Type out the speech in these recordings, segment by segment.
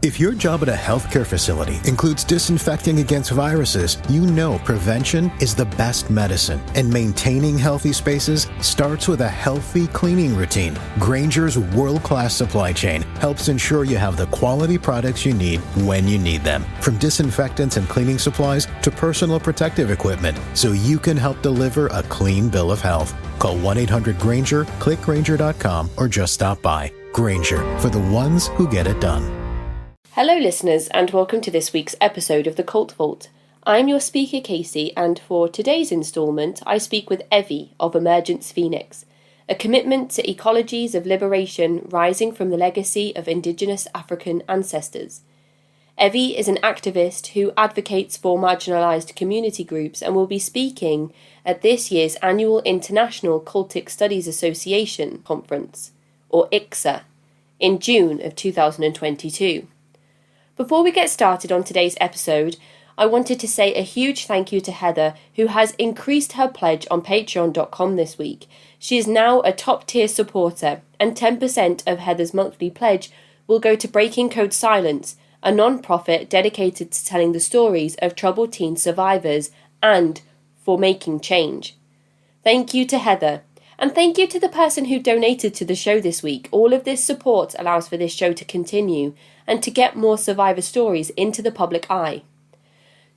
If your job at a healthcare facility includes disinfecting against viruses, you know prevention is the best medicine, and maintaining healthy spaces starts with a healthy cleaning routine. Grainger's world-class supply chain helps ensure you have the quality products you need when you need them, from disinfectants and cleaning supplies to personal protective equipment, so you can help deliver a clean bill of health. Call 1-800-GRAINGER, click Grainger.com, or just stop by. Grainger, for the ones who get it done. Hello listeners, and welcome to this week's episode of The Cult Vault. I'm your speaker Casey, and for today's instalment I speak with Evie of Emergence Phoenix, a commitment to ecologies of liberation rising from the legacy of Indigenous African ancestors. Evie is an activist who advocates for marginalised community groups and will be speaking at this year's annual International Cultic Studies Association Conference, or ICSA, in June of 2022. Before we get started on today's episode, I wanted to say a huge thank you to Heather, who has increased her pledge on patreon.com this week. She is now a top-tier supporter, and 10% of Heather's monthly pledge will go to Breaking Code Silence, a non-profit dedicated to telling the stories of troubled teen survivors and for making change. Thank you to Heather. And thank you to the person who donated to the show this week. All of this support allows for this show to continue and to get more survivor stories into the public eye.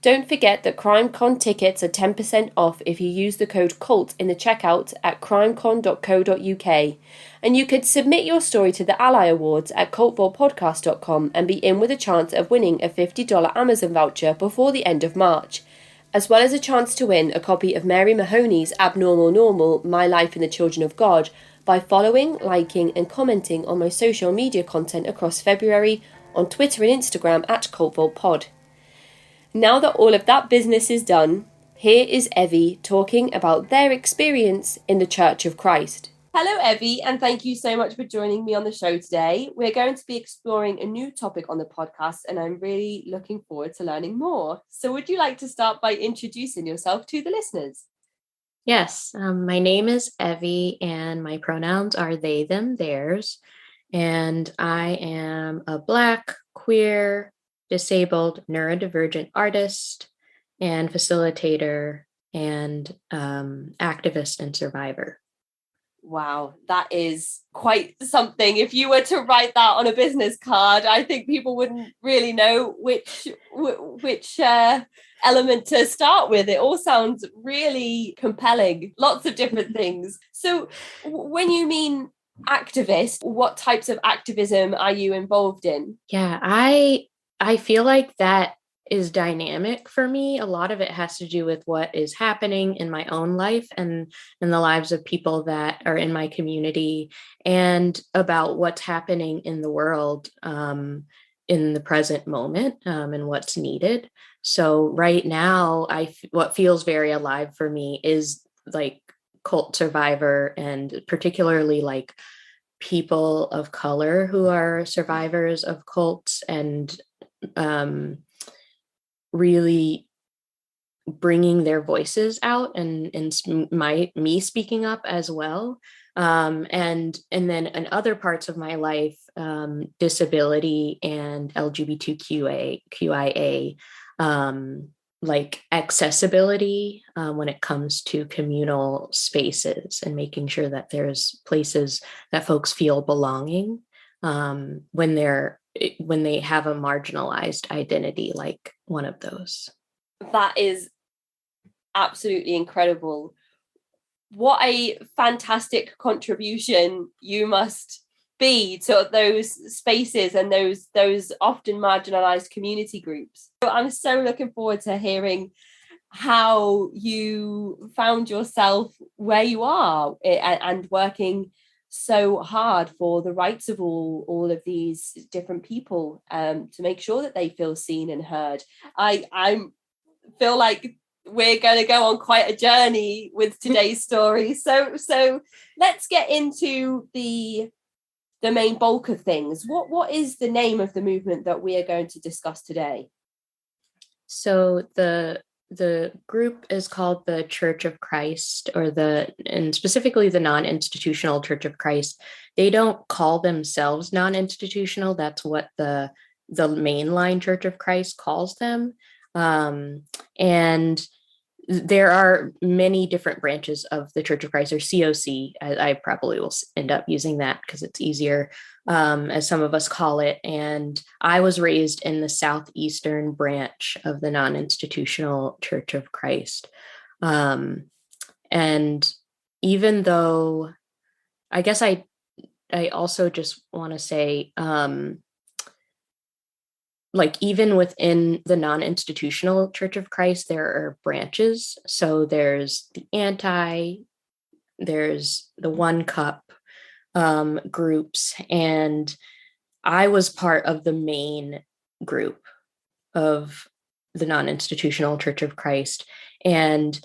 Don't forget that CrimeCon tickets are 10% off if you use the code CULT in the checkout at crimecon.co.uk. And you could submit your story to the Ally Awards at cultvaultpodcast.com and be in with a chance of winning a $50 Amazon voucher before the end of March, as well as a chance to win a copy of Mary Mahoney's Abnormal Normal, My Life in the Children of God by following, liking and commenting on my social media content across February on Twitter and Instagram at CultVaultPod. Now that all of that business is done, here is Evie talking about their experience in the Church of Christ. Hello Evie, and thank you so much for joining me on the show today. We're going to be exploring a new topic on the podcast, and I'm really looking forward to learning more. So would you like to start by introducing yourself to the listeners? Yes, my name is Evie, and my pronouns are they, them, theirs. And I am a Black, queer, disabled, neurodivergent artist and facilitator and activist and survivor. Wow, that is quite something. If you were to write that on a business card, I think people wouldn't really know which element to start with. It all sounds really compelling, lots of different things. So when you mean activist, what types of activism are you involved in? Yeah, I feel like that is dynamic for me. A lot of it has to do with what is happening in my own life and in the lives of people that are in my community, and about what's happening in the world in the present moment and what's needed. So right now, what feels very alive for me is like cult survivor, and particularly like people of color who are survivors of cults, and really bringing their voices out, and me speaking up as well. And then in other parts of my life, disability and LGBTQIA, like accessibility when it comes to communal spaces, and making sure that there's places that folks feel belonging when they have a marginalized identity, like one of those. That is absolutely incredible. What a fantastic contribution you must be to those spaces and those often marginalized community groups. So I'm so looking forward to hearing how you found yourself where you are and working so hard for the rights of all of these different people, to make sure that they feel seen and heard. I feel like we're going to go on quite a journey with today's story. So let's get into the main bulk of things. What is the name of the movement that we are going to discuss today? So the group is called the Church of Christ, and specifically the non-institutional Church of Christ. They don't call themselves non-institutional. That's what the the mainline Church of Christ calls them. And there are many different branches of the Church of Christ, or COC. I probably will end up using that because it's easier, as some of us call it. And I was raised in the southeastern branch of the non-institutional Church of Christ. And even though, I guess I also just want to say, like even within the non-institutional Church of Christ, there are branches. So there's there's the One Cup groups, and I was part of the main group of the non-institutional Church of Christ. And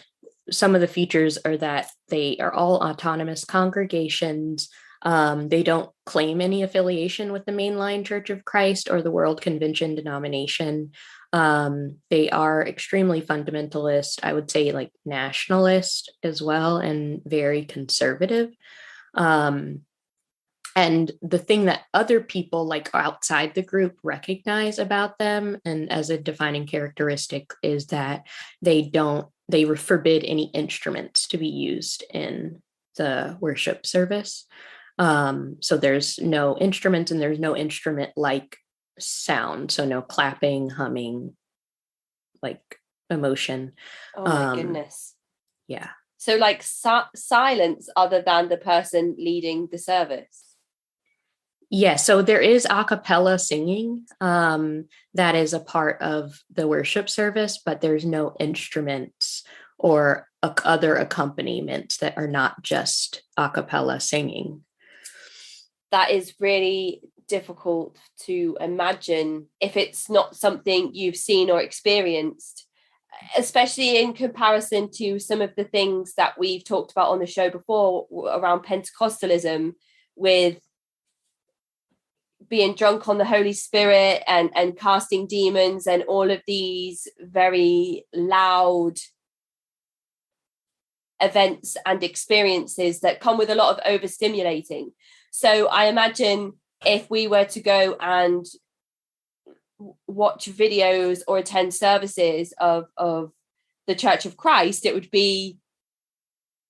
some of the features are that they are all autonomous congregations. They don't claim any affiliation with the mainline Church of Christ or the World Convention denomination. They are extremely fundamentalist, I would say like nationalist as well, and very conservative. And the thing that other people like outside the group recognize about them and as a defining characteristic is that they forbid any instruments to be used in the worship service. So there's no instruments and there's no instrument like sound. So no clapping, humming, like emotion. Oh my goodness. Yeah. So like silence other than the person leading the service. Yeah, so there is a cappella singing that is a part of the worship service, but there's no instruments or other accompaniments that are not just a cappella singing. That is really difficult to imagine if it's not something you've seen or experienced, especially in comparison to some of the things that we've talked about on the show before around Pentecostalism, with being drunk on the Holy Spirit and casting demons and all of these very loud events and experiences that come with a lot of overstimulating. So I imagine if we were to go and watch videos or attend services of the Church of Christ, it would be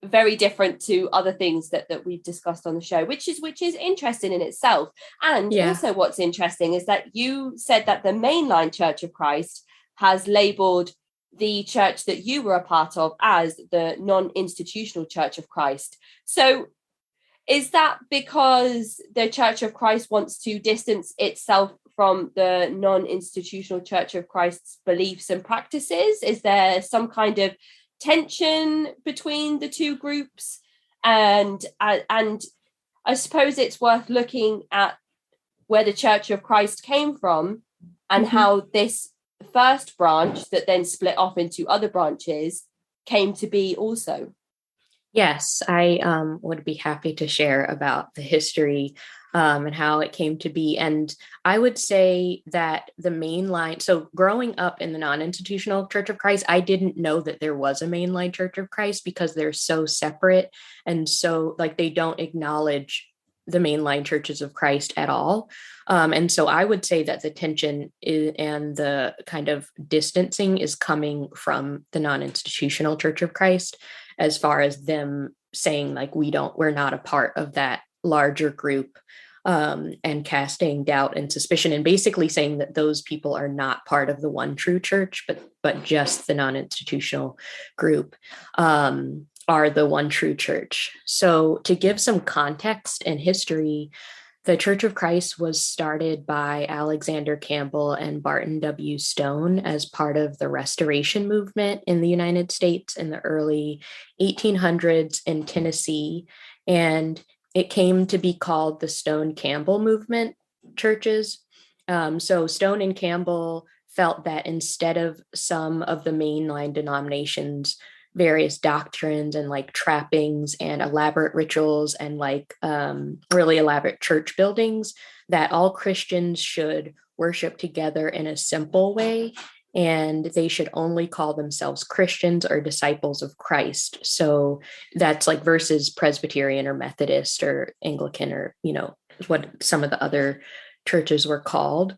very different to other things that we've discussed on the show, which is interesting in itself. And also what's interesting is that you said that the mainline Church of Christ has labeled the church that you were a part of as the non-institutional Church of Christ. So is that because the Church of Christ wants to distance itself from the non-institutional Church of Christ's beliefs and practices? Is there some kind of tension between the two groups? And I suppose it's worth looking at where the Church of Christ came from and how this first branch that then split off into other branches came to be also. Yes, I would be happy to share about the history and how it came to be. And I would say that the mainline, so growing up in the non-institutional Church of Christ, I didn't know that there was a mainline Church of Christ because they're so separate. And so like they don't acknowledge the mainline churches of Christ at all. And so I would say that the tension and the kind of distancing is coming from the non-institutional Church of Christ, as far as them saying like, we're not a part of that larger group, and casting doubt and suspicion and basically saying that those people are not part of the one true church, but just the non-institutional group are the one true church. So to give some context and history, the Church of Christ was started by Alexander Campbell and Barton W. Stone as part of the Restoration movement in the United States in the early 1800s in Tennessee. And it came to be called the Stone-Campbell movement churches. So Stone and Campbell felt that instead of some of the mainline denominations' various doctrines and like trappings and elaborate rituals and like really elaborate church buildings, that all Christians should worship together in a simple way, and they should only call themselves Christians or disciples of Christ. So that's like versus Presbyterian or Methodist or Anglican or, what some of the other churches were called.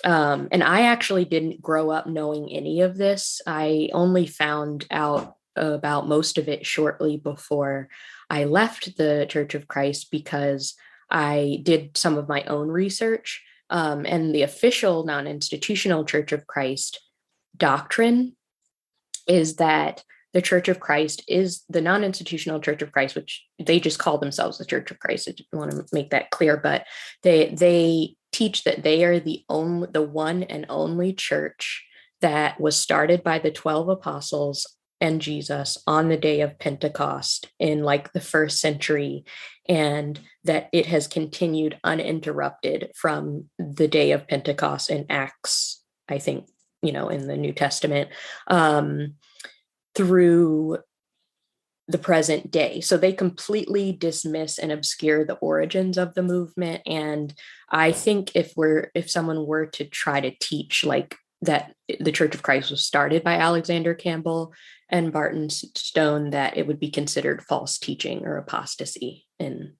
And I actually didn't grow up knowing any of this. I only found out about most of it shortly before I left the Church of Christ, because I did some of my own research. And the official non-institutional Church of Christ doctrine is that the Church of Christ is the non-institutional Church of Christ, which they just call themselves the Church of Christ. I want to make that clear, but they teach that they are the one and only church that was started by the 12 apostles and Jesus on the day of Pentecost in like the first century, and that it has continued uninterrupted from the day of Pentecost in Acts, I think, in the New Testament, through the present day. So they completely dismiss and obscure the origins of the movement. And I think if someone were to try to teach like that the Church of Christ was started by Alexander Campbell and Barton Stone, that it would be considered false teaching or apostasy in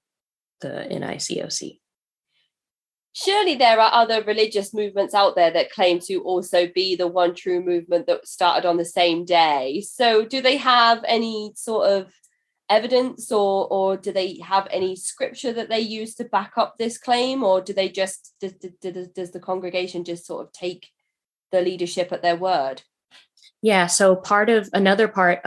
the NICOC. Surely there are other religious movements out there that claim to also be the one true movement that started on the same day. So do they have any sort of evidence, or do they have any scripture that they use to back up this claim? Or do they just, does the congregation just sort of take the leadership at their word? Yeah, so another part,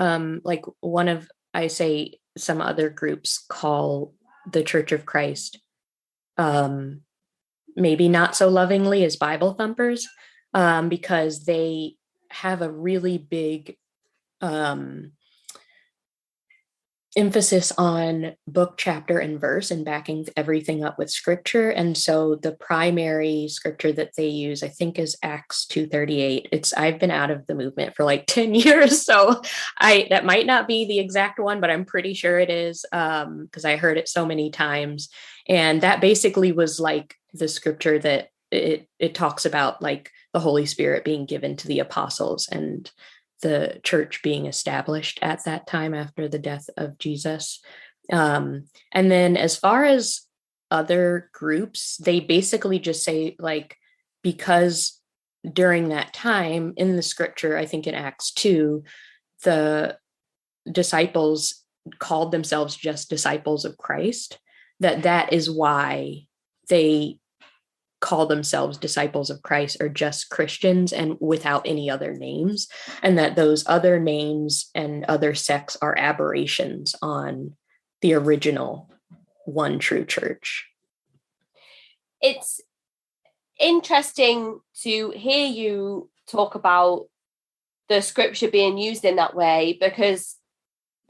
like one of, I say some other groups call the Church of Christ, maybe not so lovingly, as Bible thumpers, because they have a really big emphasis on book, chapter, and verse, and backing everything up with scripture. And so the primary scripture that they use, I think, is Acts 2:38. I've been out of the movement for like 10 years, so that might not be the exact one, but I'm pretty sure it is, because I heard it so many times. And that basically was like the scripture that it talks about, like the Holy Spirit being given to the apostles and the church being established at that time after the death of Jesus. And then as far as other groups, they basically just say, like, because during that time in the scripture, I think in Acts 2, the disciples called themselves just disciples of Christ, that is why they call themselves disciples of Christ, or just Christians and without any other names, and that those other names and other sects are aberrations on the original one true church. It's interesting to hear you talk about the scripture being used in that way, because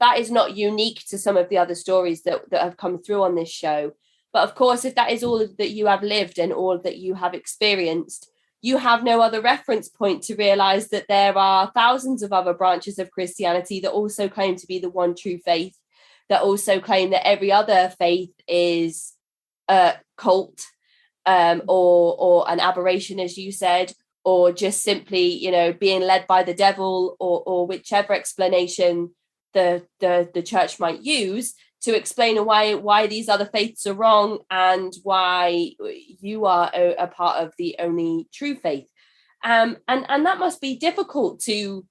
that is not unique to some of the other stories that have come through on this show. But of course, if that is all that you have lived and all that you have experienced, you have no other reference point to realize that there are thousands of other branches of Christianity that also claim to be the one true faith, that also claim that every other faith is a cult, or an aberration, as you said, or just simply, being led by the devil, or whichever explanation the church might use to explain why these other faiths are wrong and why you are a part of the only true faith. And that must be difficult to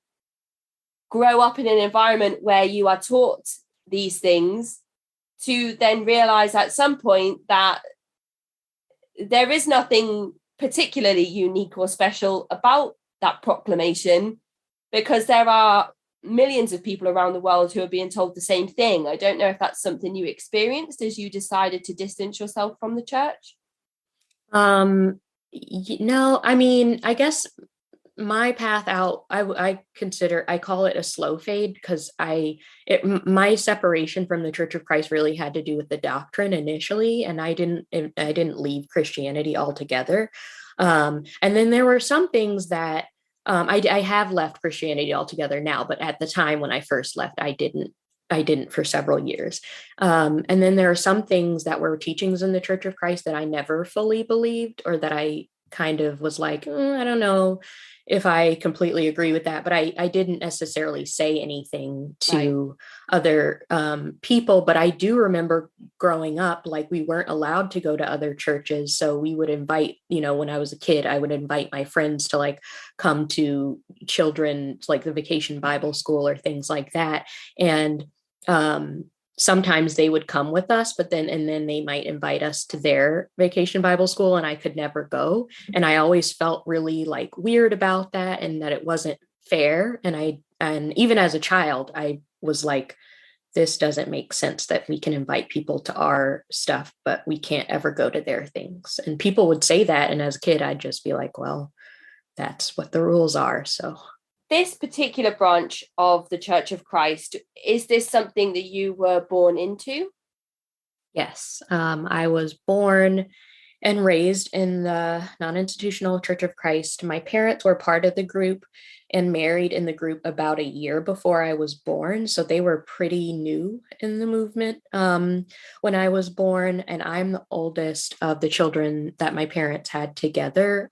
grow up in an environment where you are taught these things, to then realize at some point that there is nothing particularly unique or special about that proclamation, because there are millions of people around the world who are being told the same thing. I don't know if that's something you experienced as you decided to distance yourself from the church. No, I mean, I guess my path out, I call it a slow fade, because my separation from the Church of Christ really had to do with the doctrine initially, and I didn't leave Christianity altogether. And then there were some things that I have left Christianity altogether now, but at the time when I first left, I didn't for several years. And then there are some things that were teachings in the Church of Christ that I never fully believed, or that I kind of was like, I don't know if I completely agree with that, but I didn't necessarily say anything to other people. But I do remember growing up, like we weren't allowed to go to other churches. So we would invite, when I was a kid, I would invite my friends to like come to children, like the Vacation Bible School or things like that. And sometimes they would come with us, but then they might invite us to their Vacation Bible School, and I could never go. And I always felt really like weird about that, and that it wasn't fair. And even as a child, I was like, this doesn't make sense that we can invite people to our stuff, but we can't ever go to their things. And people would say that. And as a kid, I'd just be like, well, that's what the rules are. So this particular branch of the Church of Christ, is this something that you were born into? Yes, I was born and raised in the non-institutional Church of Christ. My parents were part of the group and married in the group about a year before I was born. So they were pretty new in the movement when I was born. And I'm the oldest of the children that my parents had together.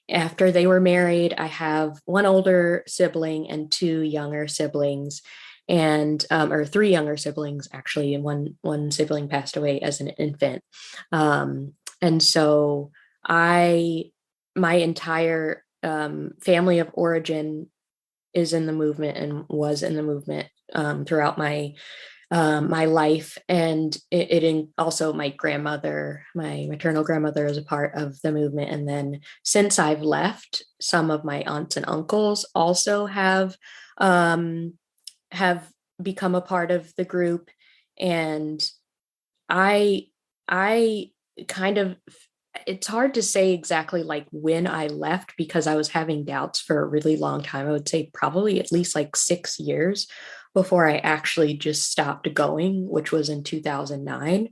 After they were married, I have one older sibling and two younger siblings, and or three younger siblings actually, and one sibling passed away as an infant. And so my entire family of origin is in the movement and was in the movement throughout my life. And also my grandmother, my maternal grandmother, is a part of the movement. And then since I've left, some of my aunts and uncles also have become a part of the group. And I kind of, it's hard to say exactly like when I left, because I was having doubts for a really long time. I would say probably at least like 6 years before I actually just stopped going, which was in 2009.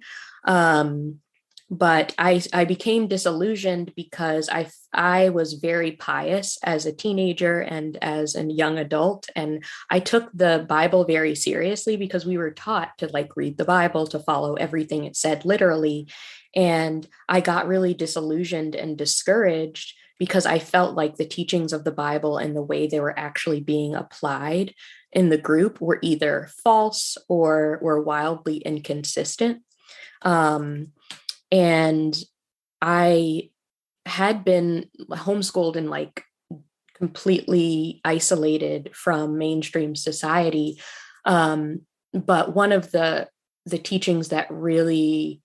But I became disillusioned because I was very pious as a teenager and as a young adult. And I took the Bible very seriously because we were taught to like read the Bible, to follow everything it said literally. And I got really disillusioned and discouraged because I felt like the teachings of the Bible and the way they were actually being applied in the group were either false or were wildly inconsistent. And I had been homeschooled and like completely isolated from mainstream society. But one of the teachings that really,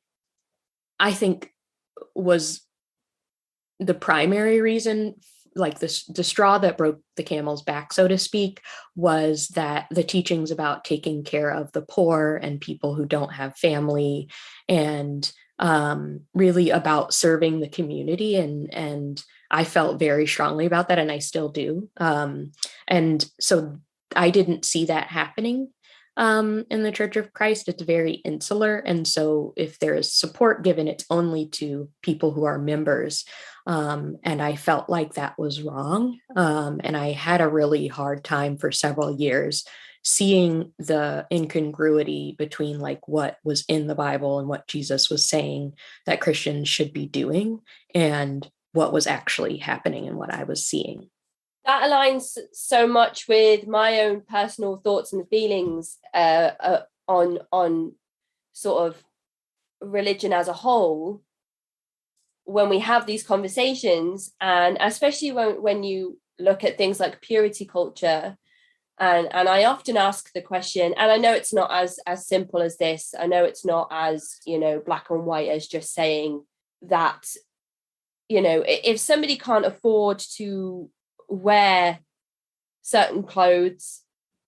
I think, was the primary reason, like the straw that broke the camel's back, so to speak, was that the teachings about taking care of the poor and people who don't have family, and really about serving the community. And I felt very strongly about that, and I still do. And so I didn't see that happening in the Church of Christ. It's very insular. And so if there is support given, it's only to people who are members. And I felt like that was wrong. And I had a really hard time for several years seeing the incongruity between like what was in the Bible and what Jesus was saying that Christians should be doing, and what was actually happening and what I was seeing. That aligns so much with my own personal thoughts and feelings on sort of religion as a whole. When we have these conversations, and especially when you look at things like purity culture, and I often ask the question, and I know it's not as simple as this. I know it's not as, black and white as just saying that, if somebody can't afford to wear certain clothes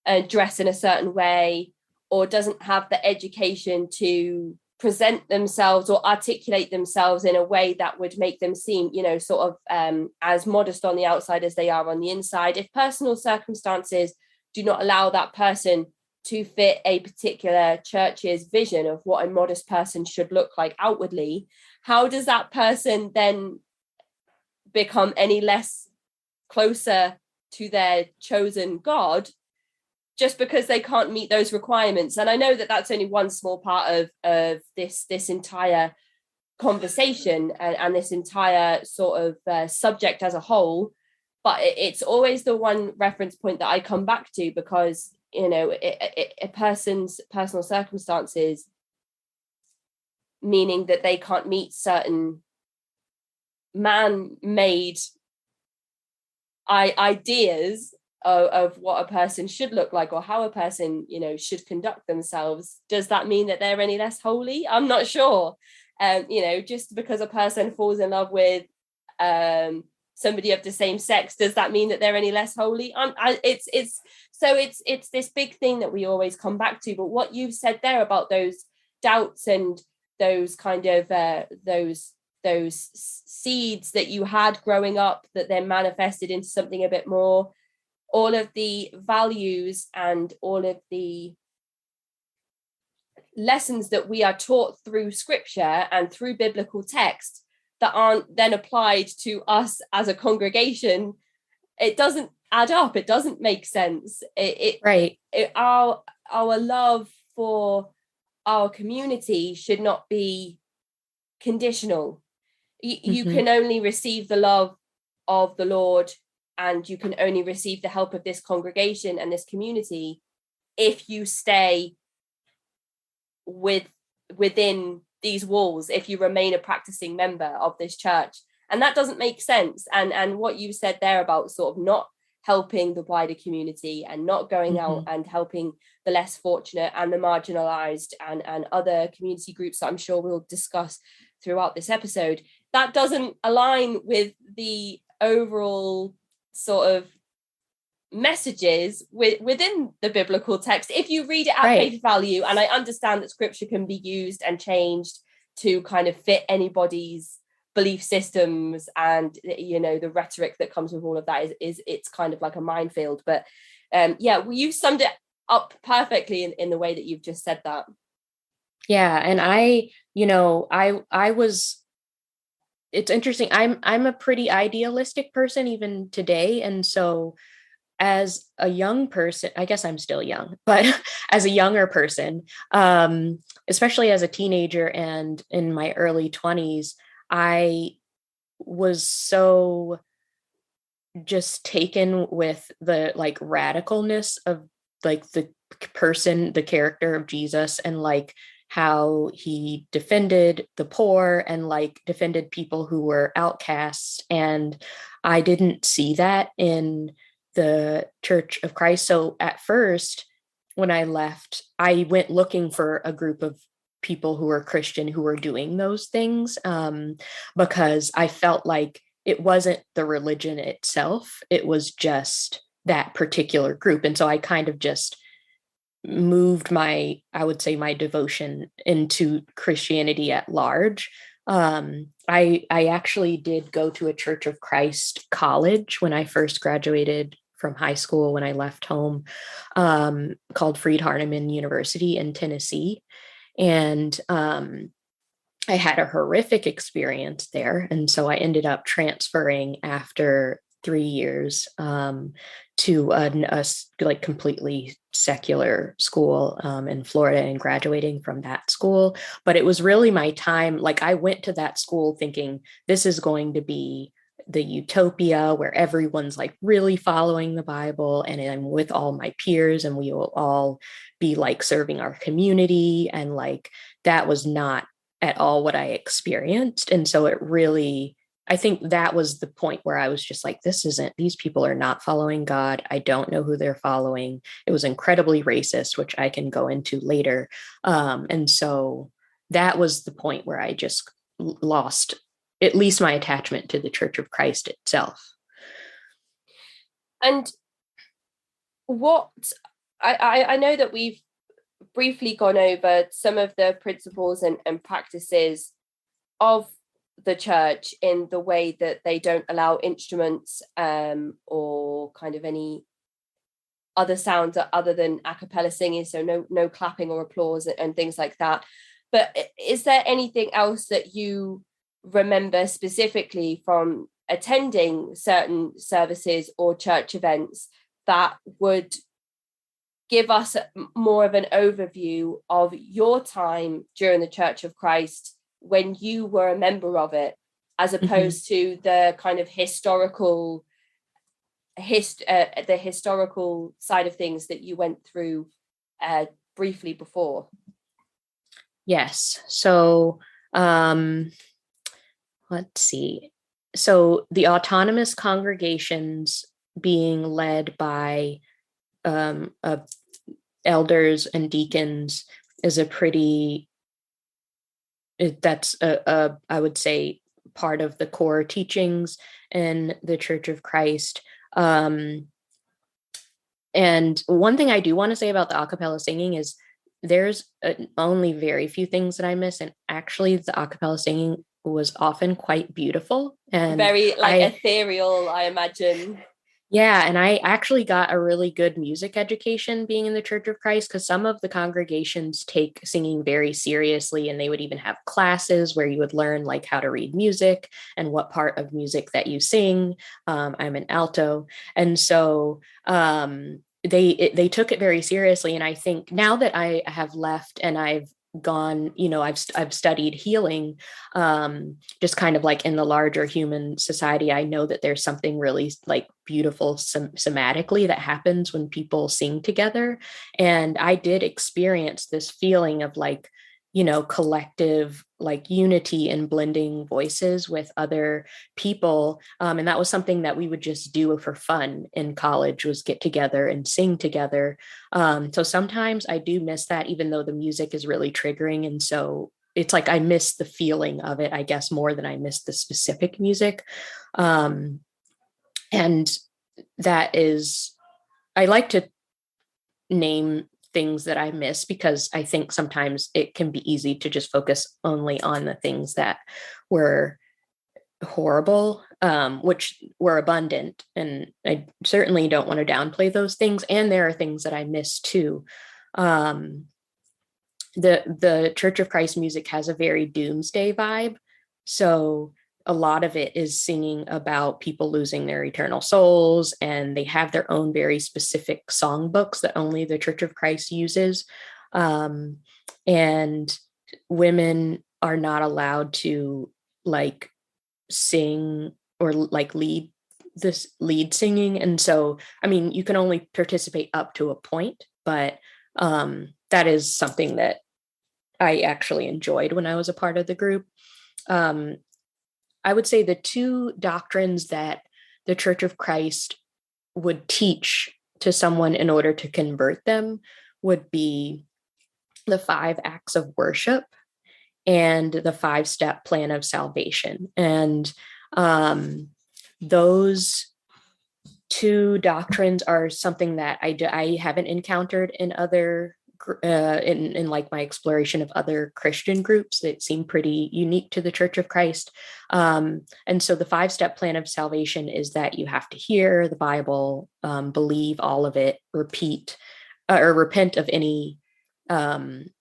and dress in a certain way, or doesn't have the education to present themselves or articulate themselves in a way that would make them seem, sort of as modest on the outside as they are on the inside, if personal circumstances do not allow that person to fit a particular church's vision of what a modest person should look like outwardly, how does that person then become any less closer to their chosen God just because they can't meet those requirements? And I know that that's only one small part of this entire conversation and this entire sort of subject as a whole. But it's always the one reference point that I come back to, because, you know, a person's personal circumstances, meaning that they can't meet certain man-made ideas of what a person should look like, or how a person, you know, should conduct themselves. Does that mean that they're any less holy? I'm not sure. You know, just because a person falls in love with somebody of the same sex, does that mean that they're any less holy? It's this big thing that we always come back to. But what you've said there about those doubts and those kind of those seeds that you had growing up that then manifested into something a bit more, all of the values and all of the lessons that we are taught through scripture and through biblical text that aren't then applied to us as a congregation, it doesn't add up. It doesn't make sense. Our love for our community should not be conditional. You can only receive the love of the Lord, and you can only receive the help of this congregation and this community if you stay within these walls, if you remain a practicing member of this church. And that doesn't make sense. And what you said there about sort of not helping the wider community and not going out and helping the less fortunate and the marginalized and other community groups that I'm sure we'll discuss throughout this episode, that doesn't align with the overall sort of messages within the biblical text if you read it at face value. And I understand that scripture can be used and changed to kind of fit anybody's belief systems, and, you know, the rhetoric that comes with all of that is it's kind of like a minefield. But you summed it up perfectly in the way that you've just said that. Yeah. And I was, it's interesting. I'm a pretty idealistic person even today. And so as a young person, I guess I'm still young, but as a younger person, especially as a teenager and in my early 20s, I was so just taken with the like radicalness of like the person, the character of Jesus, and like how he defended the poor and like defended people who were outcasts. And I didn't see that in the Church of Christ. So at first, when I left, I went looking for a group of people who were Christian who were doing those things, because I felt like it wasn't the religion itself. It was just that particular group. And so I kind of just moved my devotion into Christianity at large. I actually did go to a Church of Christ college when I first graduated from high school, when I left home, called Freed-Hardeman University in Tennessee. And I had a horrific experience there. And so I ended up transferring after 3 years to a like completely secular school in Florida, and graduating from that school. But it was really my time. Like, I went to that school thinking this is going to be the utopia where everyone's like really following the Bible, and I'm with all my peers and we will all be like serving our community. And like, that was not at all what I experienced. And so it really, I think that was the point where I was just like, these people are not following God. I don't know who they're following. It was incredibly racist, which I can go into later. And so that was the point where I just lost at least my attachment to the Church of Christ itself. And what I know that we've briefly gone over some of the principles and practices of the church in the way that they don't allow instruments or kind of any other sounds other than a cappella singing, so no clapping or applause and things like that. But is there anything else that you remember specifically from attending certain services or church events that would give us more of an overview of your time during the Church of Christ when you were a member of it, as opposed to the kind of historical the historical side of things that you went through briefly before? Yes. So let's see. So the autonomous congregations being led by elders and deacons is a pretty, that's I would say, part of the core teachings in the Church of Christ. And one thing I do want to say about the a cappella singing is there's only very few things that I miss. And actually the a cappella singing was often quite beautiful and very ethereal, I imagine. Yeah, and I actually got a really good music education being in the Church of Christ, because some of the congregations take singing very seriously, and they would even have classes where you would learn like how to read music and what part of music that you sing. I'm an alto, and so they took it very seriously. And I think now that I have left and I've gone, I've studied healing, just kind of like in the larger human society, I know that there's something really like beautiful somatically that happens when people sing together. And I did experience this feeling of like, collective like unity and blending voices with other people. And that was something that we would just do for fun in college, was get together and sing together. So sometimes I do miss that, even though the music is really triggering. And so it's like I miss the feeling of it, I guess, more than I miss the specific music. And that is, I like to name things that I miss, because I think sometimes it can be easy to just focus only on the things that were horrible, which were abundant. And I certainly don't want to downplay those things. And there are things that I miss too. The Church of Christ music has a very doomsday vibe. So a lot of it is singing about people losing their eternal souls, and they have their own very specific songbooks that only the Church of Christ uses. And women are not allowed to like sing or like lead singing. And so, I mean, you can only participate up to a point, but that is something that I actually enjoyed when I was a part of the group. I would say the two doctrines that the Church of Christ would teach to someone in order to convert them would be the 5 acts of worship and the 5-step plan of salvation. And those two doctrines are something that I haven't encountered in other in like my exploration of other Christian groups that seem pretty unique to the Church of Christ. And so the 5-step plan of salvation is that you have to hear the Bible, believe all of it, repent of any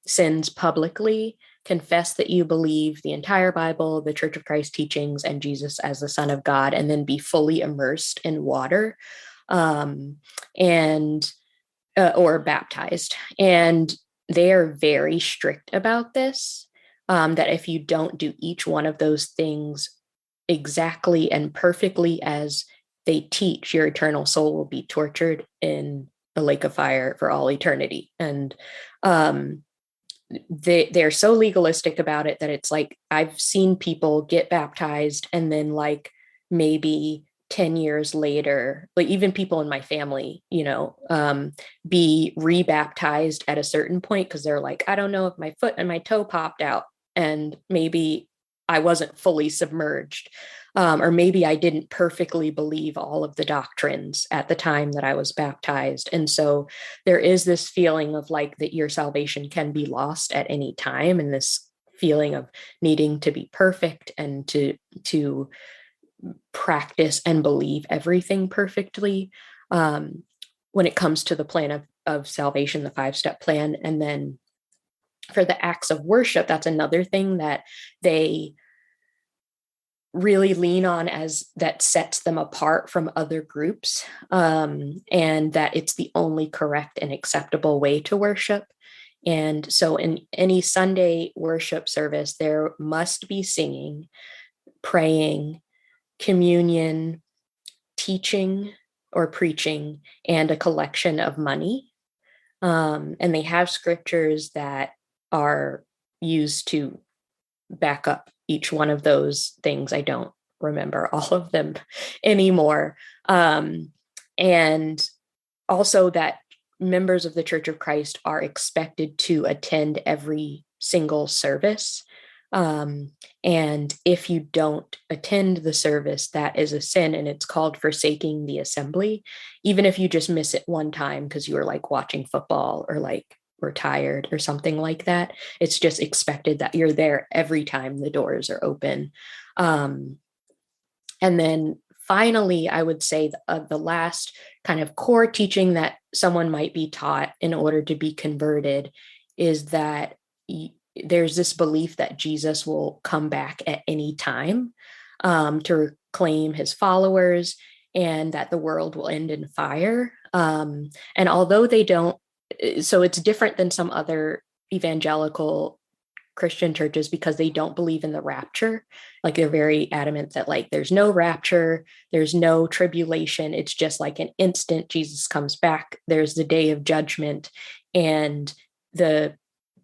sins publicly, confess that you believe the entire Bible, the Church of Christ teachings, and Jesus as the Son of God, and then be fully immersed in water. Or baptized. And they are very strict about this, that if you don't do each one of those things exactly and perfectly as they teach, your eternal soul will be tortured in a lake of fire for all eternity. And they're so legalistic about it that it's like, I've seen people get baptized and then like maybe 10 years later, like even people in my family, be rebaptized at a certain point, because they're like, I don't know if my foot and my toe popped out, and maybe I wasn't fully submerged, or maybe I didn't perfectly believe all of the doctrines at the time that I was baptized. And so there is this feeling of like that your salvation can be lost at any time, and this feeling of needing to be perfect and to practice and believe everything perfectly when it comes to the plan of salvation, the 5-step plan. And then for the acts of worship, that's another thing that they really lean on, as that sets them apart from other groups, and that it's the only correct and acceptable way to worship. And so in any Sunday worship service, there must be singing, praying, communion, teaching or preaching, and a collection of money. And they have scriptures that are used to back up each one of those things. I don't remember all of them anymore. And also that members of the Church of Christ are expected to attend every single service. And if you don't attend the service, that is a sin, and it's called forsaking the assembly. Even if you just miss it one time because you were like watching football or like were tired or something like that, it's just expected that you're there every time the doors are open. And then finally, I would say the last kind of core teaching that someone might be taught in order to be converted is that there's this belief that Jesus will come back at any time to reclaim his followers, and that the world will end in fire. And although they don't, so it's different than some other evangelical Christian churches because they don't believe in the rapture. Like they're very adamant that like there's no rapture, there's no tribulation. It's just like an instant Jesus comes back. There's the day of judgment, and the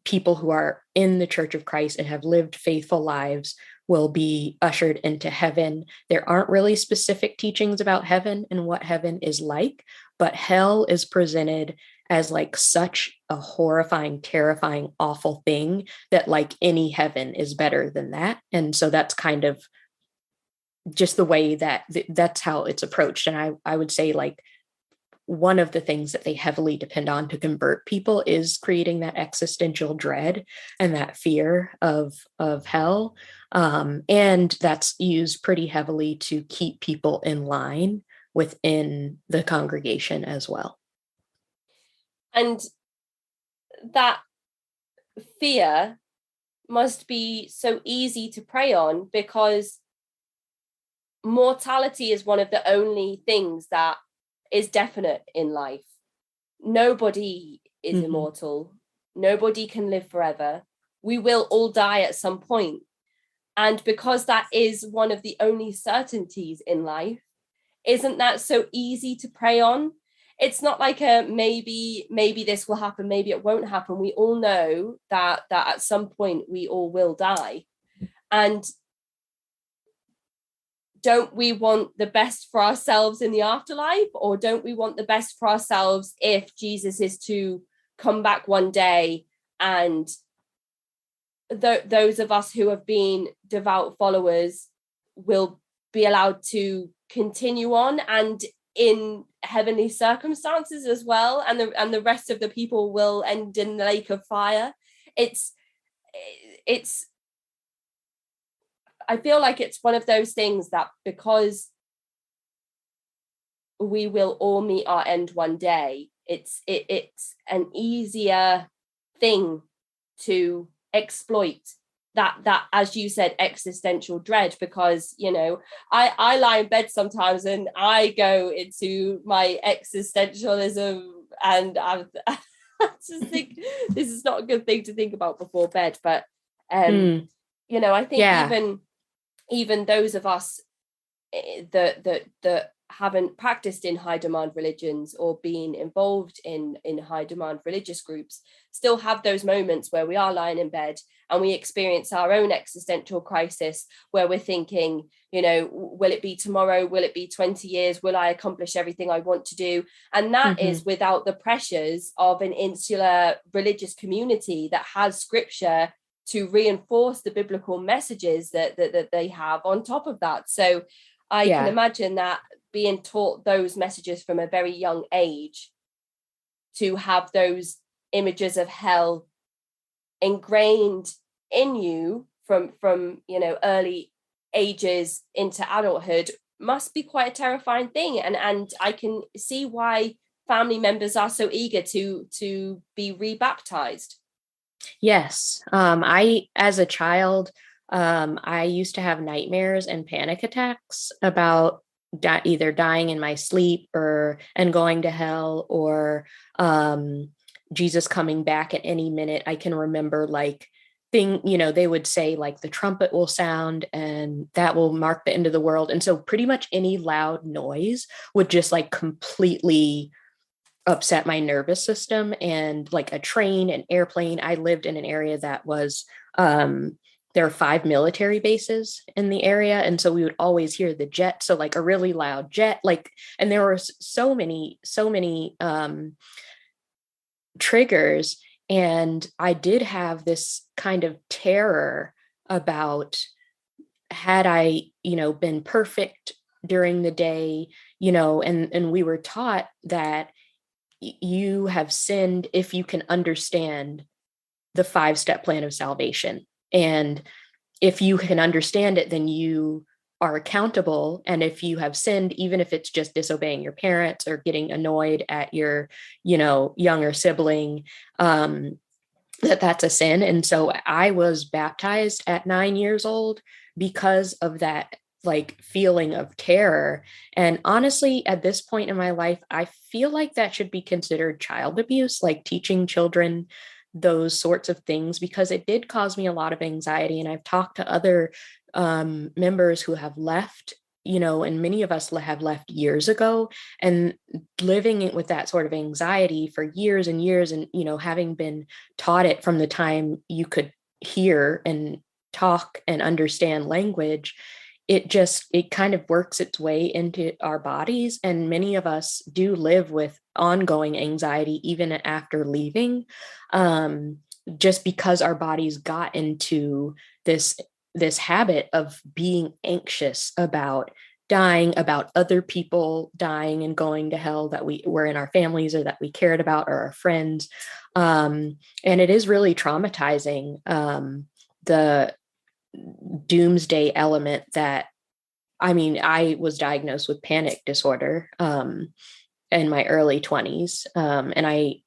people who are in the Church of Christ and have lived faithful lives will be ushered into heaven. There aren't really specific teachings about heaven and what heaven is like, but hell is presented as like such a horrifying, terrifying, awful thing that like any heaven is better than that. And so that's kind of just the way that that's how it's approached. And I would say like one of the things that they heavily depend on to convert people is creating that existential dread and that fear of hell. And that's used pretty heavily to keep people in line within the congregation as well. And that fear must be so easy to prey on because mortality is one of the only things that is definite in life. Nobody is immortal. Nobody can live forever. We will all die at some point. And because that is one of the only certainties in life, isn't that so easy to prey on? It's not like a maybe this will happen, maybe it won't happen. We all know that at some point we all will die. And don't we want the best for ourselves in the afterlife, or don't we want the best for ourselves if Jesus is to come back one day and those of us who have been devout followers will be allowed to continue on and in heavenly circumstances as well, and the rest of the people will end in the lake of fire? It's I feel like it's one of those things that because we will all meet our end one day, it's an easier thing to exploit that as you said, existential dread, because I lie in bed sometimes and I go into my existentialism, and I just think this is not a good thing to think about before bed, but I think even those of us that haven't practiced in high demand religions or been involved in high demand religious groups still have those moments where we are lying in bed and we experience our own existential crisis, where we're thinking, will it be tomorrow? Will it be 20 years? Will I accomplish everything I want to do? And that is without the pressures of an insular religious community that has scripture to reinforce the biblical messages that they have on top of that. So I can imagine that being taught those messages from a very young age, to have those images of hell ingrained in you from early ages into adulthood, must be quite a terrifying thing. And I can see why family members are so eager to be rebaptized. Yes. As a child, I used to have nightmares and panic attacks about either dying in my sleep and going to hell, or Jesus coming back at any minute. I can remember they would say like the trumpet will sound and that will mark the end of the world. And so pretty much any loud noise would just like completely upset my nervous system. And like a train, an airplane, I lived in an area that was, there are 5 military bases in the area. And so we would always hear the jet. So like a really loud jet, like, and there were so many, triggers. And I did have this kind of terror about, had I, been perfect during the day, and we were taught that you have sinned if you can understand the 5-step plan of salvation. And if you can understand it, then you are accountable. And if you have sinned, even if it's just disobeying your parents or getting annoyed at your, younger sibling, that's a sin. And so I was baptized at 9 years old because of that like feeling of terror. And honestly, at this point in my life, I feel like that should be considered child abuse, like teaching children those sorts of things, because it did cause me a lot of anxiety. And I've talked to other members who have left, and many of us have left years ago, and living with that sort of anxiety for years and years, and having been taught it from the time you could hear and talk and understand language, it kind of works its way into our bodies. And many of us do live with ongoing anxiety even after leaving, just because our bodies got into this habit of being anxious about dying, about other people dying and going to hell that we were in our families or that we cared about, or our friends. And it is really traumatizing, the doomsday element that, I was diagnosed with panic disorder in my early 20s. And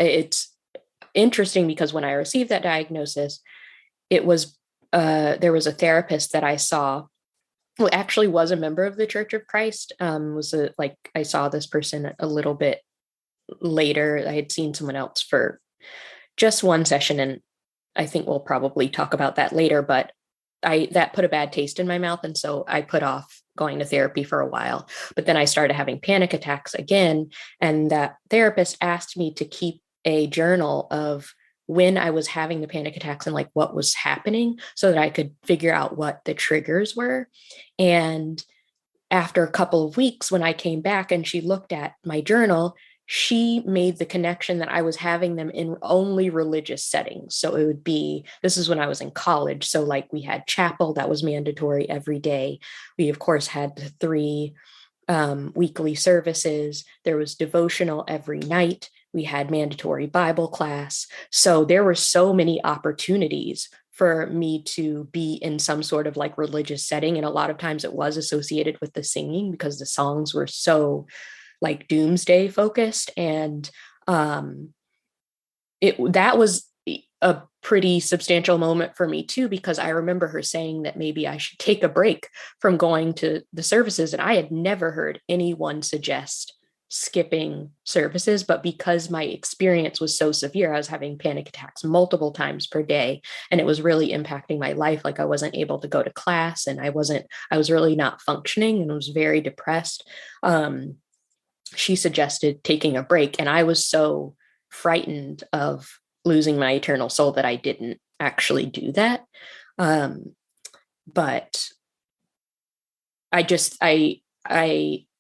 it's interesting because when I received that diagnosis, it was there was a therapist that I saw who actually was a member of the Church of Christ. I saw this person a little bit later. I had seen someone else for just one session, and I think we'll probably talk about that later, but that put a bad taste in my mouth. And so I put off going to therapy for a while, but then I started having panic attacks again. And that therapist asked me to keep a journal of when I was having the panic attacks and like what was happening, so that I could figure out what the triggers were. And after a couple of weeks, when I came back and she looked at my journal, she made the connection that I was having them in only religious settings. So it would be, this is when I was in college. So like we had chapel that was mandatory every day. We of course had the 3 weekly services. There was devotional every night. We had mandatory Bible class. So there were so many opportunities for me to be in some sort of like religious setting. And a lot of times it was associated with the singing because the songs were so like doomsday focused. And that was a pretty substantial moment for me too, because I remember her saying that maybe I should take a break from going to the services. And I had never heard anyone suggest skipping services, but because my experience was so severe, I was having panic attacks multiple times per day, and it was really impacting my life. Like I wasn't able to go to class, and I was really not functioning, and I was very depressed. She suggested taking a break, and I was so frightened of losing my eternal soul that I didn't actually do that. But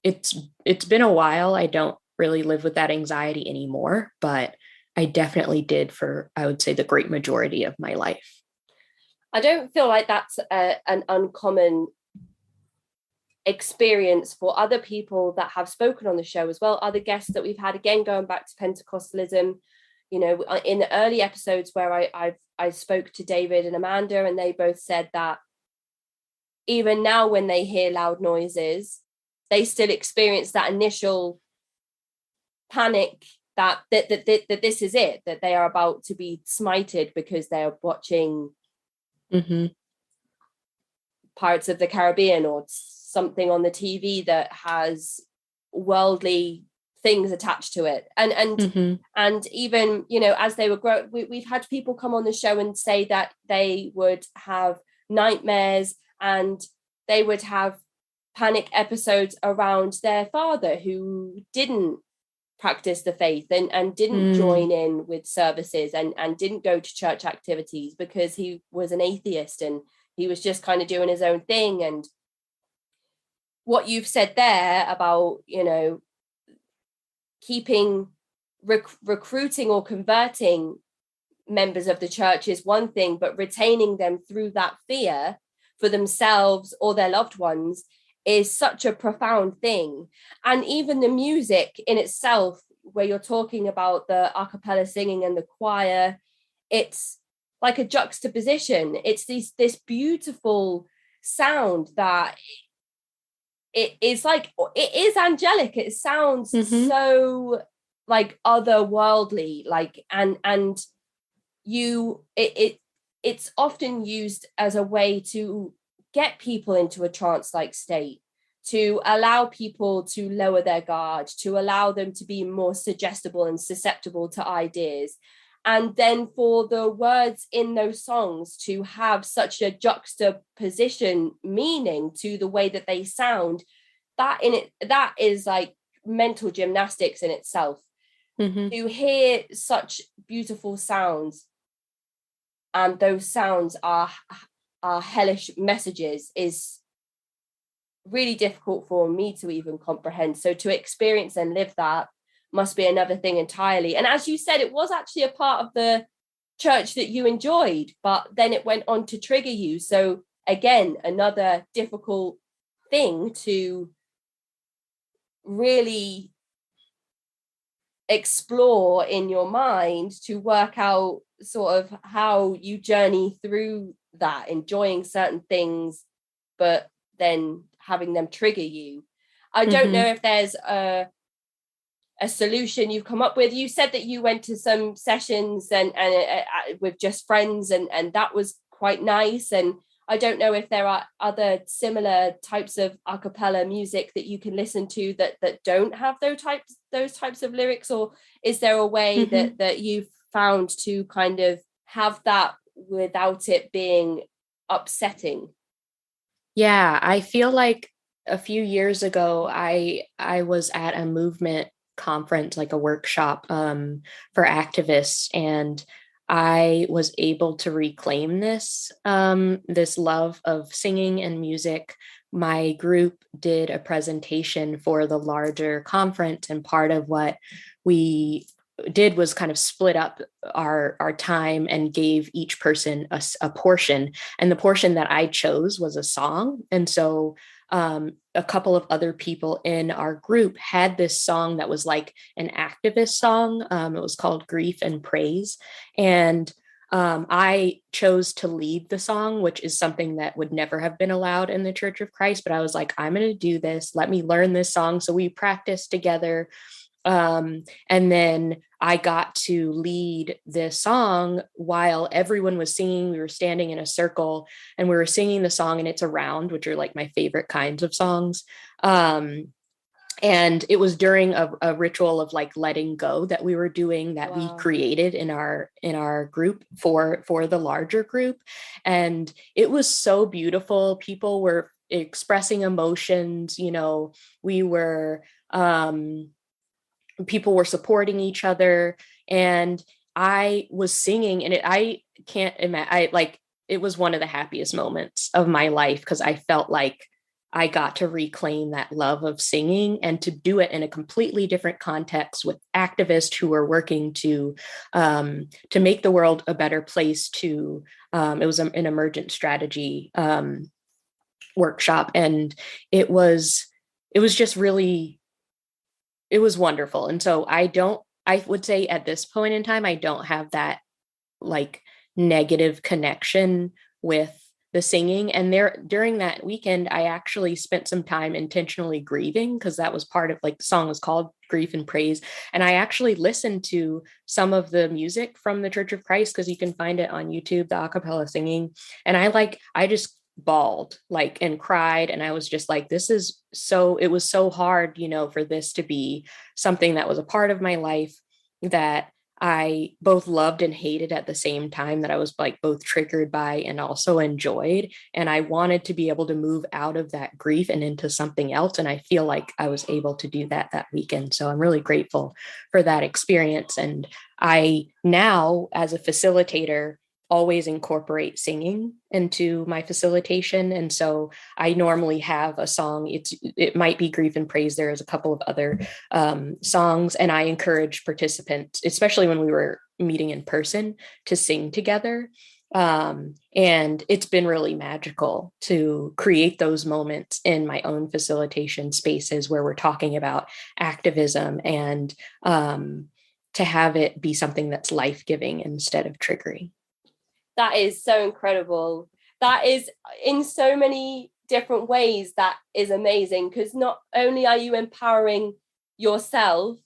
it's been a while. I don't really live with that anxiety anymore, but I definitely did for, I would say, the great majority of my life. I don't feel like that's an uncommon experience for other people that have spoken on the show as well. Other guests that we've had, again, going back to Pentecostalism, in the early episodes where I spoke to David and Amanda, and they both said that even now when they hear loud noises, they still experience that initial panic that this is it, that they are about to be smited because they're watching Pirates of the Caribbean or something on the TV that has worldly things attached to it. And even, you know, as they were growing, we've had people come on the show and say that they would have nightmares and they would have panic episodes around their father who didn't practice the faith and didn't join in with services and didn't go to church activities because he was an atheist and he was just kind of doing his own thing. And what you've said there about, you know, keeping recruiting or converting members of the church is one thing, but retaining them through that fear for themselves or their loved ones is such a profound thing. And even the music in itself, where you're talking about the a cappella singing and the choir, it's like a juxtaposition. It's this beautiful sound that it is like, it is angelic. It sounds so like otherworldly, like, and you, it's often used as a way to get people into a trance-like state, to allow people to lower their guard, to allow them to be more suggestible and susceptible to ideas. And then for the words in those songs to have such a juxtaposition meaning to the way that they sound, that is like mental gymnastics in itself. To hear such beautiful sounds, and those sounds are hellish messages, is really difficult for me to even comprehend. So to experience and live that must be another thing entirely. And as you said, it was actually a part of the church that you enjoyed, but then it went on to trigger you. So again, another difficult thing to really explore in your mind, to work out sort of how you journey through that, enjoying certain things, but then having them trigger you. I don't know if there's a solution you've come up with. You said that you went to some sessions and with just friends, and that was quite nice. And I don't know if there are other similar types of a cappella music that you can listen to that don't have those types of lyrics, or is there a way that you've found to kind of have that without it being upsetting? Yeah, I feel like a few years ago, I was at a movement conference, like a workshop for activists, and I was able to reclaim this love of singing and music. My group did a presentation for the larger conference, and part of what we did was kind of split up our time and gave each person a portion. And the portion that I chose was a song. And so a couple of other people in our group had this song that was like an activist song. It was called Grief and Praise. And I chose to lead the song, which is something that would never have been allowed in the Church of Christ. But I was like, I'm going to do this. Let me learn this song. So we practiced together. And then I got to lead this song while everyone was singing. We were standing in a circle and we were singing the song, and it's a round, which are like my favorite kinds of songs. And it was during a ritual of like letting go that we were doing, that we created in our group for the larger group. And it was so beautiful. People were expressing emotions, you know, people were supporting each other, and I was singing, and I can't imagine, it was one of the happiest moments of my life, because I felt like I got to reclaim that love of singing and to do it in a completely different context with activists who are working to make the world a better place. It was an emergent strategy workshop, and it was just really, it was wonderful. And so I would say at this point in time, I don't have that like negative connection with the singing. And during that weekend, I actually spent some time intentionally grieving, because that was part of, like, the song was called Grief and Praise. And I actually listened to some of the music from the Church of Christ, because you can find it on YouTube, the a cappella singing. And I just bawled like and cried. And I was just like, it was so hard, for this to be something that was a part of my life that I both loved and hated at the same time, that I was like both triggered by and also enjoyed. And I wanted to be able to move out of that grief and into something else. And I feel like I was able to do that weekend. So I'm really grateful for that experience. And I now, as a facilitator, always incorporate singing into my facilitation. And so I normally have a song. It might be Grief and Praise. There's a couple of other songs, and I encourage participants, especially when we were meeting in person, to sing together. And it's been really magical to create those moments in my own facilitation spaces where we're talking about activism, and to have it be something that's life-giving instead of triggering. That is so incredible. That is, in so many different ways, that is amazing, because not only are you empowering yourself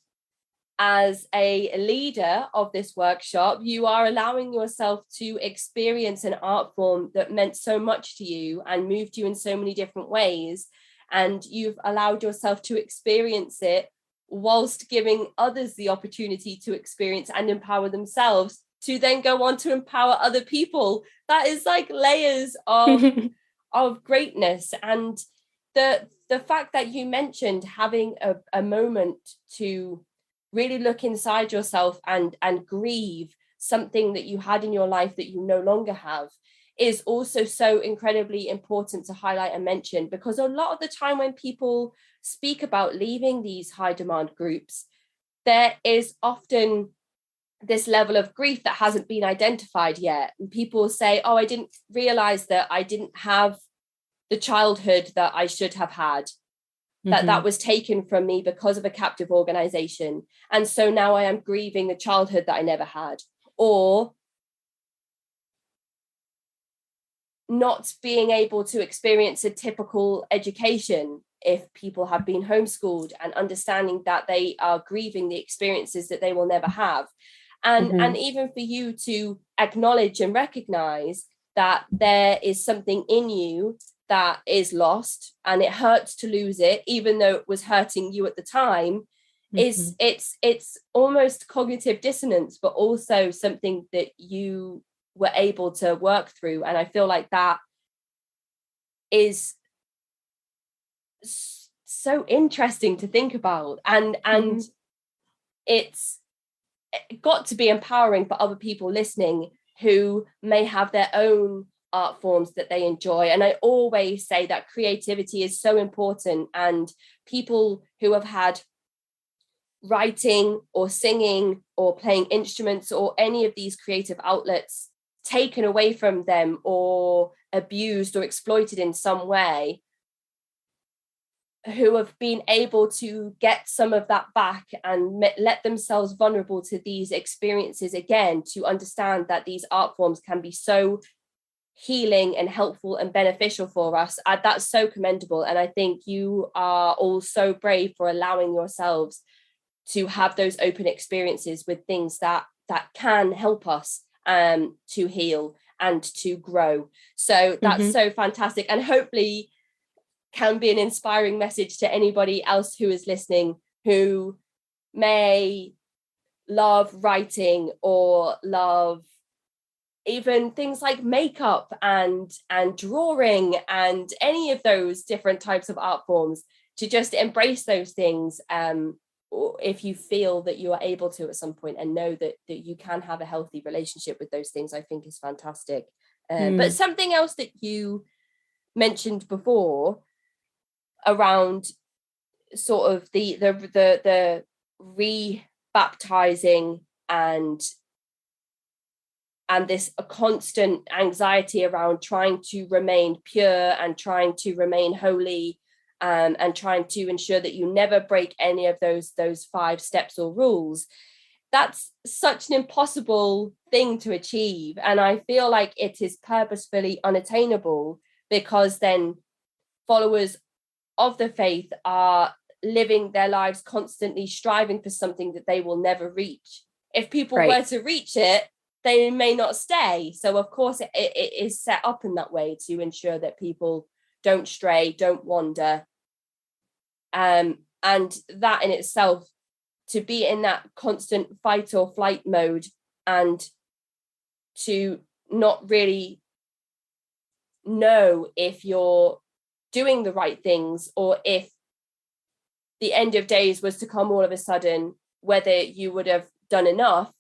as a leader of this workshop, you are allowing yourself to experience an art form that meant so much to you and moved you in so many different ways. And you've allowed yourself to experience it whilst giving others the opportunity to experience and empower themselves, to then go on to empower other people. That is like layers of greatness. And the fact that you mentioned having a moment to really look inside yourself and grieve something that you had in your life that you no longer have is also so incredibly important to highlight and mention, because a lot of the time when people speak about leaving these high demand groups, there is often this level of grief that hasn't been identified yet. And people say, oh, I didn't realize that I didn't have the childhood that I should have had, that was taken from me because of a captive organization. And so now I am grieving the childhood that I never had. Or not being able to experience a typical education if people have been homeschooled, and understanding that they are grieving the experiences that they will never have. And even for you to acknowledge and recognize that there is something in you that is lost, and it hurts to lose it, even though it was hurting you at the time, it's almost cognitive dissonance, but also something that you were able to work through. And I feel like that is so interesting to think about, and it's got to be empowering for other people listening who may have their own art forms that they enjoy. And I always say that creativity is so important, and people who have had writing or singing or playing instruments or any of these creative outlets taken away from them or abused or exploited in some way, who have been able to get some of that back and let themselves vulnerable to these experiences again, to understand that these art forms can be so healing and helpful and beneficial for us. That's so commendable. And I think you are all so brave for allowing yourselves to have those open experiences with things that can help us to heal and to grow. So that's so fantastic. And hopefully can be an inspiring message to anybody else who is listening, who may love writing or love even things like makeup and drawing and any of those different types of art forms, to just embrace those things, or if you feel that you are able to at some point, and know that you can have a healthy relationship with those things, I think is fantastic. But something else that you mentioned before around sort of the re-baptizing and this a constant anxiety around trying to remain pure and trying to remain holy, and trying to ensure that you never break any of those 5 steps or rules. That's such an impossible thing to achieve, and I feel like it is purposefully unattainable, because then followers of the faith are living their lives constantly striving for something that they will never reach. If people were to reach it, they may not stay. So of course it is set up in that way to ensure that people don't stray, don't wander. And that in itself, to be in that constant fight or flight mode and to not really know if you're doing the right things, or if the end of days was to come all of a sudden, whether you would have done enough.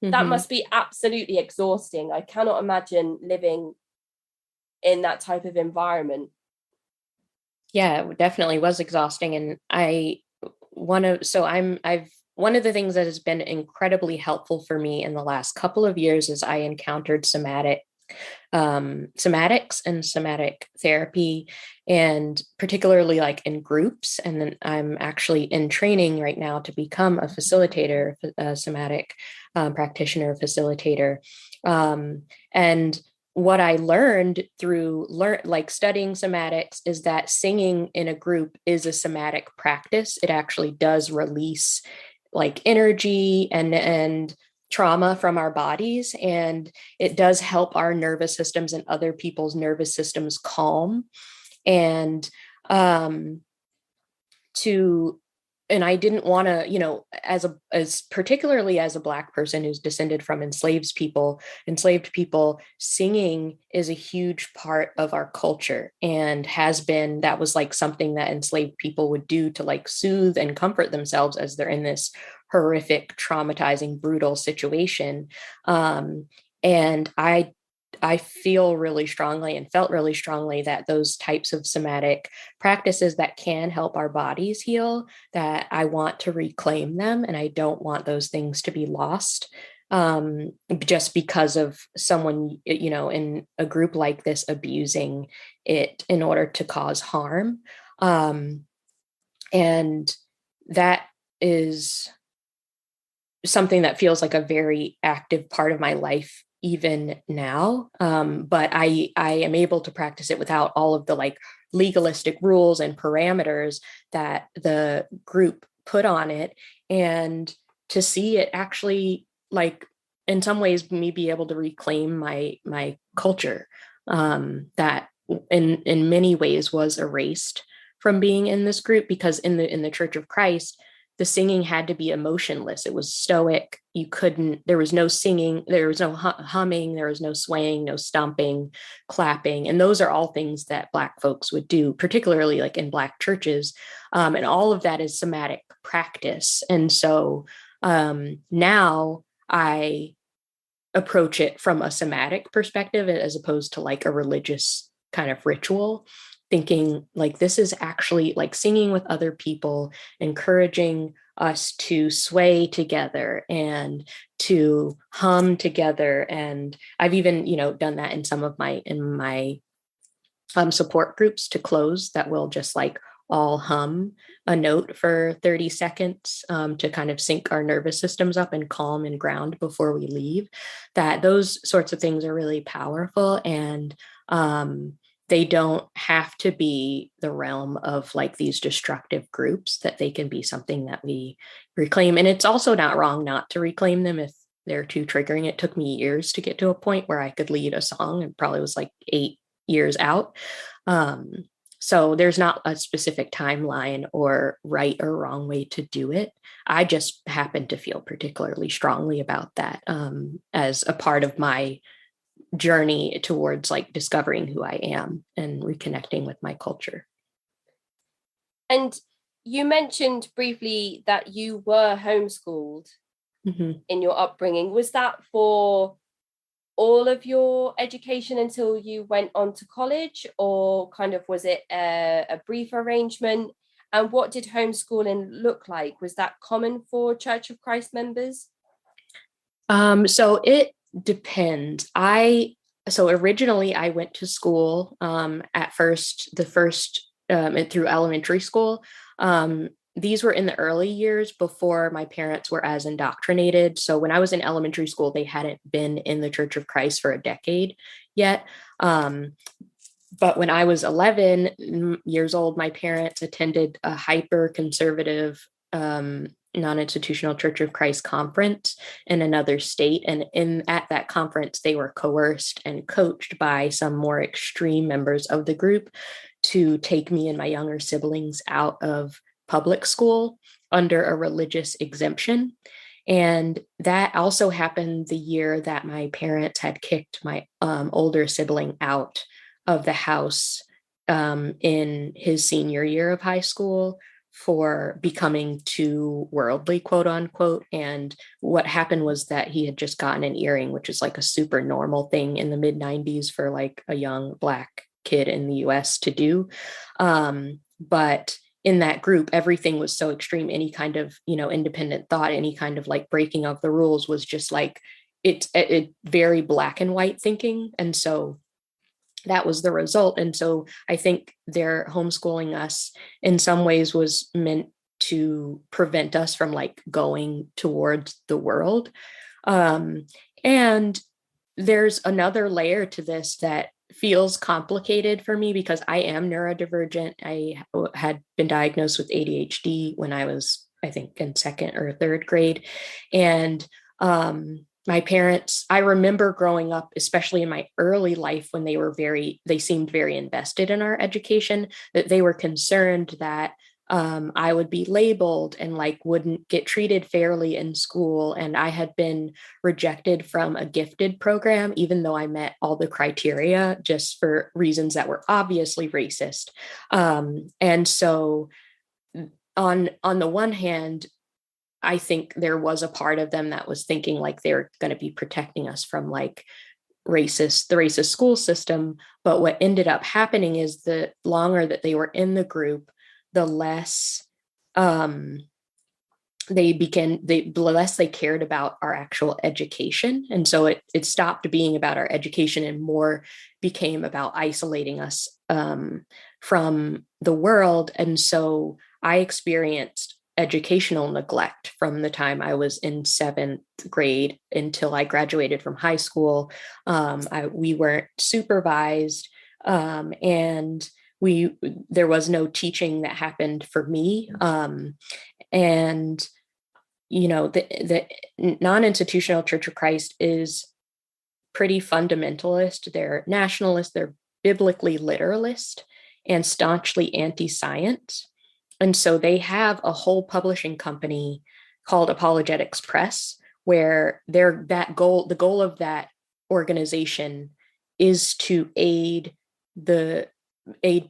That must be absolutely exhausting. I cannot imagine living in that type of environment. Yeah, it definitely was exhausting. And one of the things that has been incredibly helpful for me in the last couple of years is I encountered somatics and somatic therapy, and particularly like in groups. And then I'm actually in training right now to become a facilitator, a somatic practitioner facilitator. And what I learned through studying somatics is that singing in a group is a somatic practice. It actually does release like energy and trauma from our bodies, and it does help our nervous systems and other people's nervous systems calm. And and I didn't want to, as particularly as a Black person who's descended from enslaved people, singing is a huge part of our culture, and that was like something that enslaved people would do to like soothe and comfort themselves as they're in this horrific, traumatizing, brutal situation. And I feel really strongly and felt really strongly that those types of somatic practices that can help our bodies heal, that I want to reclaim them, and I don't want those things to be lost just because of someone, in a group like this abusing it in order to cause harm. And that is something that feels like a very active part of my life even now. But I am able to practice it without all of the like legalistic rules and parameters that the group put on it, and to see it actually, like, in some ways, me be able to reclaim my culture that in many ways was erased from being in this group, because in the Church of Christ, the singing had to be emotionless. It was stoic. There was no singing, there was no humming, there was no swaying, no stomping, clapping. And those are all things that Black folks would do, particularly like in Black churches. And all of that is somatic practice. And so now I approach it from a somatic perspective as opposed to like a religious kind of ritual, thinking like this is actually like singing with other people, encouraging us to sway together and to hum together. And I've even, done that in some of my support groups to close, that will just like all hum a note for 30 seconds to kind of sync our nervous systems up and calm and ground before we leave. That those sorts of things are really powerful, and they don't have to be the realm of like these destructive groups, that they can be something that we reclaim. And it's also not wrong not to reclaim them if they're too triggering. It took me years to get to a point where I could lead a song, and probably was like 8 years out. So there's not a specific timeline or right or wrong way to do it. I just happen to feel particularly strongly about that as a part of my journey towards like discovering who I am and reconnecting with my culture. And you mentioned briefly that you were homeschooled in your upbringing. Was that for all of your education until you went on to college, or kind of was it a brief arrangement? And what did homeschooling look like? Was that common for Church of Christ members? So it depends. So originally I went to school through elementary school. These were in the early years before my parents were as indoctrinated. So when I was in elementary school, they hadn't been in the Church of Christ for a decade yet. But when I was 11 years old, my parents attended a hyper conservative non-institutional Church of Christ conference in another state. And at that conference, they were coerced and coached by some more extreme members of the group to take me and my younger siblings out of public school under a religious exemption. And that also happened the year that my parents had kicked my older sibling out of the house in his senior year of high school for becoming too worldly, quote unquote. And what happened was that he had just gotten an earring, which is like a super normal thing in the mid 90s for like a young Black kid in the US to do. But in that group, everything was so extreme. Any kind of, independent thought, any kind of like breaking of the rules was just like, it's very black and white thinking. And so that was the result. And so I think their homeschooling us in some ways was meant to prevent us from like going towards the world. And there's another layer to this that feels complicated for me because I am neurodivergent. I had been diagnosed with ADHD when I was, I think, in second or third grade. And my parents, I remember growing up, especially in my early life when they seemed very invested in our education, that they were concerned that I would be labeled and like wouldn't get treated fairly in school. And I had been rejected from a gifted program, even though I met all the criteria just for reasons that were obviously racist. And so on the one hand, I think there was a part of them that was thinking like they're going to be protecting us from like the racist school system. But what ended up happening is the longer that they were in the group, the less the less they cared about our actual education. And so it stopped being about our education and more became about isolating us from the world. And so I experienced educational neglect from the time I was in seventh grade until I graduated from high school. We weren't supervised, and there was no teaching that happened for me. And the non-institutional Church of Christ is pretty fundamentalist. They're nationalist. They're biblically literalist and staunchly anti-science. And so they have a whole publishing company called Apologetics Press, where the goal of that organization is to aid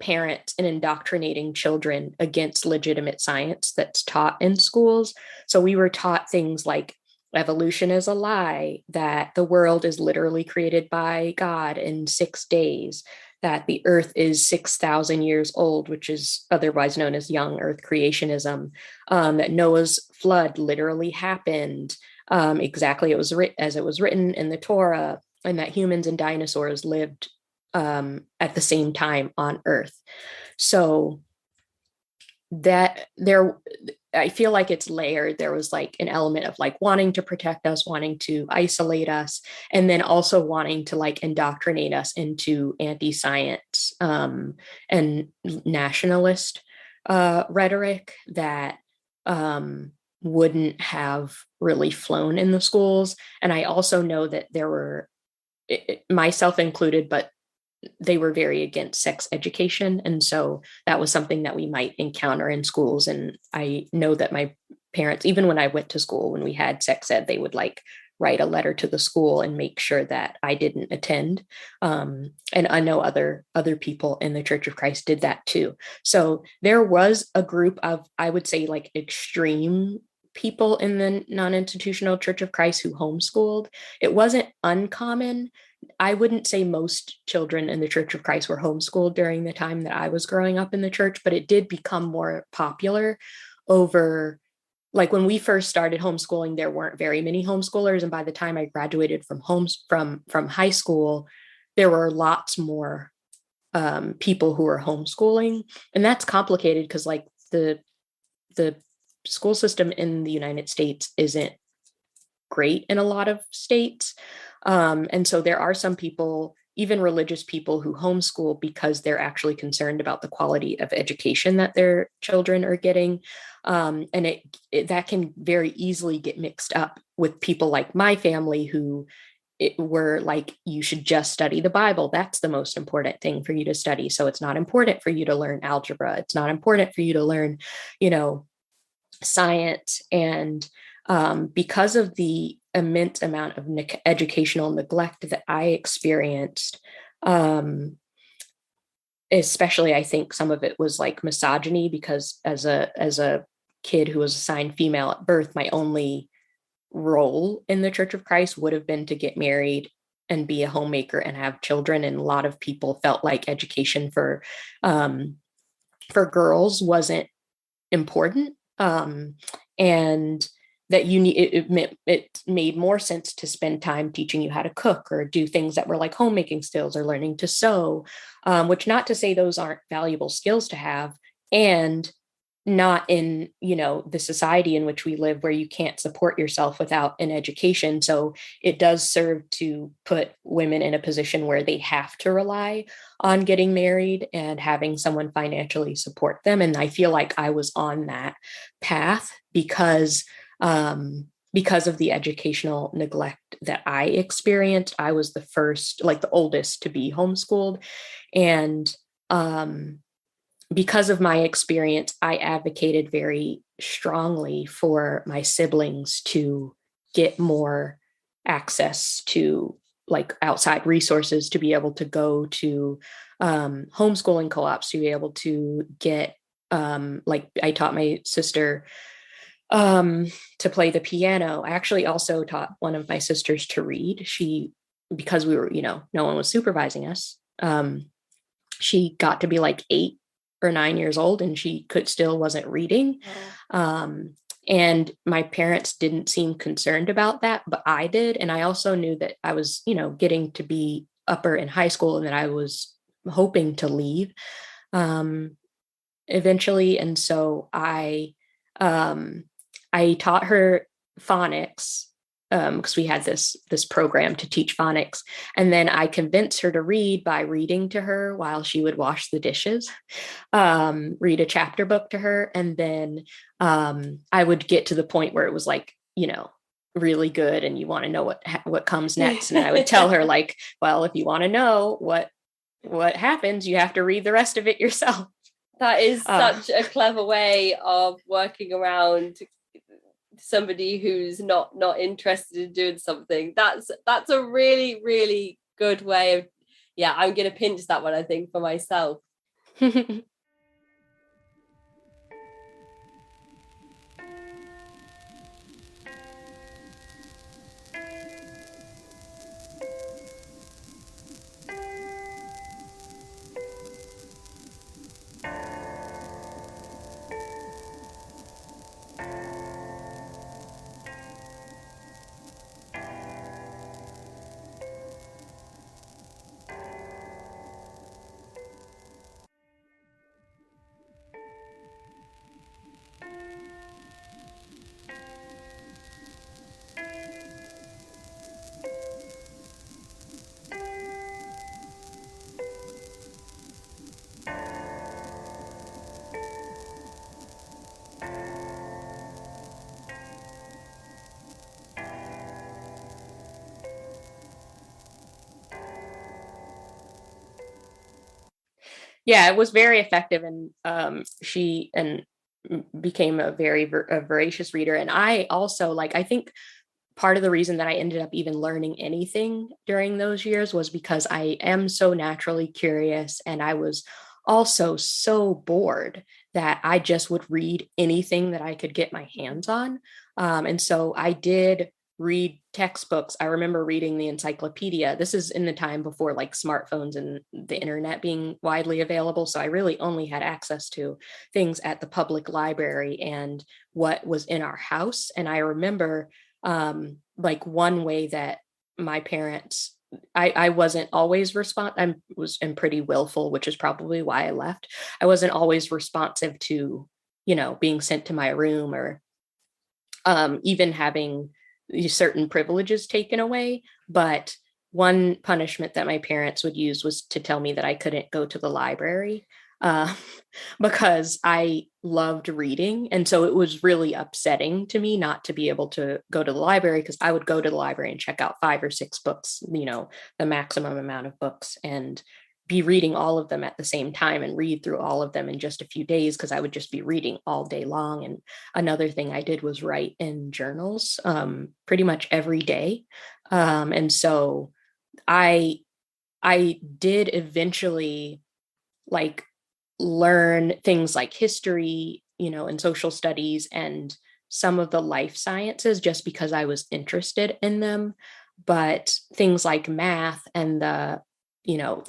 parents in indoctrinating children against legitimate science that's taught in schools. So we were taught things like evolution is a lie, that the world is literally created by God in 6 days, that the earth is 6,000 years old, which is otherwise known as young earth creationism, that Noah's flood literally happened exactly as it was written in the Torah, and that humans and dinosaurs lived at the same time on earth. So I feel like it's layered. There was like an element of like wanting to protect us, wanting to isolate us, and then also wanting to like indoctrinate us into anti-science and nationalist rhetoric that wouldn't have really flown in the schools. And I also know that there were, myself included, but they were very against sex education. And so that was something that we might encounter in schools. And I know that my parents, even when I went to school, when we had sex ed, they would like write a letter to the school and make sure that I didn't attend. And I know other people in the Church of Christ did that too. So there was a group of, I would say, like extreme people in the non-institutional Church of Christ who homeschooled. It wasn't uncommon. I wouldn't say most children in the Church of Christ were homeschooled during the time that I was growing up in the church, but it did become more popular over, like when we first started homeschooling, there weren't very many homeschoolers. And by the time I graduated from high school, there were lots more people who were homeschooling. And that's complicated because like the school system in the United States isn't great in a lot of states. And so there are some people even religious people who homeschool because they're actually concerned about the quality of education that their children are getting. And that can very easily get mixed up with people like my family who were like, you should just study the Bible. That's the most important thing for you to study. So it's not important for you to learn algebra. It's not important for you to learn, science. And because of the immense amount of educational neglect that I experienced, especially I think some of it was like misogyny, because as a kid who was assigned female at birth, my only role in the Church of Christ would have been to get married and be a homemaker and have children. And a lot of people felt like education for girls wasn't important, and that it made more sense to spend time teaching you how to cook or do things that were like homemaking skills or learning to sew, which, not to say those aren't valuable skills to have, and not in the society in which we live, where you can't support yourself without an education. So it does serve to put women in a position where they have to rely on getting married and having someone financially support them. And I feel like I was on that path because of the educational neglect that I experienced. I was the first, like the oldest, to be homeschooled. And because of my experience, I advocated very strongly for my siblings to get more access to like outside resources, to be able to go to homeschooling co-ops, to be able to get, like I taught my sister to play the piano. I actually also taught one of my sisters to read. Because we were, no one was supervising us. She got to be like 8 or 9 years old and she wasn't reading. And my parents didn't seem concerned about that, but I did. And I also knew that I was, getting to be upper in high school and that I was hoping to leave eventually. And so I taught her phonics, because we had this program to teach phonics. And then I convinced her to read by reading to her while she would wash the dishes, read a chapter book to her. And then I would get to the point where it was like, really good, and you want to know what comes next. And I would tell her like, well, if you want to know what happens, you have to read the rest of it yourself. That is such a clever way of working around somebody who's not interested in doing something. That's a really, really good way of, I'm gonna pinch that one, I think, for myself. Yeah, it was very effective. And she became a very voracious reader. And I also, like, I think part of the reason that I ended up even learning anything during those years was because I am so naturally curious. And I was also so bored that I just would read anything that I could get my hands on. And so I did read textbooks. I remember reading the encyclopedia. This is in the time before like smartphones and the internet being widely available. So I really only had access to things at the public library and what was in our house. And I remember like one way that my parents, I wasn't always I am pretty willful, which is probably why I left. I wasn't always responsive to, being sent to my room or even having certain privileges taken away. But one punishment that my parents would use was to tell me that I couldn't go to the library uh, because I loved reading. And so it was really upsetting to me not to be able to go to the library, because I would go to the library and check out 5 or 6 books, the maximum amount of books, and be reading all of them at the same time and read through all of them in just a few days, because I would just be reading all day long. And another thing I did was write in journals pretty much every day. And so I did eventually like learn things like history, and social studies and some of the life sciences just because I was interested in them. But things like math and the,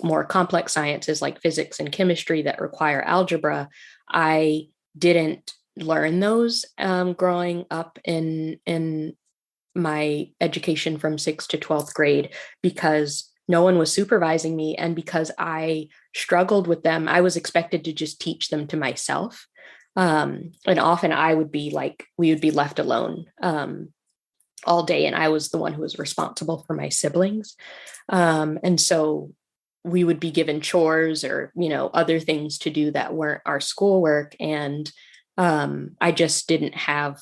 more complex sciences like physics and chemistry that require algebra, I didn't learn those growing up in my education from 6th to 12th grade, because no one was supervising me. And because I struggled with them, I was expected to just teach them to myself. And often we would be left alone all day. And I was the one who was responsible for my siblings. And so we would be given chores or, other things to do that weren't our schoolwork. And I just didn't have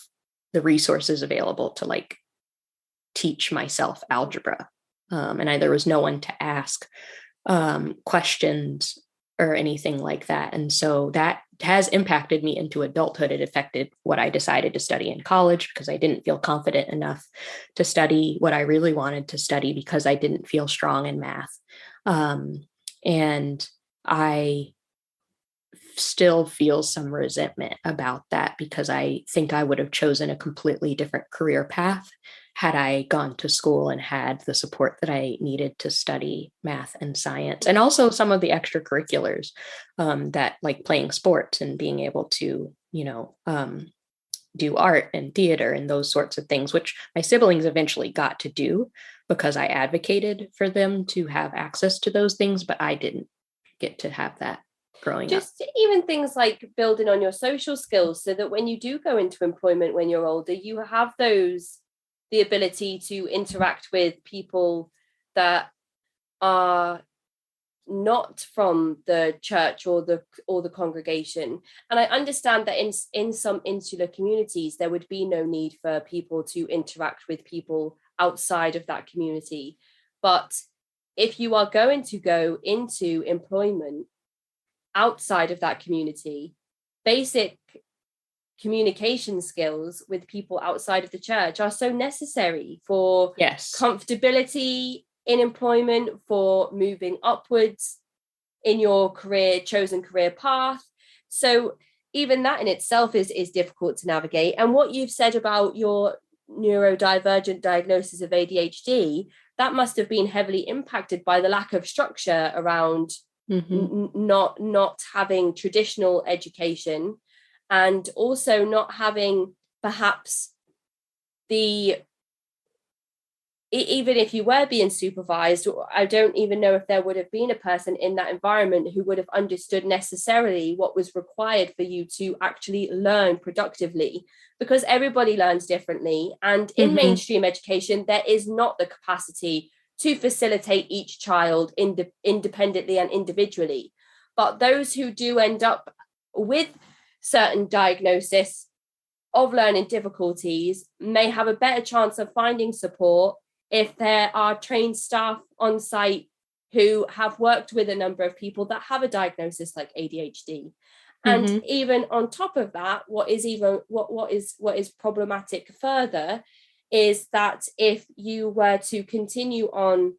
the resources available to teach myself algebra. And there was no one to ask questions or anything like that. And so that has impacted me into adulthood. It affected what I decided to study in college, because I didn't feel confident enough to study what I really wanted to study because I didn't feel strong in math. And I still feel some resentment about that, because I think I would have chosen a completely different career path had I gone to school and had the support that I needed to study math and science, and also some of the extracurriculars that, like playing sports and being able to, do art and theater and those sorts of things, which my siblings eventually got to do because I advocated for them to have access to those things, but I didn't get to have that growing up. Just even things like building on your social skills, so that when you do go into employment when you're older, you have the ability to interact with people that are not from the church or the congregation. And I understand that in some insular communities there would be no need for people to interact with people outside of that community. But if you are going to go into employment outside of that community, basic communication skills with people outside of the church are so necessary for comfortability in employment, for moving upwards in your chosen career path. So even that in itself is difficult to navigate. And what you've said about your neurodivergent diagnosis of ADHD, that must have been heavily impacted by the lack of structure around not having traditional education, and also not having perhaps even if you were being supervised, I don't even know if there would have been a person in that environment who would have understood necessarily what was required for you to actually learn productively, because everybody learns differently. And in mainstream education, there is not the capacity to facilitate each child independently and individually. But those who do end up with certain diagnosis of learning difficulties may have a better chance of finding support if there are trained staff on site who have worked with a number of people that have a diagnosis like ADHD. And even on top of that, what is problematic further is that if you were to continue on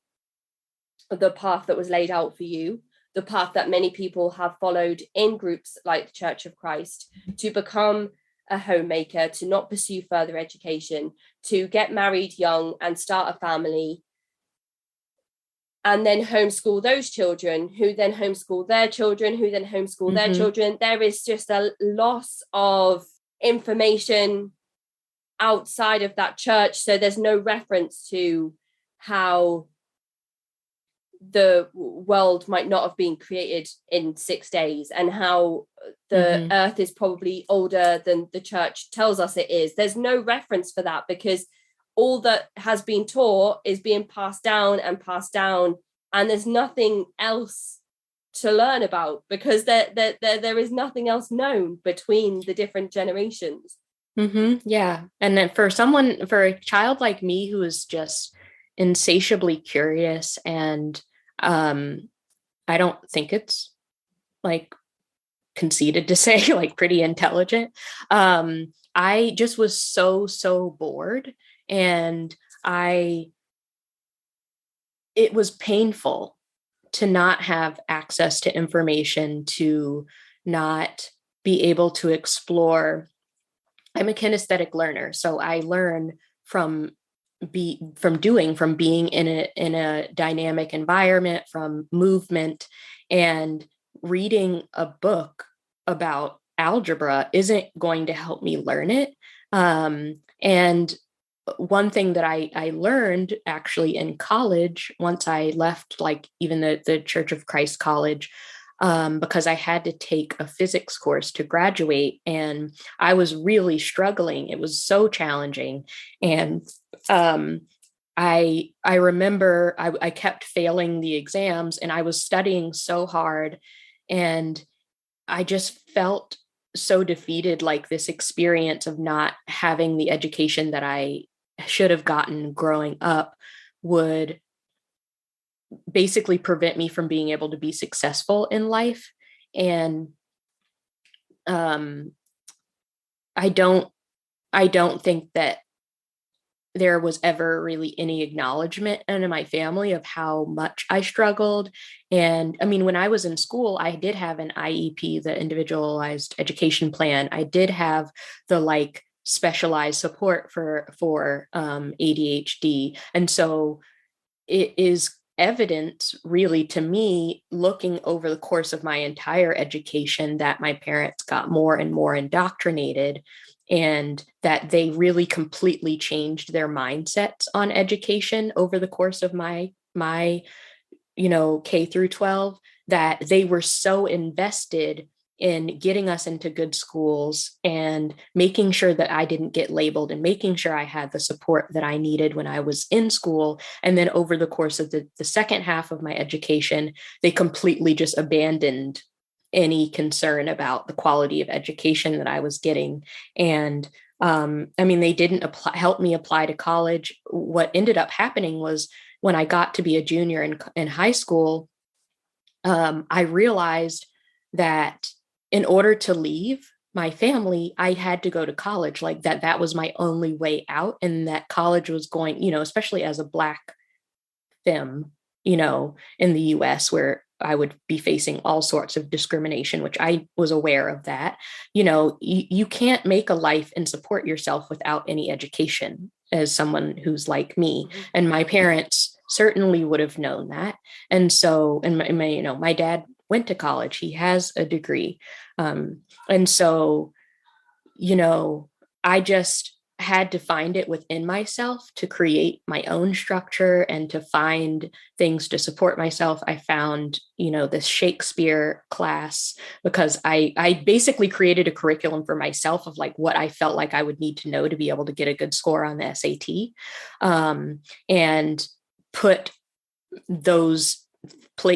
the path that was laid out for you, the path that many people have followed in groups like the Church of Christ, to become a homemaker, to not pursue further education, to get married young and start a family, and then homeschool those children, who then homeschool their children, who then homeschool their children. There is just a loss of information outside of that church. So there's no reference to how the world might not have been created in 6 days, and how the earth is probably older than the church tells us it is. There's no reference for that, because all that has been taught is being passed down and passed down, and there's nothing else to learn about, because there is nothing else known between the different generations. Yeah. And then for a child like me who is just insatiably curious, and I don't think it's like conceited to say like pretty intelligent. I just was so bored, and it was painful to not have access to information, to not be able to explore. I'm a kinesthetic learner, so I learn from being in a dynamic environment, from movement. And reading a book about algebra isn't going to help me learn it. And one thing that I learned actually in college, once I left, like even the Church of Christ college, because I had to take a physics course to graduate, and I was really struggling. It was so challenging. And I remember I kept failing the exams, and I was studying so hard, and I just felt so defeated. Like this experience of not having the education that I should have gotten growing up would basically prevent me from being able to be successful in life. And I don't think that there was ever really any acknowledgement in my family of how much I struggled. And I mean, when I was in school, I did have an IEP, the individualized education plan. I did have the like specialized support for ADHD. And so it is evident really to me, looking over the course of my entire education, that my parents got more and more indoctrinated, and that they really completely changed their mindsets on education over the course of my K through 12, that they were so invested in getting us into good schools and making sure that I didn't get labeled, and making sure I had the support that I needed when I was in school. And then over the course of the second half of my education, they completely just abandoned any concern about the quality of education that I was getting. And I mean, they didn't help me apply to college. What ended up happening was, when I got to be a junior in high school, I realized that in order to leave my family, I had to go to college. Like that was my only way out. And that college was going, especially as a Black femme, in the US, where I would be facing all sorts of discrimination, which I was aware of that. You can't make a life and support yourself without any education, as someone who's like me. And my parents certainly would have known that. And so, and my dad went to college, he has a degree. And so, I just had to find it within myself to create my own structure and to find things to support myself. I found, this Shakespeare class, because I basically created a curriculum for myself of like what I felt like I would need to know to be able to get a good score on the SAT, and put those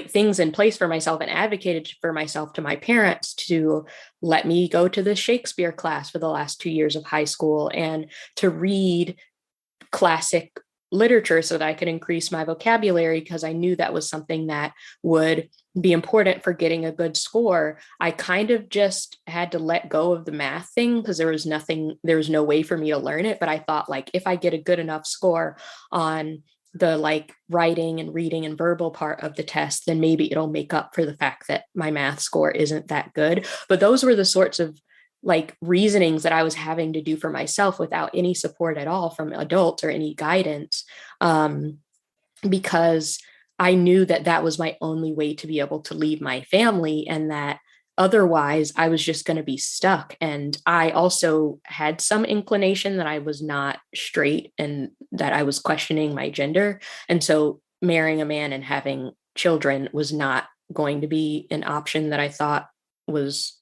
things in place for myself, and advocated for myself to my parents to let me go to the Shakespeare class for the last 2 years of high school, and to read classic literature so that I could increase my vocabulary, because I knew that was something that would be important for getting a good score. I kind of just had to let go of the math thing, because there was no way for me to learn it. But I thought, like, if I get a good enough score on the like writing and reading and verbal part of the test, then maybe it'll make up for the fact that my math score isn't that good. But those were the sorts of like reasonings that I was having to do for myself without any support at all from adults or any guidance, because I knew that that was my only way to be able to leave my family, and that otherwise I was just going to be stuck. And I also had some inclination that I was not straight and that I was questioning my gender. And so marrying a man and having children was not going to be an option that I thought was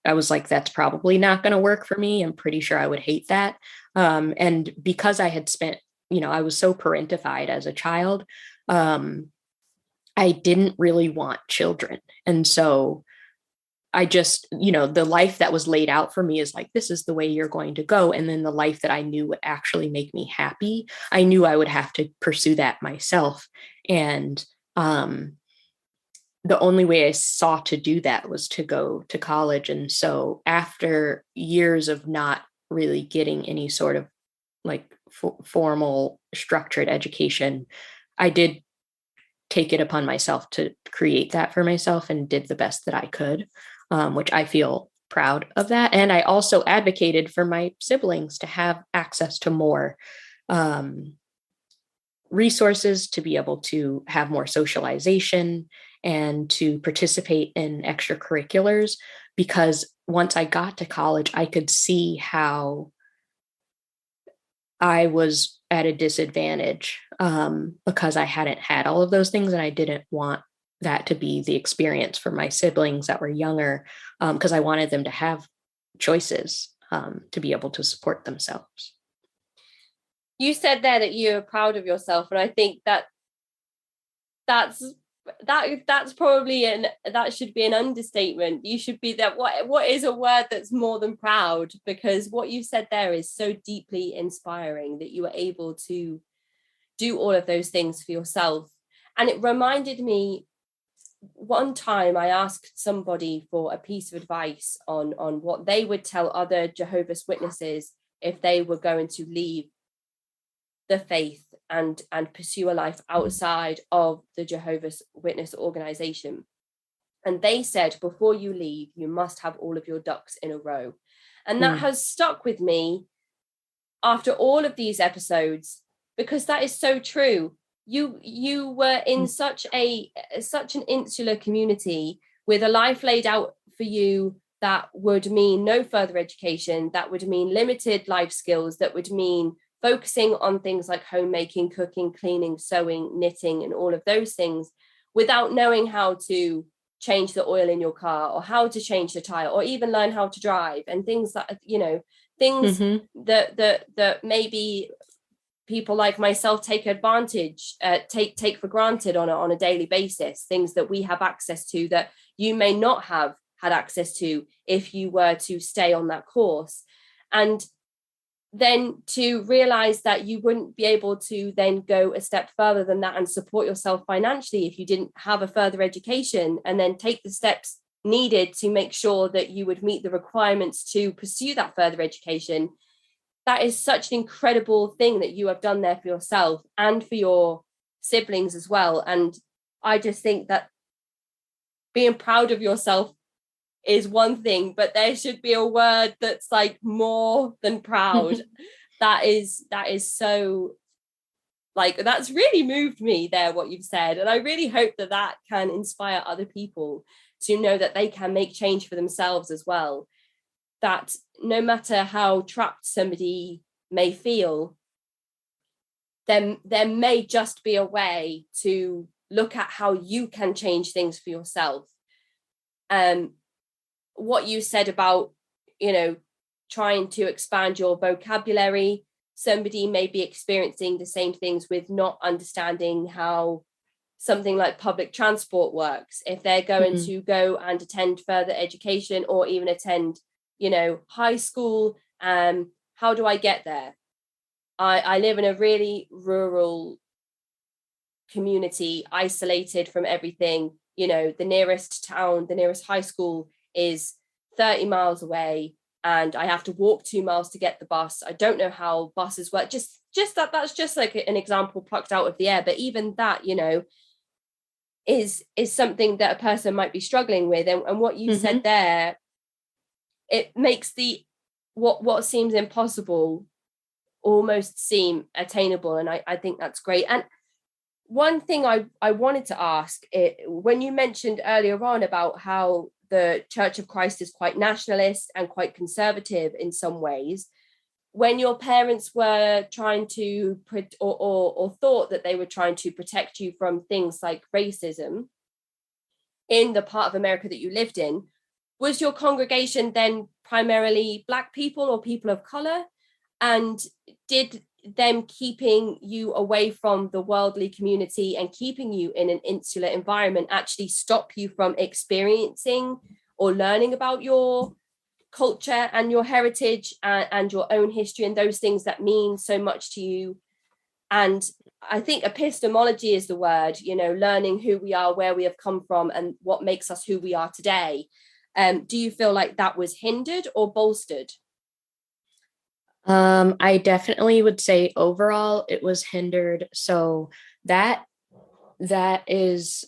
I was like, that's probably not going to work for me. I'm pretty sure I would hate that. And because I had spent, I was so parentified as a child, I didn't really want children. And so I just, the life that was laid out for me is like, this is the way you're going to go. And then the life that I knew would actually make me happy, I knew I would have to pursue that myself. And the only way I saw to do that was to go to college. And so after years of not really getting any sort of like formal structured education, I did take it upon myself to create that for myself and did the best that I could, which I feel proud of that. And I also advocated for my siblings to have access to more resources, to be able to have more socialization and to participate in extracurriculars, because once I got to college, I could see how I was at a disadvantage because I hadn't had all of those things, and I didn't want that to be the experience for my siblings that were younger, because I wanted them to have choices to be able to support themselves. You said there that you're proud of yourself, and I think that's probably that should be an understatement. You should be that. What is a word that's more than proud? Because what you said there is so deeply inspiring, that you were able to do all of those things for yourself. And it reminded me, one time I asked somebody for a piece of advice on what they would tell other Jehovah's Witnesses if they were going to leave the faith and pursue a life outside of the Jehovah's Witness organization. And they said, before you leave, you must have all of your ducks in a row. And that has stuck with me after all of these episodes, because that is so true. You were in such an insular community with a life laid out for you that would mean no further education, that would mean limited life skills, that would mean focusing on things like homemaking, cooking, cleaning, sewing, knitting, and all of those things, without knowing how to change the oil in your car, or how to change the tire, or even learn how to drive, and things that, things that maybe people like myself take for granted on a daily basis, things that we have access to that you may not have had access to if you were to stay on that course. And then to realize that you wouldn't be able to then go a step further than that and support yourself financially if you didn't have a further education, and then take the steps needed to make sure that you would meet the requirements to pursue that further education. That is such an incredible thing that you have done there for yourself and for your siblings as well. And I just think that being proud of yourself is one thing, but there should be a word that's like more than proud. that is so, like, that's really moved me there, what you've said. And I really hope that can inspire other people to know that they can make change for themselves as well. That no matter how trapped somebody may feel, then there may just be a way to look at how you can change things for yourself. What you said about, trying to expand your vocabulary, somebody may be experiencing the same things with not understanding how something like public transport works. If they're going to go and attend further education, or even attend, high school, how do I get there? I live in a really rural community, isolated from everything. The nearest town, the nearest high school is 30 miles away, and I have to walk 2 miles to get the bus. I don't know how buses work. Just that's just like an example plucked out of the air. But even that, is something that a person might be struggling with. And what you said there, it makes what seems impossible almost seem attainable. And I think that's great. And one thing I wanted to ask, when you mentioned earlier on about how the Church of Christ is quite nationalist and quite conservative in some ways, when your parents were trying to or thought that they were trying to protect you from things like racism in the part of America that you lived in, was your congregation then primarily Black people or people of color? And did them keeping you away from the worldly community and keeping you in an insular environment actually stop you from experiencing or learning about your culture and your heritage and your own history and those things that mean so much to you? And I think epistemology is the word, learning who we are, where we have come from, and what makes us who we are today. Do you feel like that was hindered or bolstered? I definitely would say overall it was hindered. So that is,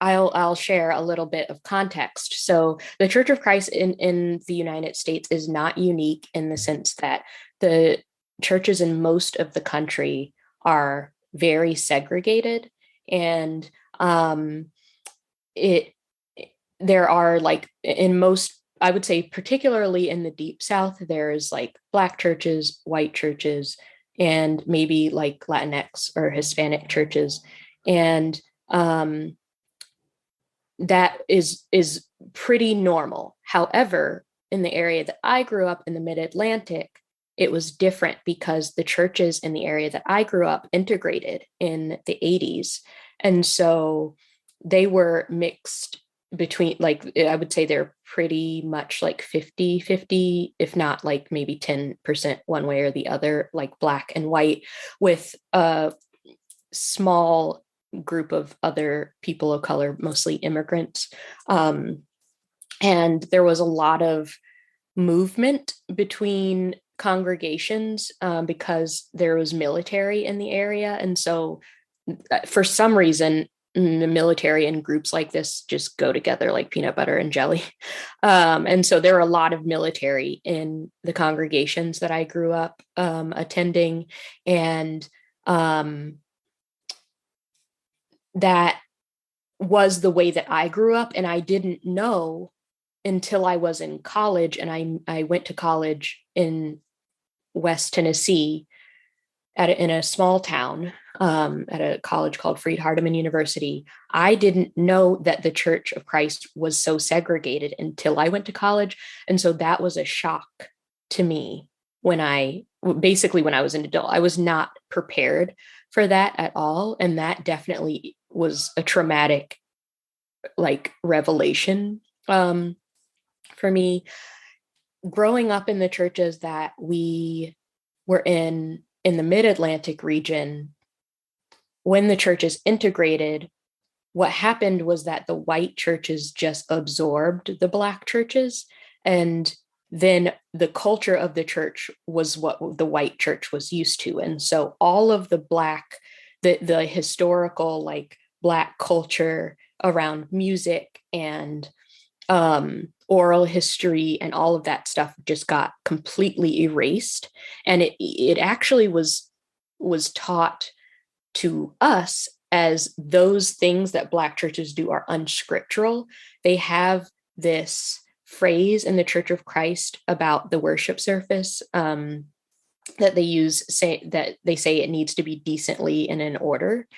I'll share a little bit of context. So the Church of Christ in the United States is not unique in the sense that the churches in most of the country are very segregated, and there are, like, in most, I would say particularly in the Deep South, there's like Black churches, white churches, and maybe like Latinx or Hispanic churches. And that is pretty normal. However, in the area that I grew up in the Mid-Atlantic, it was different because the churches in the area that I grew up integrated in the 80s. And so they were mixed between, like, I would say they're pretty much like 50-50, if not like maybe 10% one way or the other, like Black and white, with a small group of other people of color, mostly immigrants. And there was a lot of movement between congregations because there was military in the area. And so for some reason, the military and groups like this just go together like peanut butter and jelly. And so there are a lot of military in the congregations that I grew up attending. And that was the way that I grew up. And I didn't know until I was in college. And I went to college in West Tennessee in a small town at a college called Freed-Hardeman University. I didn't know that the Church of Christ was so segregated until I went to college. And so that was a shock to me when I was an adult. I was not prepared for that at all. And that definitely was a traumatic, like, revelation for me. Growing up in the churches that we were in the Mid-Atlantic region, when the churches integrated, what happened was that the white churches just absorbed the Black churches, and then the culture of the church was what the white church was used to. And so all of the the historical, like, Black culture around music and oral history and all of that stuff just got completely erased. And it actually was taught to us as those things that Black churches do are unscriptural. They have this phrase in the Church of Christ about the worship service that they say it needs to be decently and in order.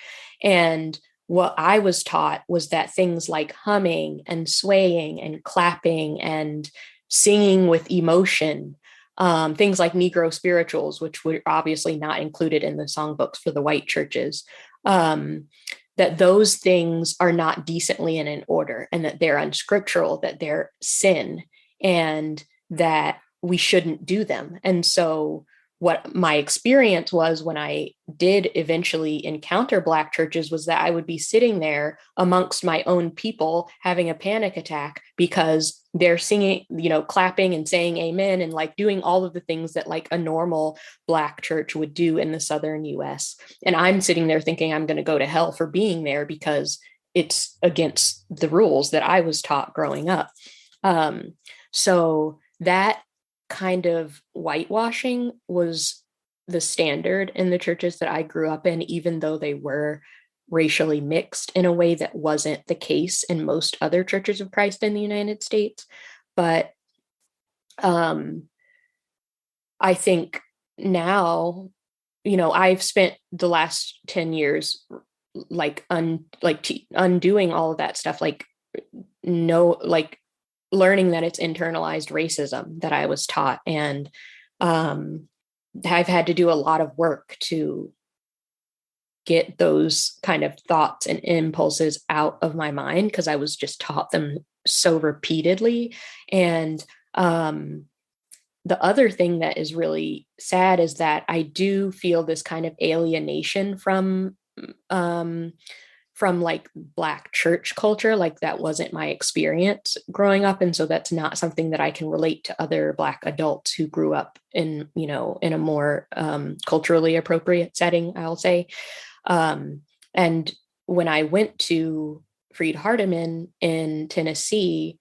And what I was taught was that things like humming and swaying and clapping and singing with emotion, things like Negro spirituals, which were obviously not included in the songbooks for the white churches, that those things are not decently and in order, and that they're unscriptural, that they're sin, and that we shouldn't do them. And so what my experience was when I did eventually encounter Black churches was that I would be sitting there amongst my own people having a panic attack because they're singing, clapping and saying amen and like doing all of the things that like a normal Black church would do in the Southern US. And I'm sitting there thinking I'm going to go to hell for being there because it's against the rules that I was taught growing up. So that kind of whitewashing was the standard in the churches that I grew up in, even though they were racially mixed in a way that wasn't the case in most other churches of Christ in the United States. But I think now, I've spent the last 10 years undoing all of that stuff, learning that it's internalized racism that I was taught. And I've had to do a lot of work to get those kind of thoughts and impulses out of my mind because I was just taught them so repeatedly. And the other thing that is really sad is that I do feel this kind of alienation from like Black church culture. Like that wasn't my experience growing up. And so that's not something that I can relate to other Black adults who grew up in, you know, in a more culturally appropriate setting, I'll say. And when I went to Freed Hardeman in Tennessee,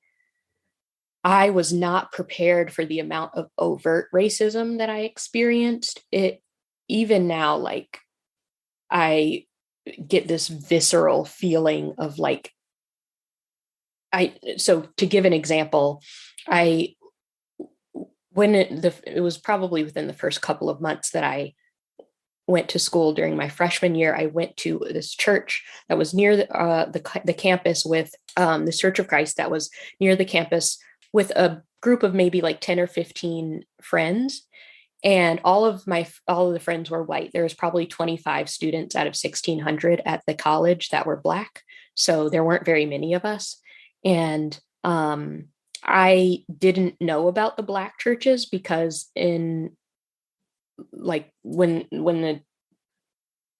I was not prepared for the amount of overt racism that I experienced. It even now, like I get this visceral feeling of like, so to give an example, it was probably within the first couple of months that I went to school during my freshman year. I went to this church that was near the campus with the Church of Christ that was near the campus with a group of maybe like 10 or 15 friends. And all of the friends were white. There was probably 25 students out of 1,600 at the college that were Black. So there weren't very many of us. And I didn't know about the Black churches because in like when the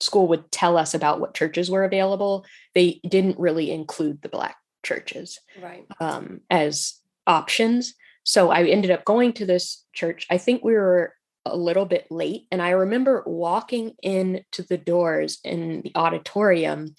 school would tell us about what churches were available, they didn't really include the Black churches as options. So I ended up going to this church. I think we were a little bit late. And I remember walking into the doors in the auditorium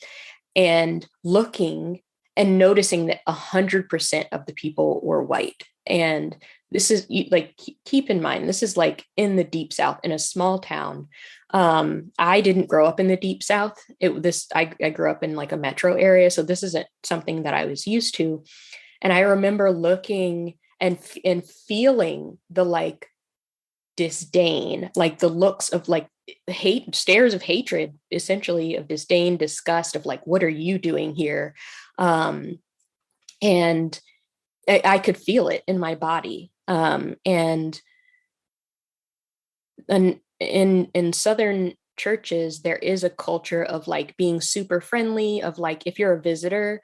and looking and noticing that 100% of the people were white. And this is like, keep in mind, this is like in the Deep South in a small town. I didn't grow up in the Deep South. I grew up in like a metro area. So this isn't something that I was used to. And I remember looking and feeling the like disdain, like the looks of like hate, stares of hatred, essentially of disdain, disgust, of like, what are you doing here? And I could feel it in my body. And in Southern churches, there is a culture of like being super friendly, of like, if you're a visitor,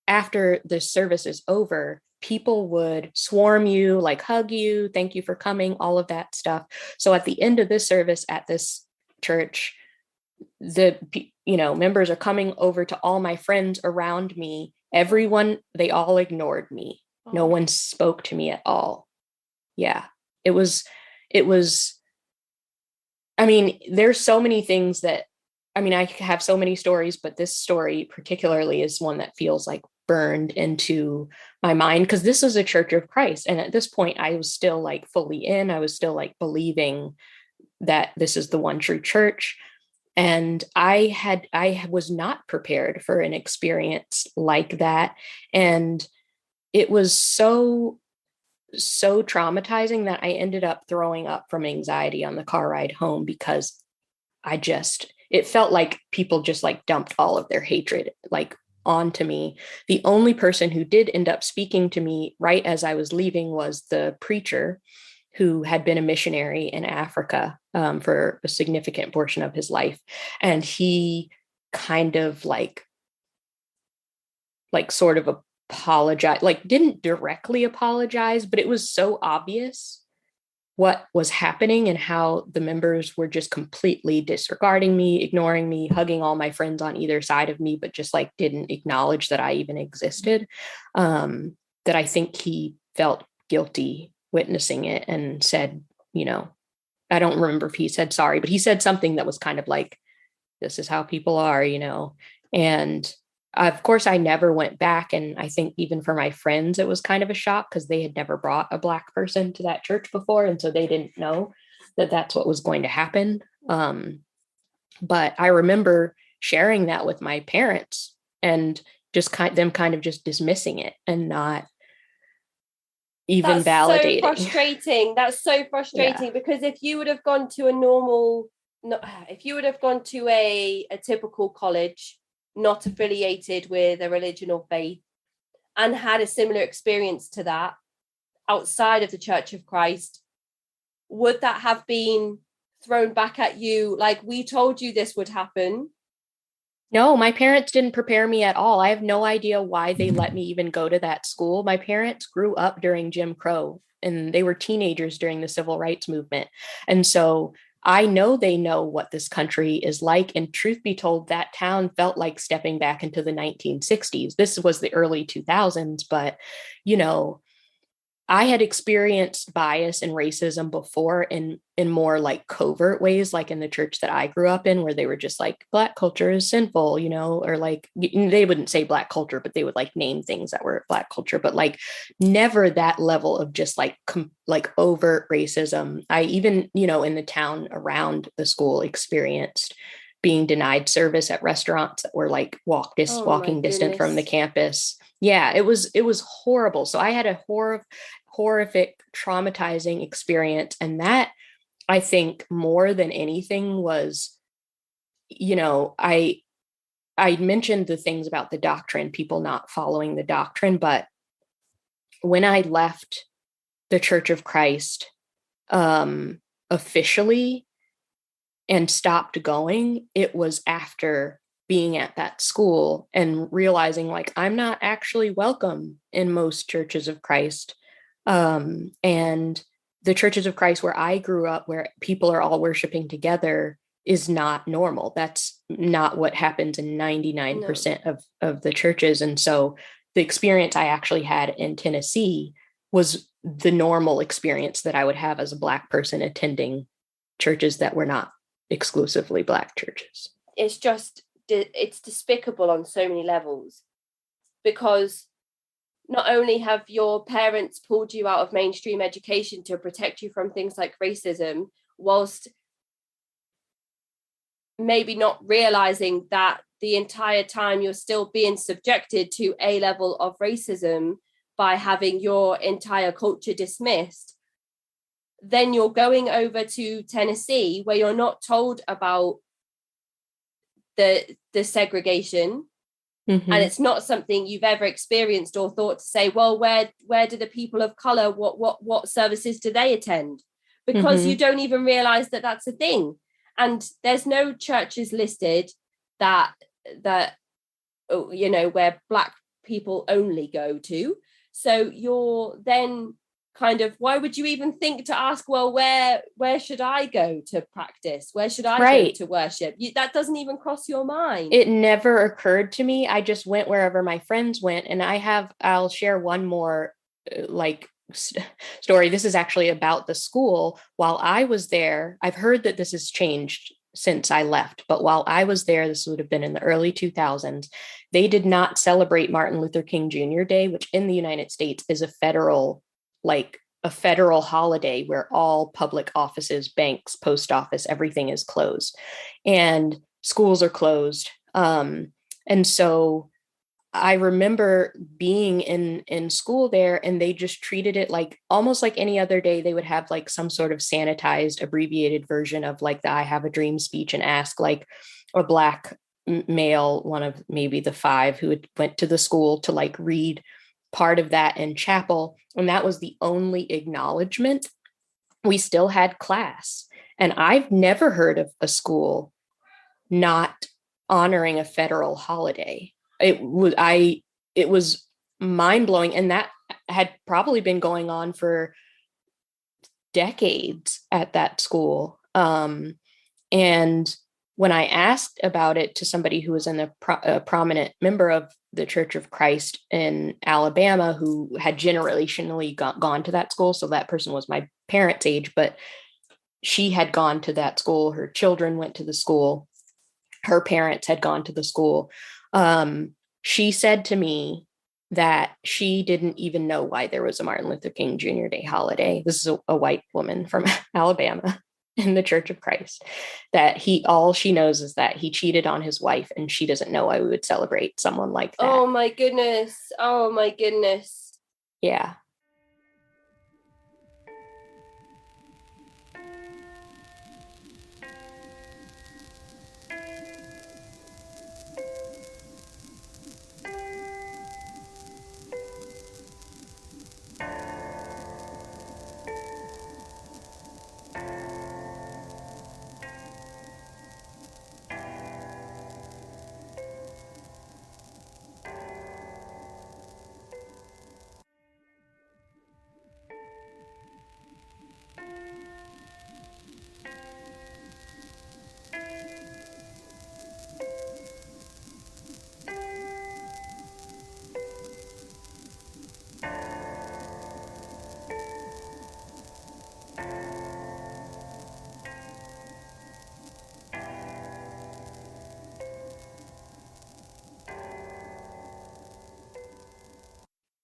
after the service is over, people would swarm you, like hug you, thank you for coming, all of that stuff. So at the end of this service at this church, members are coming over to all my friends around me. They all ignored me. No one spoke to me at all. Yeah, it was, I mean, there's so many things that, I mean, I have so many stories, but this story particularly is one that feels like burned into my mind because this is a Church of Christ. And at this point, I was still like fully in, I was still like believing that this is the one true church. And I was not prepared for an experience like that. And it was so traumatizing that I ended up throwing up from anxiety on the car ride home because it felt like people just like dumped all of their hatred like onto me. The only person who did end up speaking to me right as I was leaving was the preacher who had been a missionary in Africa for a significant portion of his life. And he kind of like sort of apologized, like didn't directly apologize, but it was so obvious what was happening and how the members were just completely disregarding me, ignoring me, hugging all my friends on either side of me, but just like didn't acknowledge that I even existed. That I think he felt guilty witnessing it and said, I don't remember if he said sorry, but he said something that was kind of like, this is how people are, and of course, I never went back. And I think even for my friends, it was kind of a shock because they had never brought a Black person to that church before. And so they didn't know that that's what was going to happen. But I remember sharing that with my parents and just them kind of just dismissing it and not even validating. So frustrating. That's so frustrating because if you would have gone to a typical college, not affiliated with a religion or faith, and had a similar experience to that outside of the Church of Christ, would that have been thrown back at you like, we told you this would happen? No, my parents didn't prepare me at all. I have no idea why they let me even go to that school. My parents grew up during Jim Crow and they were teenagers during the civil rights movement. And so I know they know what this country is like. And truth be told, that town felt like stepping back into the 1960s. This was the early 2000s, but, you know, I had experienced bias and racism before in more like covert ways, like in the church that I grew up in, where they were just like, Black culture is sinful, you know, or like they wouldn't say Black culture, but they would like name things that were Black culture, but like never that level of just like overt racism. I even, you know, in the town around the school experienced being denied service at restaurants that were like walking distance from the campus. Yeah, it was horrible. So I had a horrific, traumatizing experience. And that, I think, more than anything was, you know, I mentioned the things about the doctrine, people not following the doctrine, but when I left the Church of Christ officially and stopped going, it was after being at that school and realizing like I'm not actually welcome in most churches of Christ. And the churches of Christ where I grew up, where people are all worshiping together, is not normal. That's not what happens in 99% of the churches. And so the experience I actually had in Tennessee was the normal experience that I would have as a Black person attending churches that were not exclusively Black churches. It's despicable on so many levels, because not only have your parents pulled you out of mainstream education to protect you from things like racism, whilst maybe not realizing that the entire time you're still being subjected to a level of racism by having your entire culture dismissed, then you're going over to Tennessee where you're not told about the segregation, and it's not something you've ever experienced or thought to say, well, where do the people of color, what services do they attend? Because you don't even realize that that's a thing, and there's no churches listed that you know, where Black people only go to. So you're then kind of, why would you even think to ask, well, where should I go to practice? Where should I go to worship? That doesn't even cross your mind. It never occurred to me. I just went wherever my friends went. And I'll share one more story. This is actually about the school. While I was there, I've heard that this has changed since I left, but while I was there, this would have been in the early 2000s, they did not celebrate Martin Luther King Jr. Day, which in the United States is a federal holiday where all public offices, banks, post office, everything is closed and schools are closed. And so I remember being in school there, and they just treated it like almost like any other day. They would have like some sort of sanitized, abbreviated version of like the I Have a Dream speech and ask like a Black male, one of maybe the 5 who went to the school, to like read part of that in chapel. And that was the only acknowledgement. We still had class. And I've never heard of a school not honoring a federal holiday. It was mind-blowing. And that had probably been going on for decades at that school. And when I asked about it to somebody who was a prominent member of the Church of Christ in Alabama, who had generationally gone to that school, so that person was my parents' age, but she had gone to that school. Her children went to the school. Her parents had gone to the school. She said to me that she didn't even know why there was a Martin Luther King Jr. Day holiday. This is a white woman from Alabama in the Church of Christ, that all she knows is that he cheated on his wife, and she doesn't know why we would celebrate someone like that. Oh my goodness. Oh my goodness. Yeah.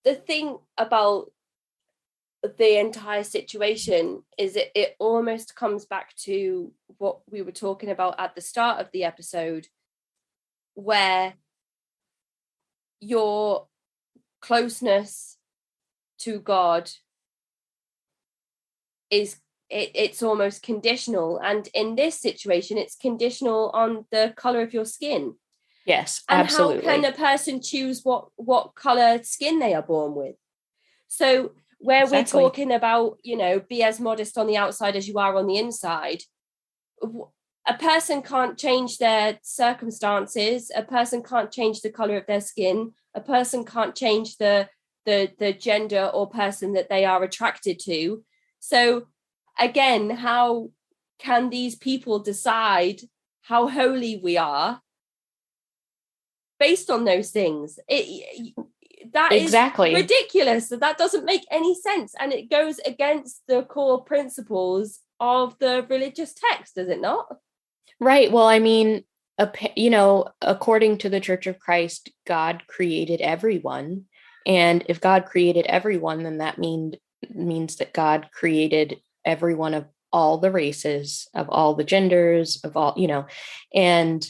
the thing about the entire situation is it almost comes back to what we were talking about at the start of the episode, where your closeness to God is it's almost conditional, and in this situation it's conditional on the color of your skin. Yes, and absolutely. How can a person choose what color skin they are born with? So where Exactly. we're talking about, be as modest on the outside as you are on the inside, a person can't change their circumstances, a person can't change the color of their skin, a person can't change the gender or person that they are attracted to. So again, how can these people decide how holy we are based on those things? That exactly. is ridiculous. That doesn't make any sense, and it goes against the core principles of the religious text, does it not? Right. Well, I mean, according to the Church of Christ, God created everyone, and if God created everyone, then that means that God created everyone of all the races, of all the genders, of all, and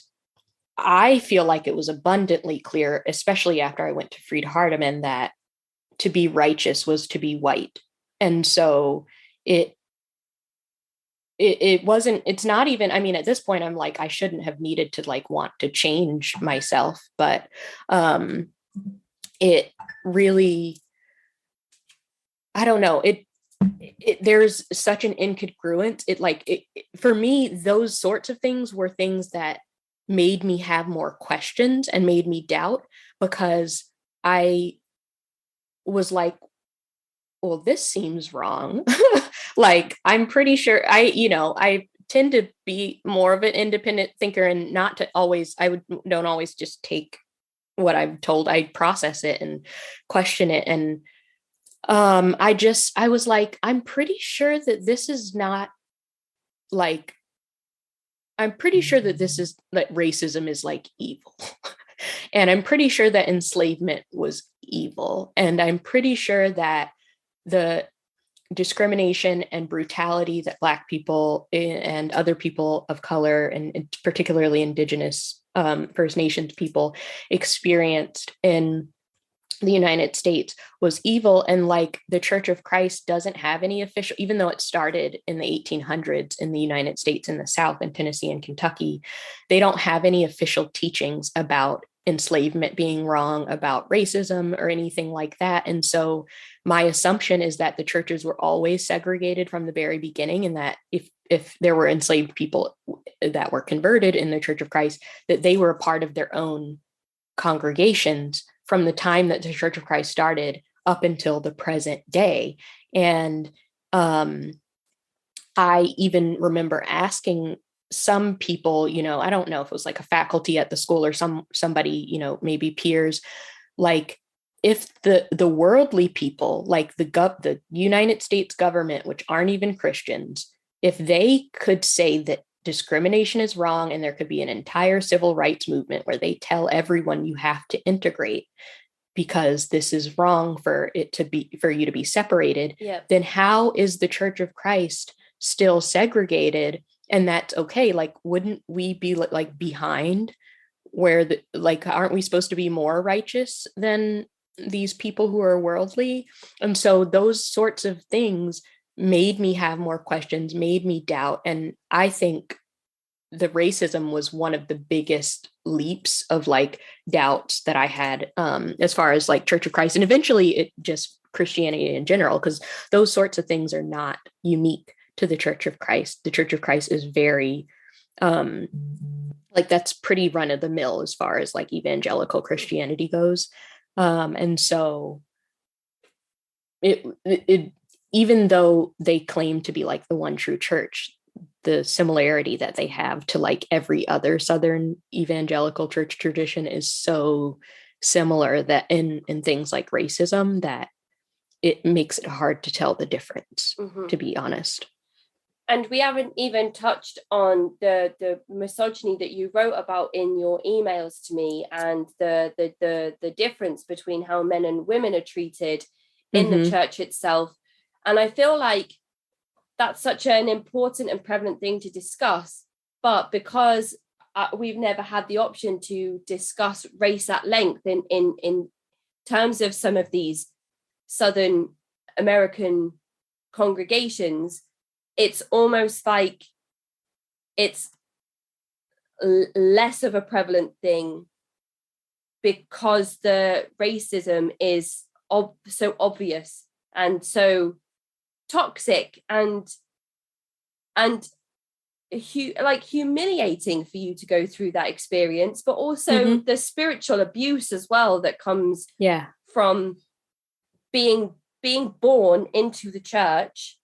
I feel like it was abundantly clear, especially after I went to Freed Hardeman, that to be righteous was to be white. And so it wasn't, it's not even, I mean, at this point, I'm like, I shouldn't have needed to like want to change myself, but it really, I don't know, there's such an incongruence. For me, those sorts of things were things that made me have more questions and made me doubt, because I was like, well, this seems wrong. Like, I'm pretty sure I tend to be more of an independent thinker, and not to always, don't always just take what I'm told. I process it and question it. And I was like, I'm pretty sure that this is not like, I'm pretty sure that that racism is like evil. And I'm pretty sure that enslavement was evil. And I'm pretty sure that the discrimination and brutality that Black people and other people of color, and particularly Indigenous First Nations people, experienced in the United States was evil. And like, the Church of Christ doesn't have any official, even though it started in the 1800s in the United States, in the South, in Tennessee and Kentucky, they don't have any official teachings about enslavement being wrong, about racism or anything like that. And so my assumption is that the churches were always segregated from the very beginning, and that if there were enslaved people that were converted in the Church of Christ, that they were a part of their own congregations from the time that the Church of Christ started up until the present day. And I even remember asking some people, I don't know if it was like a faculty at the school or somebody, maybe peers, like, if the worldly people, like the United States government, which aren't even Christians, if they could say that discrimination is wrong, and there could be an entire civil rights movement where they tell everyone you have to integrate because this is wrong for you to be separated, then how is the Church of Christ still segregated? And that's okay. Like, wouldn't we be like behind, where aren't we supposed to be more righteous than these people who are worldly? And so those sorts of things made me have more questions, made me doubt. And I think the racism was one of the biggest leaps of like doubts that I had, as far as like Church of Christ, and eventually it just Christianity in general, because those sorts of things are not unique to the Church of Christ. The Church of Christ is very, that's pretty run of the mill as far as like evangelical Christianity goes. And so it even though they claim to be like the one true church, the similarity that they have to like every other Southern evangelical church tradition is so similar that in things like racism, that it makes it hard to tell the difference, to be honest. And we haven't even touched on the misogyny that you wrote about in your emails to me, and the difference between how men and women are treated in the church itself. And I feel like that's such an important and prevalent thing to discuss. But because we've never had the option to discuss race at length in terms of some of these Southern American congregations, it's almost like it's less of a prevalent thing because the racism is so obvious and so toxic and like humiliating for you to go through that experience, but also the spiritual abuse as well that comes from being born into the church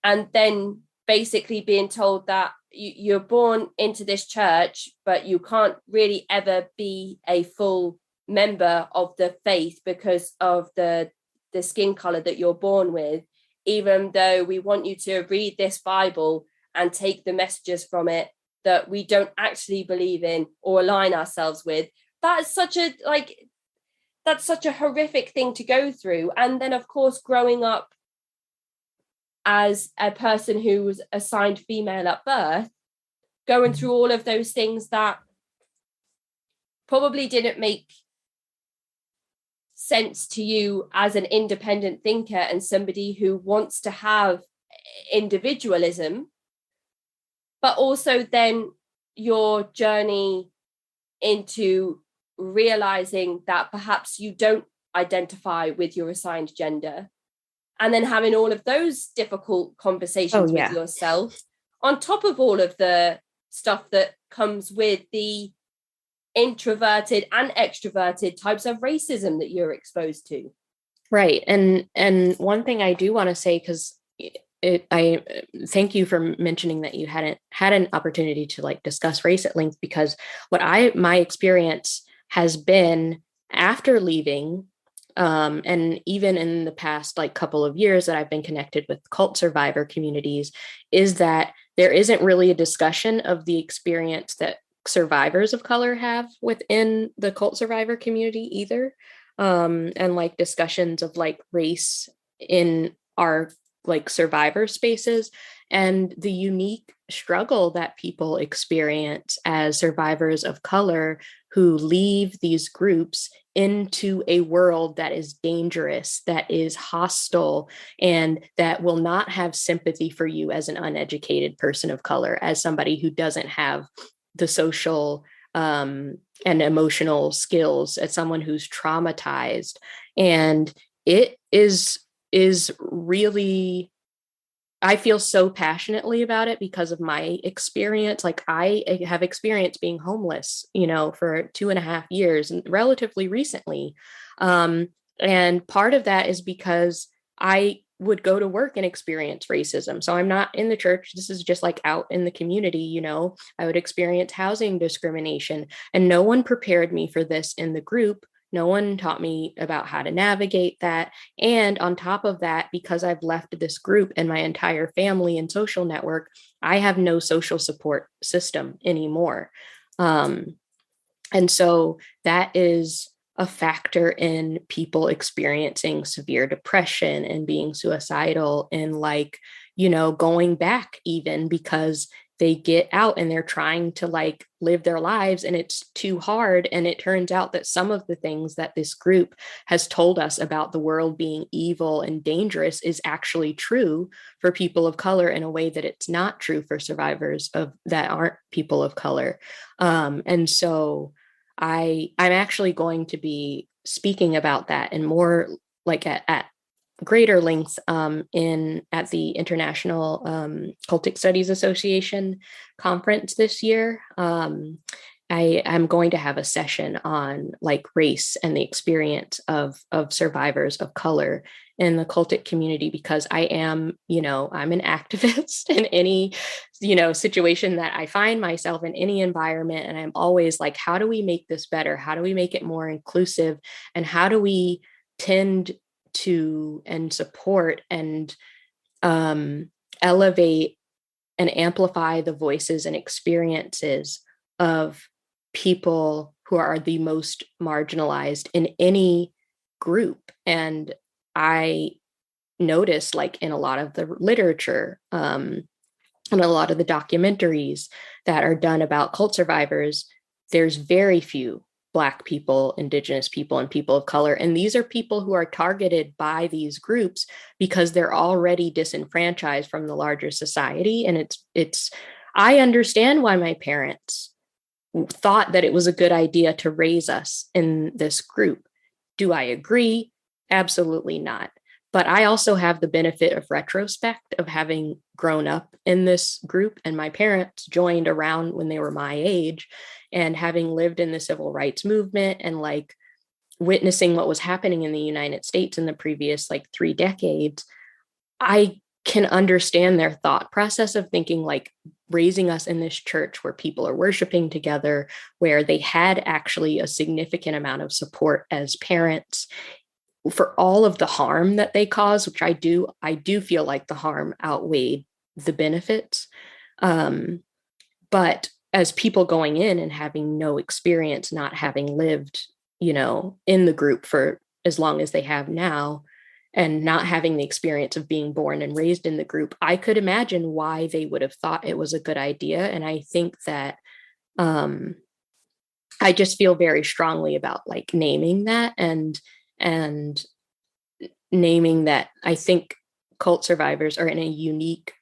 and then basically being told that you're born into this church, but you can't really ever be a full member of the faith because of the skin color that you're born with, even though we want you to read this Bible and take the messages from it that we don't actually believe in or align ourselves with. That's such a horrific thing to go through. And then, of course, growing up as a person who was assigned female at birth, going through all of those things that probably didn't make sense to you as an independent thinker and somebody who wants to have individualism, but also then your journey into realizing that perhaps you don't identify with your assigned gender, and then having all of those difficult conversations with yourself on top of all of the stuff that comes with the introverted and extroverted types of racism that you're exposed to. Right. And one thing I do want to say, because I thank you for mentioning that you hadn't had an opportunity to like discuss race at length, because my experience has been after leaving, and even in the past like couple of years that I've been connected with cult survivor communities, is that there isn't really a discussion of the experience that survivors of color have within the cult survivor community either. And like discussions of like race in our like survivor spaces and the unique struggle that people experience as survivors of color who leave these groups into a world that is dangerous, that is hostile, and that will not have sympathy for you as an uneducated person of color, as somebody who doesn't have the social and emotional skills, as someone who's traumatized. And it is really, I feel so passionately about it because of my experience. Like I have experienced being homeless, for 2.5 years and relatively recently. And part of that is because I would go to work and experience racism. So I'm not in the church. This is just like out in the community, I would experience housing discrimination, and no one prepared me for this in the group. No one taught me about how to navigate that. And on top of that, because I've left this group and my entire family and social network, I have no social support system anymore. And so that is a factor in people experiencing severe depression and being suicidal and going back even because they get out and they're trying to live their lives and it's too hard. And it turns out that some of the things that this group has told us about the world being evil and dangerous is actually true for people of color in a way that it's not true for survivors that aren't people of color. And so I'm actually going to be speaking about that and more at greater length at the International Cultic Studies Association conference this year. I'm going to have a session on race and the experience of survivors of color in the cultic community, because I am, I'm an activist in any, situation that I find myself in, any environment. And I'm always like, how do we make this better? How do we make it more inclusive? And how do we tend to and support and elevate and amplify the voices and experiences of people who are the most marginalized in any group. And I noticed, like, in a lot of the literature, and a lot of the documentaries that are done about cult survivors, there's very few Black people, Indigenous people, and people of color. And these are people who are targeted by these groups because they're already disenfranchised from the larger society. And I understand why my parents thought that it was a good idea to raise us in this group. Do I agree? Absolutely not. But I also have the benefit of retrospect of having grown up in this group, and my parents joined around when they were my age, and having lived in the civil rights movement and like witnessing what was happening in the United States in the previous like 3 decades, I can understand their thought process of thinking like raising us in this church where people are worshiping together, where they had actually a significant amount of support as parents, for all of the harm that they cause, which I do feel like the harm outweighed the benefits. But as people going in and having no experience, not having lived, in the group for as long as they have now, and not having the experience of being born and raised in the group, I could imagine why they would have thought it was a good idea. And I think that I just feel very strongly about like naming that and naming that I think cult survivors are in a unique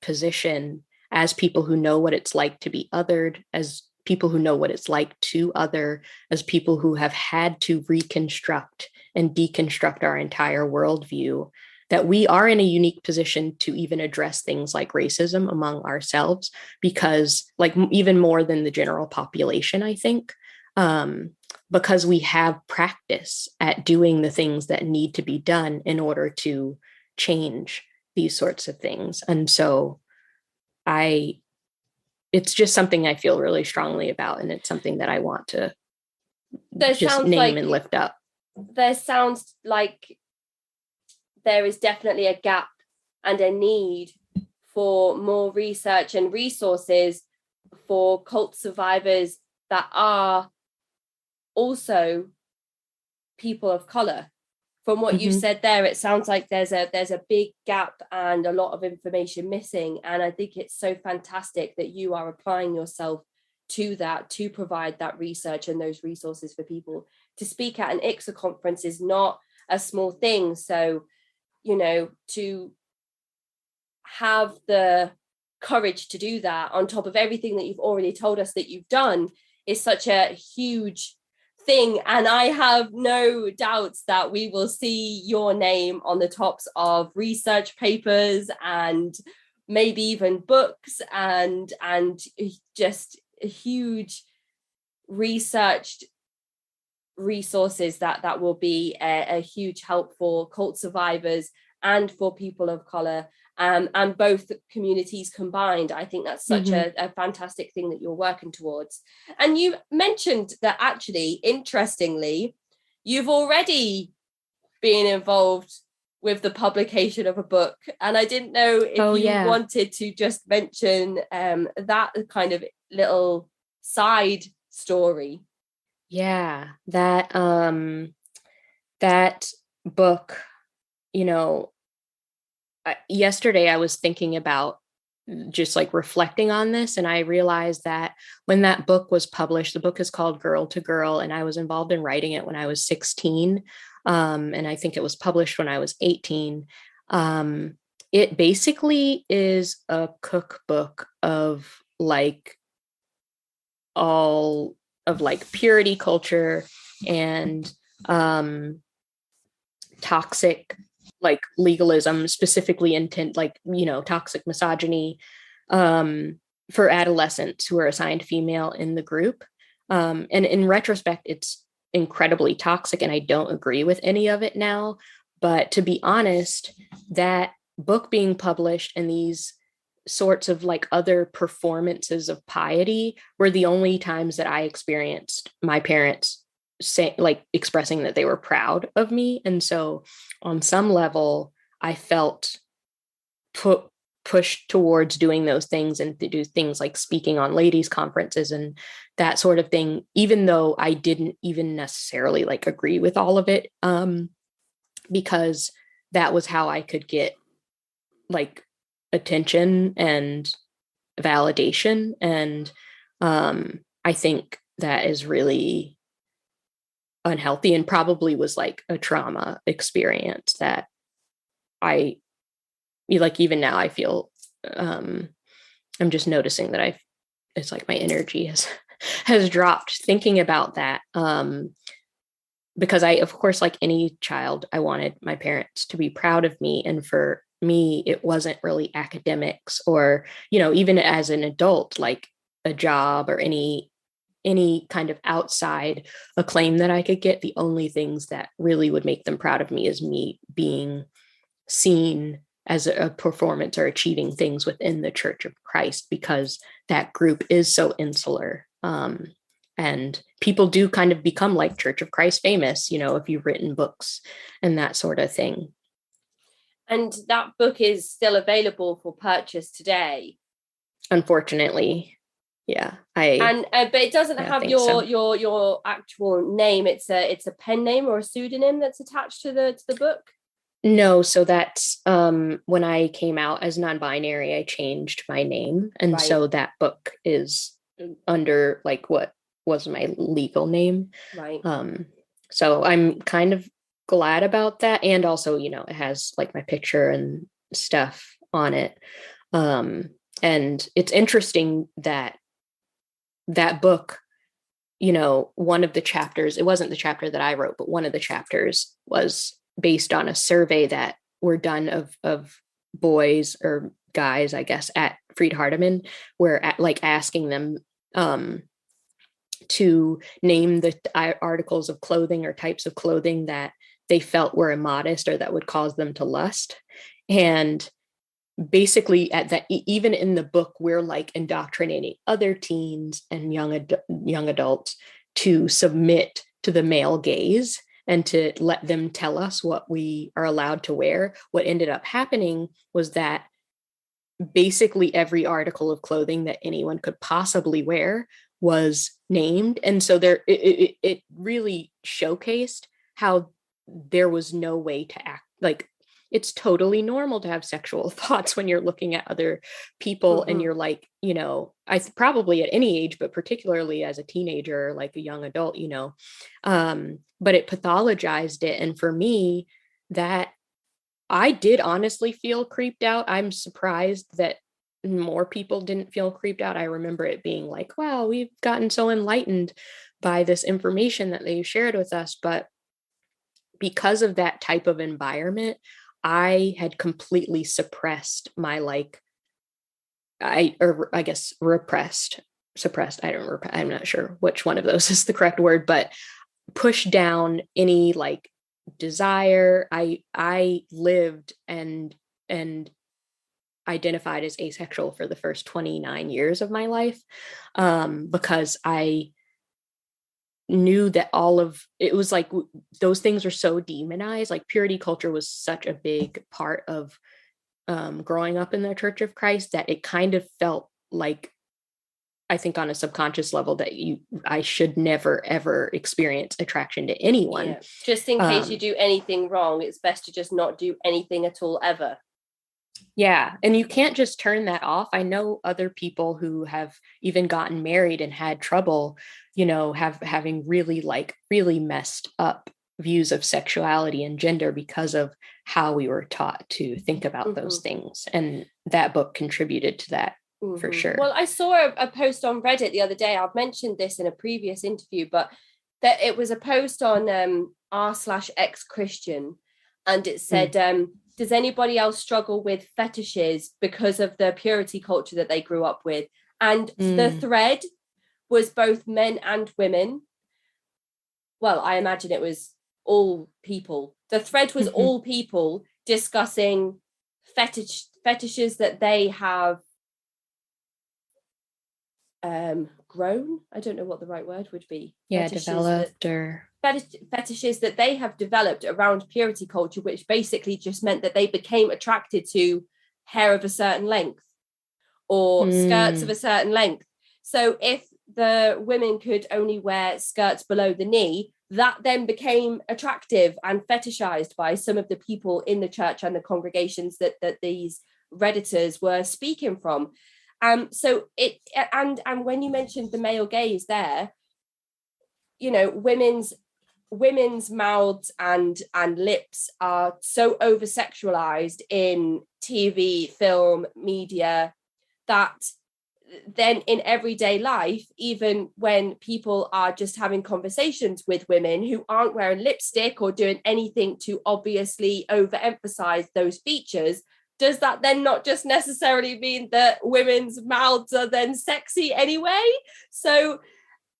position as people who know what it's like to be othered, as people who know what it's like to other, as people who have had to reconstruct and deconstruct our entire worldview, that we are in a unique position to even address things like racism among ourselves, because like even more than the general population, I think, because we have practice at doing the things that need to be done in order to change these sorts of things. And so it's just something I feel really strongly about. And it's something that I want to just name and lift up. There sounds like there is definitely a gap and a need for more research and resources for cult survivors that are also people of color. From what you've said there, it sounds like there's a big gap and a lot of information missing. And I think it's so fantastic that you are applying yourself to that, to provide that research and those resources for people. To speak at an ICSA conference is not a small thing. So, to have the courage to do that on top of everything that you've already told us that you've done is such a huge thing. And I have no doubts that we will see your name on the tops of research papers and maybe even books and just huge researched resources that will be a huge help for cult survivors and for people of color, and both communities combined. I think that's such a fantastic thing that you're working towards. And you mentioned that actually, interestingly, you've already been involved with the publication of a book. And I didn't know if you wanted to just mention that kind of little side story. Yeah, that book, yesterday I was thinking about just like reflecting on this, and I realized that when that book was published, the book is called Girl to Girl, and I was involved in writing it when I was 16, and I think it was published when I was 18. It basically is a cookbook of like all of like purity culture and toxic like legalism, specifically intent, like, toxic misogyny for adolescents who are assigned female in the group. And in retrospect, it's incredibly toxic, and I don't agree with any of it now. But to be honest, that book being published and these sorts of like other performances of piety were the only times that I experienced my parents expressing that they were proud of me. And so on some level, I felt push towards doing those things and to do things like speaking on ladies' conferences and that sort of thing, even though I didn't even necessarily like agree with all of it, because that was how I could get like attention and validation. And I think that is really unhealthy and probably was like a trauma experience that I like. Even now I feel I'm just noticing that it's like my energy has dropped thinking about that, because I, of course, like any child, I wanted my parents to be proud of me. And for me, it wasn't really academics or, even as an adult, like a job or any kind of outside acclaim that I could get. The only things that really would make them proud of me is me being seen as a performance or achieving things within the Church of Christ, because that group is so insular. And people do kind of become like Church of Christ famous, if you've written books and that sort of thing. And that book is still available for purchase today. Unfortunately. Yeah. But it doesn't have your actual name. It's a pen name or a pseudonym that's attached to the book. No, so that's when I came out as non-binary, I changed my name. And so that book is under like what was my legal name. Right. So I'm kind of glad about that. And also, it has like my picture and stuff on it. And it's interesting that book, one of the chapters, it wasn't the chapter that I wrote, but one of the chapters was based on a survey that were done of boys or guys, I guess, at Freed Hardeman, where asking them to name the articles of clothing or types of clothing that they felt were immodest or that would cause them to lust. And basically at that, even in the book, we're like indoctrinating other teens and young adults to submit to the male gaze and to let them tell us what we are allowed to wear. What ended up happening was that basically every article of clothing that anyone could possibly wear was named. And so it really showcased how there was no way to act. Like, it's totally normal to have sexual thoughts when you're looking at other people. Mm-hmm. And you're like, I probably at any age, but particularly as a teenager, like a young adult, but it pathologized it. And for me, that I did honestly feel creeped out. I'm surprised that more people didn't feel creeped out. I remember it being like, wow, we've gotten so enlightened by this information that they shared with us. But because of that type of environment, I had completely suppressed my suppressed. I'm not sure which one of those is the correct word, but push down any like desire. I lived and identified as asexual for the first 29 years of my life, because I knew that it was like those things were so demonized. Like purity culture was such a big part of growing up in the Church of Christ that it kind of felt like, I think on a subconscious level, that I should never ever experience attraction to anyone. Yeah. Just in case you do anything wrong, it's best to just not do anything at all ever. Yeah. And you can't just turn that off. I know other people who have even gotten married and had trouble, having really messed up views of sexuality and gender because of how we were taught to think about mm-hmm. those things. And that book contributed to that mm-hmm. for sure. Well, I saw a post on Reddit the other day. I've mentioned this in a previous interview, but that it was a post on r/ex-Christian, and it said, does anybody else struggle with fetishes because of the purity culture that they grew up with? And the thread was both men and women. Well, I imagine it was all people. The thread was mm-hmm. all people discussing fetishes that they have grown. I don't know what the right word would be. Yeah, developed or... fetishes that they have developed around purity culture, which basically just meant that they became attracted to hair of a certain length or skirts of a certain length. So if the women could only wear skirts below the knee, that then became attractive and fetishized by some of the people in the church and the congregations that these Redditors were speaking from. So it, and when you mentioned the male gaze there, you know, women's mouths and lips are so over sexualized in TV, film, media, that then in everyday life, even when people are just having conversations with women who aren't wearing lipstick or doing anything to obviously overemphasize those features, does that then not just necessarily mean that women's mouths are then sexy anyway? So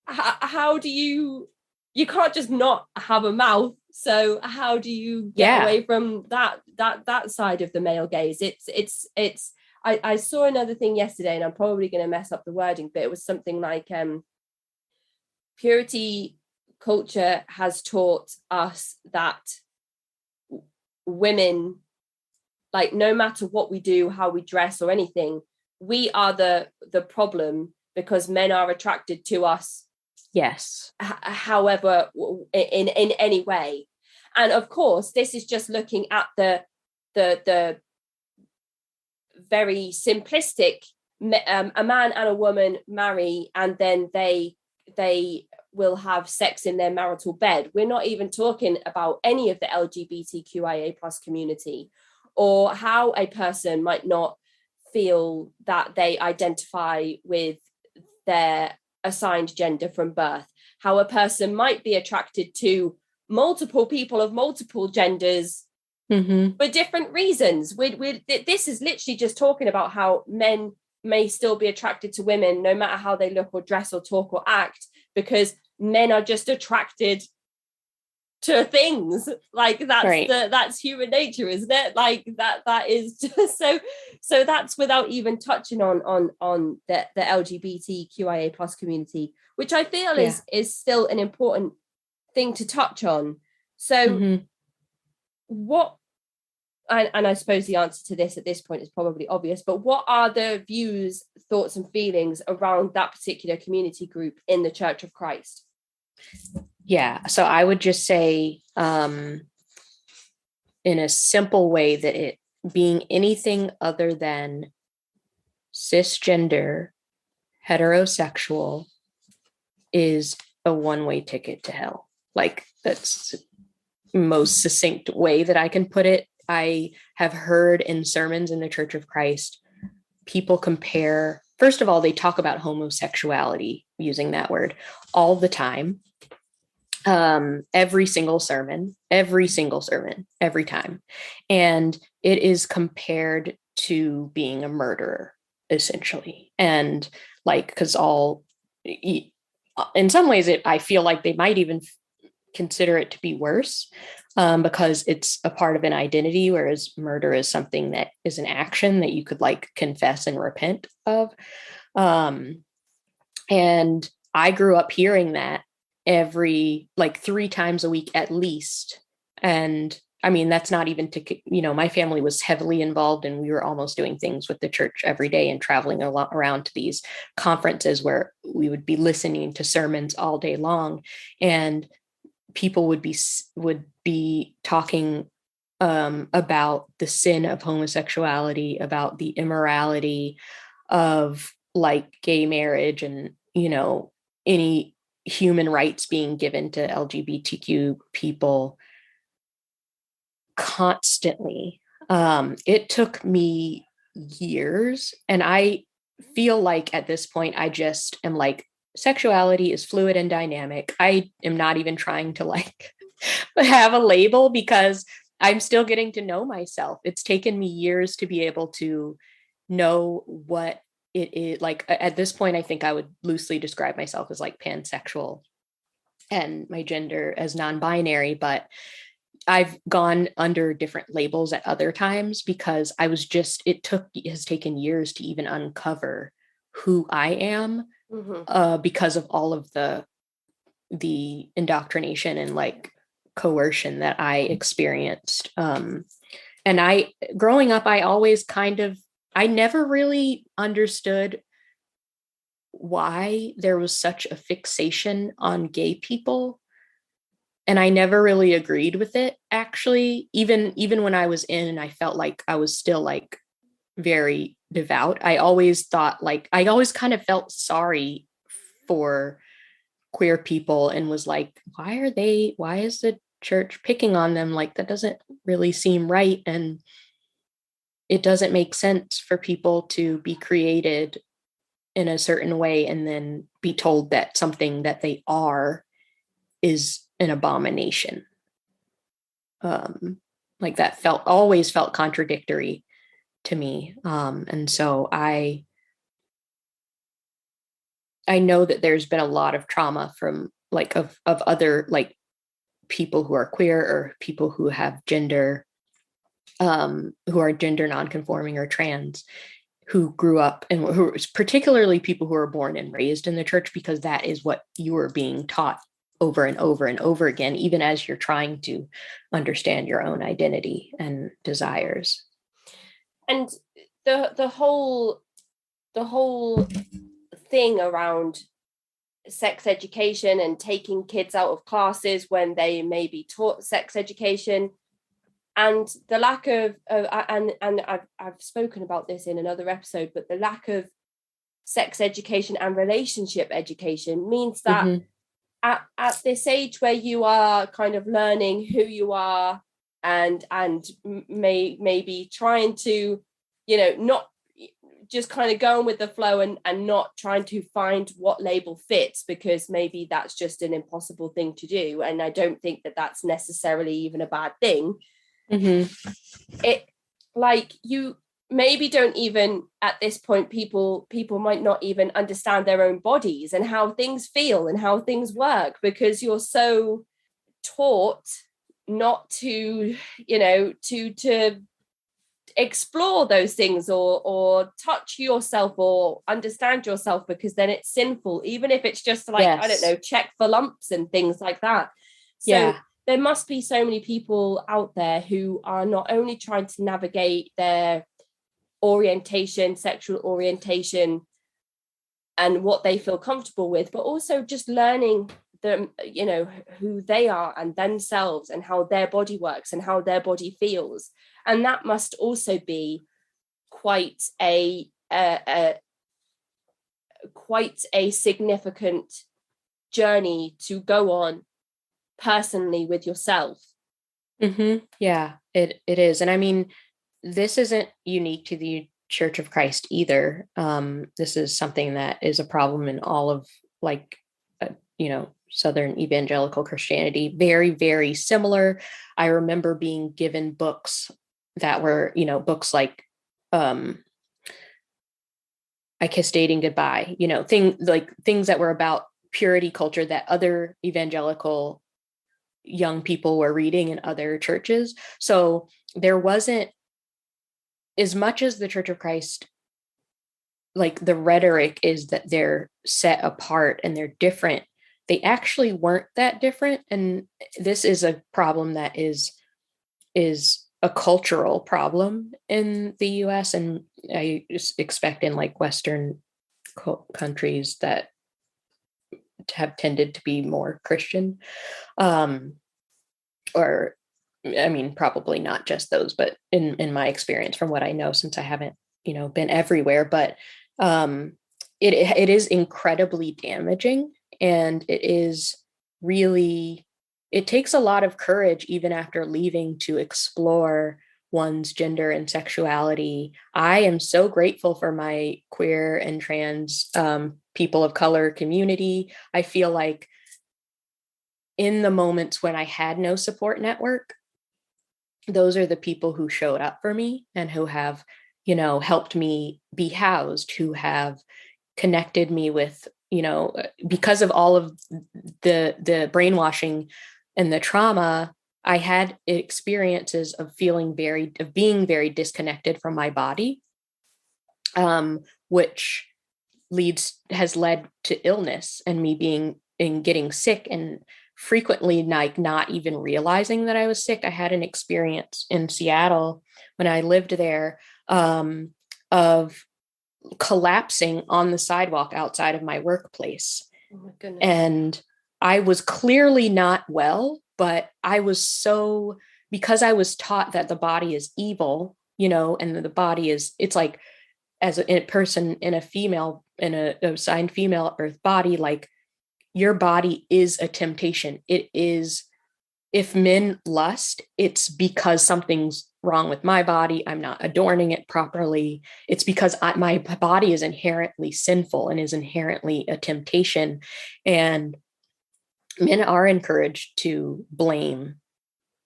how do you can't just not have a mouth. So how do you get away from that side of the male gaze? It's I saw another thing yesterday, and I'm probably going to mess up the wording, but it was something like purity culture has taught us that women, like, no matter what we do, how we dress or anything, we are the problem because men are attracted to us. Yes. However, in any way. And of course, this is just looking at the very simplistic, a man and a woman marry and then they will have sex in their marital bed. We're not even talking about any of the LGBTQIA plus community, or how a person might not feel that they identify with their assigned gender from birth, how a person might be attracted to multiple people of multiple genders for different reasons. This is literally just talking about how men may still be attracted to women no matter how they look or dress or talk or act, because men are just attracted to things. Like that's right. That's human nature, isn't it? Like that is just so that's without even touching on the LGBTQIA plus community, which I feel is still an important thing to touch on. So what, and I suppose the answer to this at this point is probably obvious, but what are the views, thoughts and feelings around that particular community group in the Church of Christ? Yeah, so I would just say in a simple way that it being anything other than cisgender, heterosexual is a one-way ticket to hell. Like, that's the most succinct way that I can put it. I have heard in sermons in the Church of Christ, people compare, first of all, they talk about homosexuality, using that word, all the time. Every single sermon, every time. And it is compared to being a murderer, essentially. And like, because in some ways, I feel like they might even consider it to be worse, because it's a part of an identity, whereas murder is something that is an action that you could like confess and repent of. And I grew up hearing that every like 3 times a week at least. And I mean, that's not even to, my family was heavily involved, and we were almost doing things with the church every day and traveling a lot around to these conferences where we would be listening to sermons all day long, and people would be talking about the sin of homosexuality, about the immorality of like gay marriage, and any human rights being given to LGBTQ people constantly. It took me years, and I feel like at this point I just am like, sexuality is fluid and dynamic. I am not even trying to like have a label, because I'm still getting to know myself. It's taken me years to be able to know what it is. Like at this point, I think I would loosely describe myself as like pansexual and my gender as non-binary, but I've gone under different labels at other times because it has taken years to even uncover who I am, because of all of the indoctrination and like coercion that I experienced growing up, I never really understood why there was such a fixation on gay people. And I never really agreed with it, actually, even when I was in and I felt like I was still like very devout. I always kind of felt sorry for queer people and was like, why is the church picking on them? Like, that doesn't really seem right. And it doesn't make sense for people to be created in a certain way and then be told that something that they are is an abomination. Like that always felt contradictory to me. And so I know that there's been a lot of trauma from like of other like people who are queer or people who have gender, who are gender nonconforming or trans, who grew up and who, particularly people who are born and raised in the church, because that is what you are being taught over and over and over again, even as you're trying to understand your own identity and desires. And the whole thing around sex education and taking kids out of classes when they may be taught sex education, and the lack of and I've spoken about this in another episode, but the lack of sex education and relationship education means that at this age where you are kind of learning who you are and maybe trying to, not just kind of going with the flow and not trying to find what label fits, because maybe that's just an impossible thing to do. And I don't think that that's necessarily even a bad thing. It, like, you maybe don't even at this point, people might not even understand their own bodies and how things feel and how things work, because you're so taught not to, to explore those things or touch yourself or understand yourself, because then it's sinful, even if it's just like, yes, I don't know, check for lumps and things like that. So there must be so many people out there who are not only trying to navigate their orientation, sexual orientation, and what they feel comfortable with, but also just learning them, who they are and themselves and how their body works and how their body feels. And that must also be quite a significant journey to go on personally with yourself. Yeah, it is. And I mean, this isn't unique to the Church of Christ either. This is something that is a problem in all of Southern evangelical Christianity. Very, very similar. I remember being given books that were, books like I Kissed Dating Goodbye, things that were about purity culture that other evangelical young people were reading in other churches. So there wasn't, as much as the Church of Christ, like the rhetoric is that they're set apart and they're different, they actually weren't that different. And this is a problem that is a cultural problem in the US, and I expect in like Western countries that have tended to be more Christian, or I mean, probably not just those, but in my experience, from what I know, since I haven't, been everywhere, but it is incredibly damaging, and it takes a lot of courage, even after leaving, to explore one's gender and sexuality. I am so grateful for my queer and trans people of color community. I feel like in the moments when I had no support network, those are the people who showed up for me and who have, helped me be housed, who have connected me with, because of all of the brainwashing and the trauma, I had experiences of being very disconnected from my body, which has led to illness and me getting sick and frequently like not even realizing that I was sick. I had an experience in Seattle when I lived there, of collapsing on the sidewalk outside of my workplace. Oh my goodness. And I was clearly not well, but I was so, because I was taught that the body is evil, and the body is, it's like, as a person in a female, in a assigned female earth body, like your body is a temptation. It is, if men lust, it's because something's wrong with my body. I'm not adorning it properly. It's because my body is inherently sinful and is inherently a temptation. And men are encouraged to blame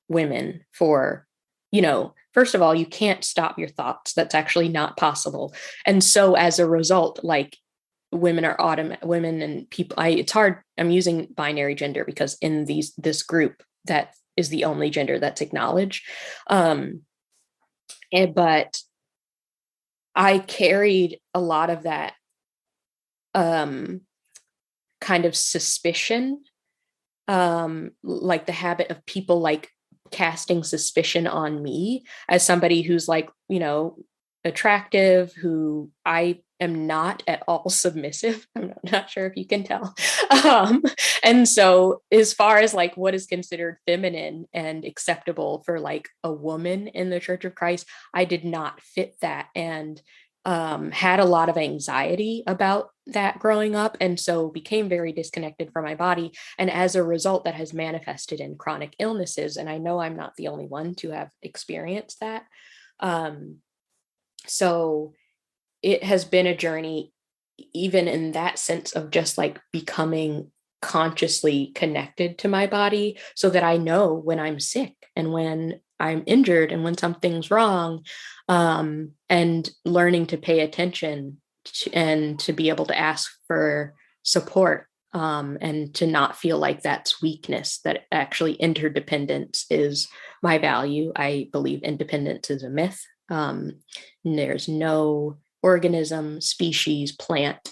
women for, first of all, you can't stop your thoughts. That's actually not possible. And so as a result, like women and people, it's hard. I'm using binary gender because in this group, that is the only gender that's acknowledged. But I carried a lot of that kind of suspicion, like the habit of people like casting suspicion on me as somebody who's like, attractive, who I am not at all submissive. I'm not sure if you can tell. And so as far as like what is considered feminine and acceptable for like a woman in the Church of Christ, I did not fit that, and had a lot of anxiety about that growing up, and so became very disconnected from my body. And as a result, that has manifested in chronic illnesses. And I know I'm not the only one to have experienced that. So it has been a journey, even in that sense of just like becoming consciously connected to my body, so that I know when I'm sick and when I'm injured and when something's wrong, and learning to pay attention and to be able to ask for support, and to not feel like that's weakness, that actually interdependence is my value. I believe independence is a myth. There's no organism, species, plant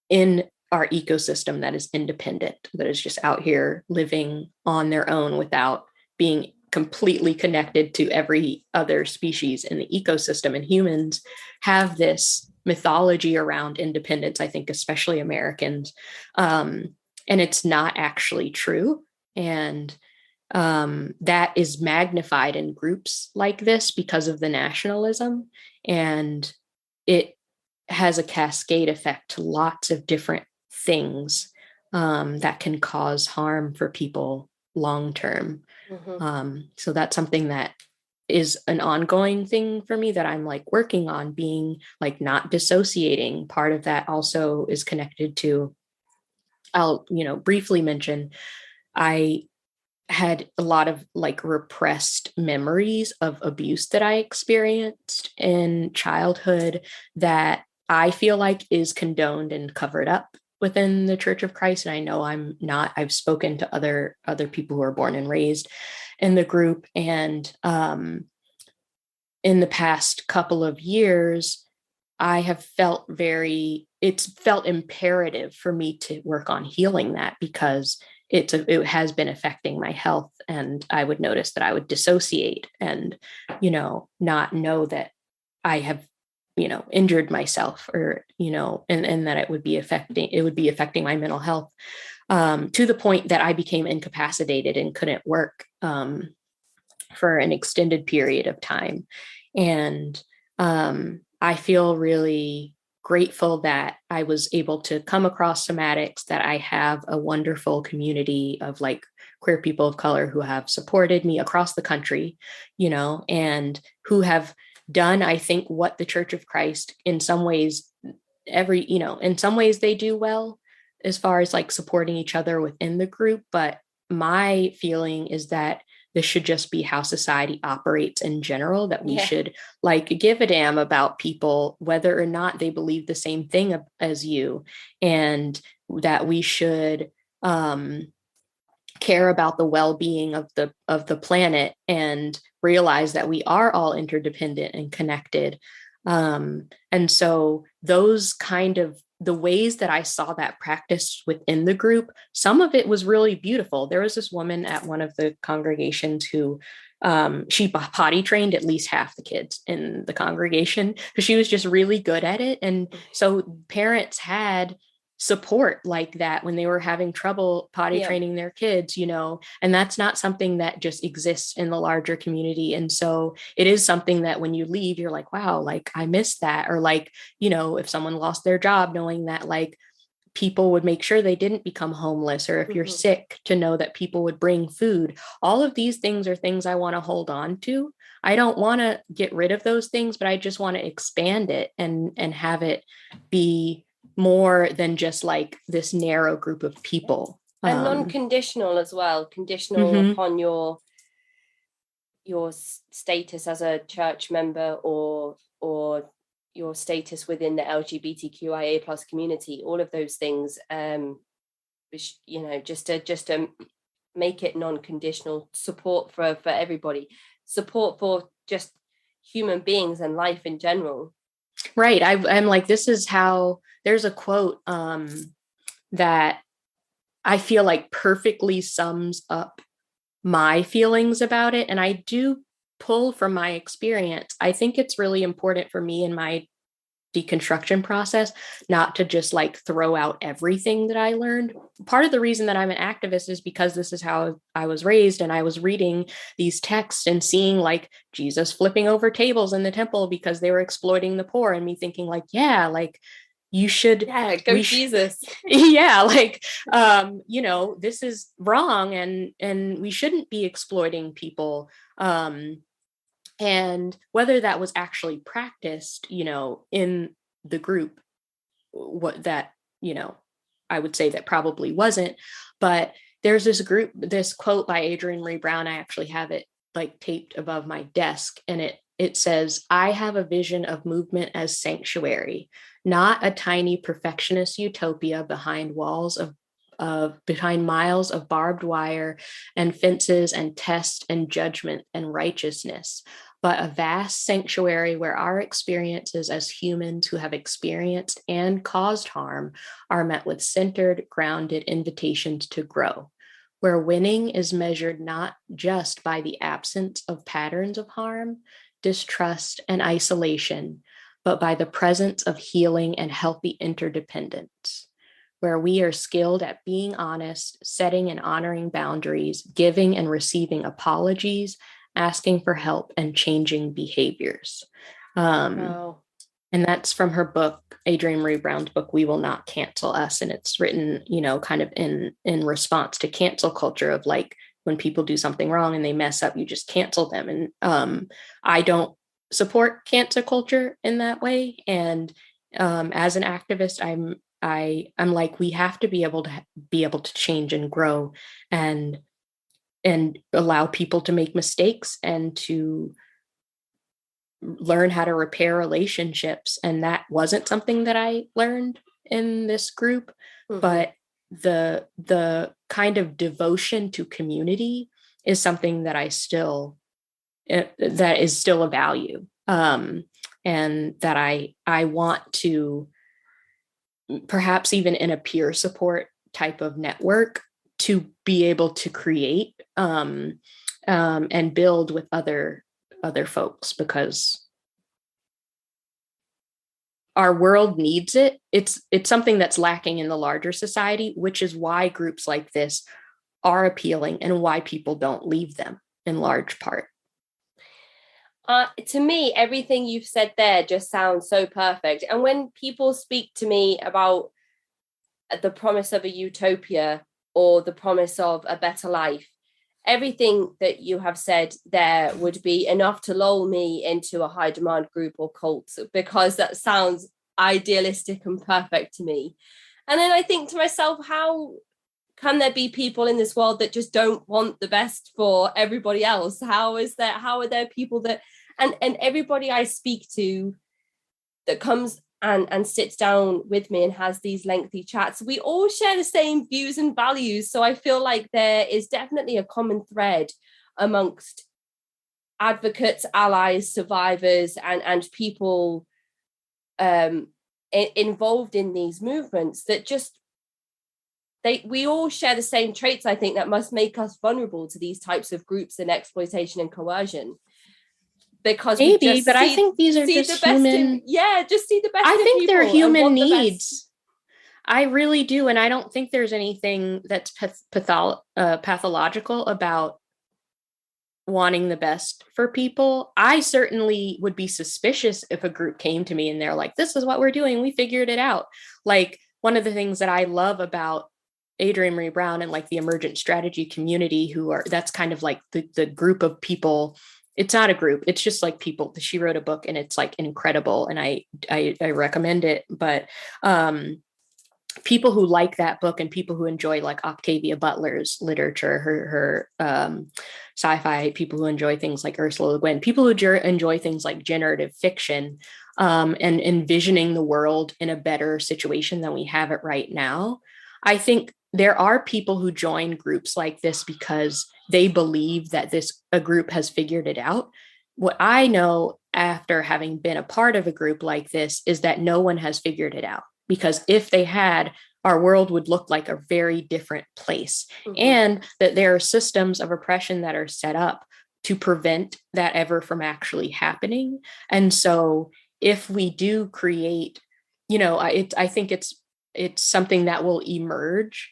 in our ecosystem that is independent, that is just out here living on their own without being completely connected to every other species in the ecosystem. And humans have this mythology around independence, I think, especially Americans. And it's not actually true. And that is magnified in groups like this because of the nationalism. And it has a cascade effect to lots of different things, that can cause harm for people long term. Mm-hmm. So that's something that is an ongoing thing for me that I'm like working on, being like not dissociating. Part of that also is connected to, I'll, briefly mention, I had a lot of like repressed memories of abuse that I experienced in childhood that I feel like is condoned and covered up within the Church of Christ. And I know I'm not. I've spoken to other people who are born and raised in the group. And in the past couple of years, I have felt it's felt imperative for me to work on healing that, because it has been affecting my health. And I would notice that I would dissociate and, not know that I have, injured myself, or, and that it would be affecting my mental health, to the point that I became incapacitated and couldn't work, for an extended period of time. And I feel really grateful that I was able to come across somatics, that I have a wonderful community of like queer people of color who have supported me across the country, and who have done, I think, what the Church of Christ in some ways, in some ways they do well as far as like supporting each other within the group. But my feeling is that this should just be how society operates in general, that we should like give a damn about people, whether or not they believe the same thing as you, and that we should care about the well-being of the planet, and realize that we are all interdependent and connected. And so those kind of the ways that I saw that practiced within the group, some of it was really beautiful. There was this woman at one of the congregations who she potty trained at least half the kids in the congregation because she was just really good at it. And so parents had support like that when they were having trouble potty training their kids, and that's not something that just exists in the larger community. And so it is something that when you leave, you're like, wow, like I missed that. Or like, if someone lost their job, knowing that like people would make sure they didn't become homeless, or if you're sick, to know that people would bring food. All of these things are things I want to hold on to. I don't want to get rid of those things, but I just want to expand it and have it be more than just like this narrow group of people. And non-conditional as well, conditional upon your status as a church member or your status within the LGBTQIA plus community, all of those things, just to make it non-conditional, support for everybody, support for just human beings and life in general. Right. I'm like, this is how, there's a quote that I feel like perfectly sums up my feelings about it. And I do pull from my experience. I think it's really important for me in my deconstruction process not to just like throw out everything that I learned. Part of the reason that I'm an activist is because this is how I was raised, and I was reading these texts and seeing like Jesus flipping over tables in the temple because they were exploiting the poor, and me thinking like, yeah, like you should go Jesus. Yeah, like this is wrong, and we shouldn't be exploiting people. And whether that was actually practiced, in the group, what that, I would say that probably wasn't. But there's this quote by Adrienne Maree Brown. I actually have it like taped above my desk, and it says, "I have a vision of movement as sanctuary, not a tiny perfectionist utopia behind miles of barbed wire and fences and test and judgment and righteousness, but a vast sanctuary where our experiences as humans who have experienced and caused harm are met with centered, grounded invitations to grow, where winning is measured not just by the absence of patterns of harm, distrust, and isolation, but by the presence of healing and healthy interdependence, where we are skilled at being honest, setting and honoring boundaries, giving and receiving apologies, asking for help, and changing behaviors." And that's from her book, Adrienne Maree Brown's book, We Will Not Cancel Us. And it's written, kind of in response to cancel culture of like, when people do something wrong and they mess up, you just cancel them. And I don't support cancel culture in that way. And as an activist, I'm like, we have to be able to change and grow and allow people to make mistakes and to learn how to repair relationships. And that wasn't something that I learned in this group, but the kind of devotion to community is something that that is still a value. And that I want to, perhaps even in a peer support type of network, to be able to create and build with other folks, because our world needs it. It's something that's lacking in the larger society, which is why groups like this are appealing and why people don't leave them in large part. To me, everything you've said there just sounds so perfect. And when people speak to me about the promise of a utopia or the promise of a better life, everything that you have said there would be enough to lull me into a high demand group or cult, because that sounds idealistic and perfect to me. And then I think to myself, how can there be people in this world that just don't want the best for everybody else? How are there people that, and everybody I speak to that comes and sits down with me and has these lengthy chats, we all share the same views and values. So I feel like there is definitely a common thread amongst advocates, allies, survivors, and people involved in these movements that just we all share the same traits, I think, that must make us vulnerable to these types of groups and exploitation and coercion. Because maybe, but I think these are just human. Just see the best. I think they're human needs. I really do, and I don't think there's anything that's pathological about wanting the best for people. I certainly would be suspicious if a group came to me and they're like, "This is what we're doing. We figured it out." Like, one of the things that I love about Adrienne Maree Brown and like the emergent strategy community, that's kind of like the group of people. It's not a group. It's just like people. She wrote a book and it's like incredible. And I recommend it. But people who like that book and people who enjoy like Octavia Butler's literature, her sci-fi, people who enjoy things like Ursula Le Guin, people who enjoy things like generative fiction, and envisioning the world in a better situation than we have it right now. I think there are people who join groups like this because they believe that a group has figured it out. What I know after having been a part of a group like this is that no one has figured it out, because if they had, our world would look like a very different place. Mm-hmm. And that there are systems of oppression that are set up to prevent that ever from actually happening. And so if we do create, I think it's something that will emerge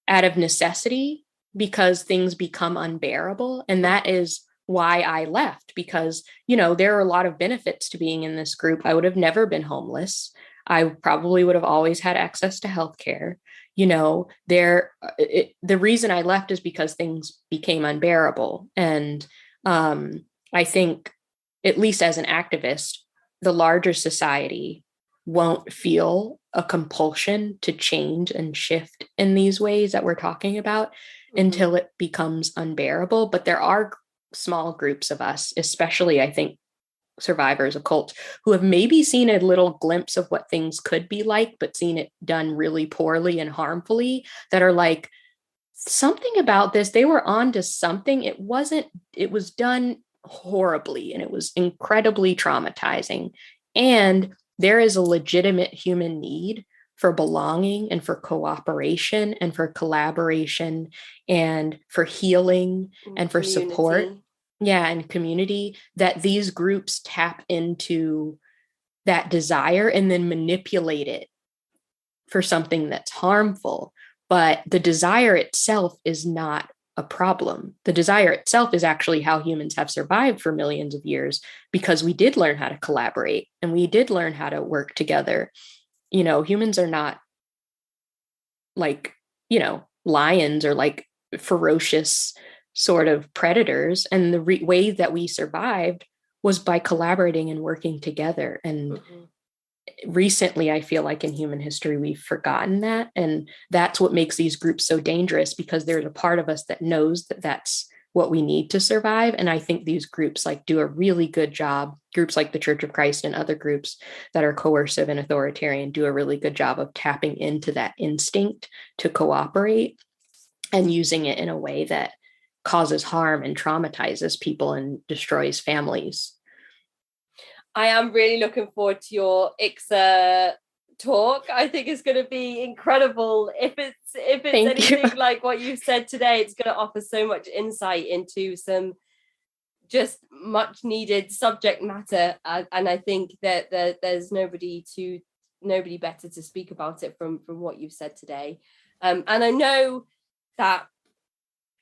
out of necessity because things become unbearable. And that is why I left, because, there are a lot of benefits to being in this group. I would have never been homeless. I probably would have always had access to healthcare. The reason I left is because things became unbearable. And I think, at least as an activist, the larger society won't feel a compulsion to change and shift in these ways that we're talking about until it becomes unbearable. But there are small groups of us, especially, I think, survivors of cults, who have maybe seen a little glimpse of what things could be like, but seen it done really poorly and harmfully, that are like, something about this, they were on to something. It was done horribly, and it was incredibly traumatizing. And there is a legitimate human need for belonging and for cooperation and for collaboration and for healing and for support. Yeah, and community, that these groups tap into that desire and then manipulate it for something that's harmful. But the desire itself is not a problem. The desire itself is actually how humans have survived for millions of years, because we did learn how to collaborate and we did learn how to work together. Humans are not like, lions or like ferocious sort of predators. And the way that we survived was by collaborating and working together. And recently, I feel like in human history, we've forgotten that. And that's what makes these groups so dangerous, because there's a part of us that knows that that's what we need to survive. And I think these groups do a really good job. Groups like the Church of Christ and other groups that are coercive and authoritarian do a really good job of tapping into that instinct to cooperate and using it in a way that causes harm and traumatizes people and destroys families. I am really looking forward to your ICSA talk. I think it's going to be incredible. If it's anything like what you said today, it's going to offer so much insight into some just much needed subject matter. And I think that there's nobody better to speak about it from what you've said today. And I know that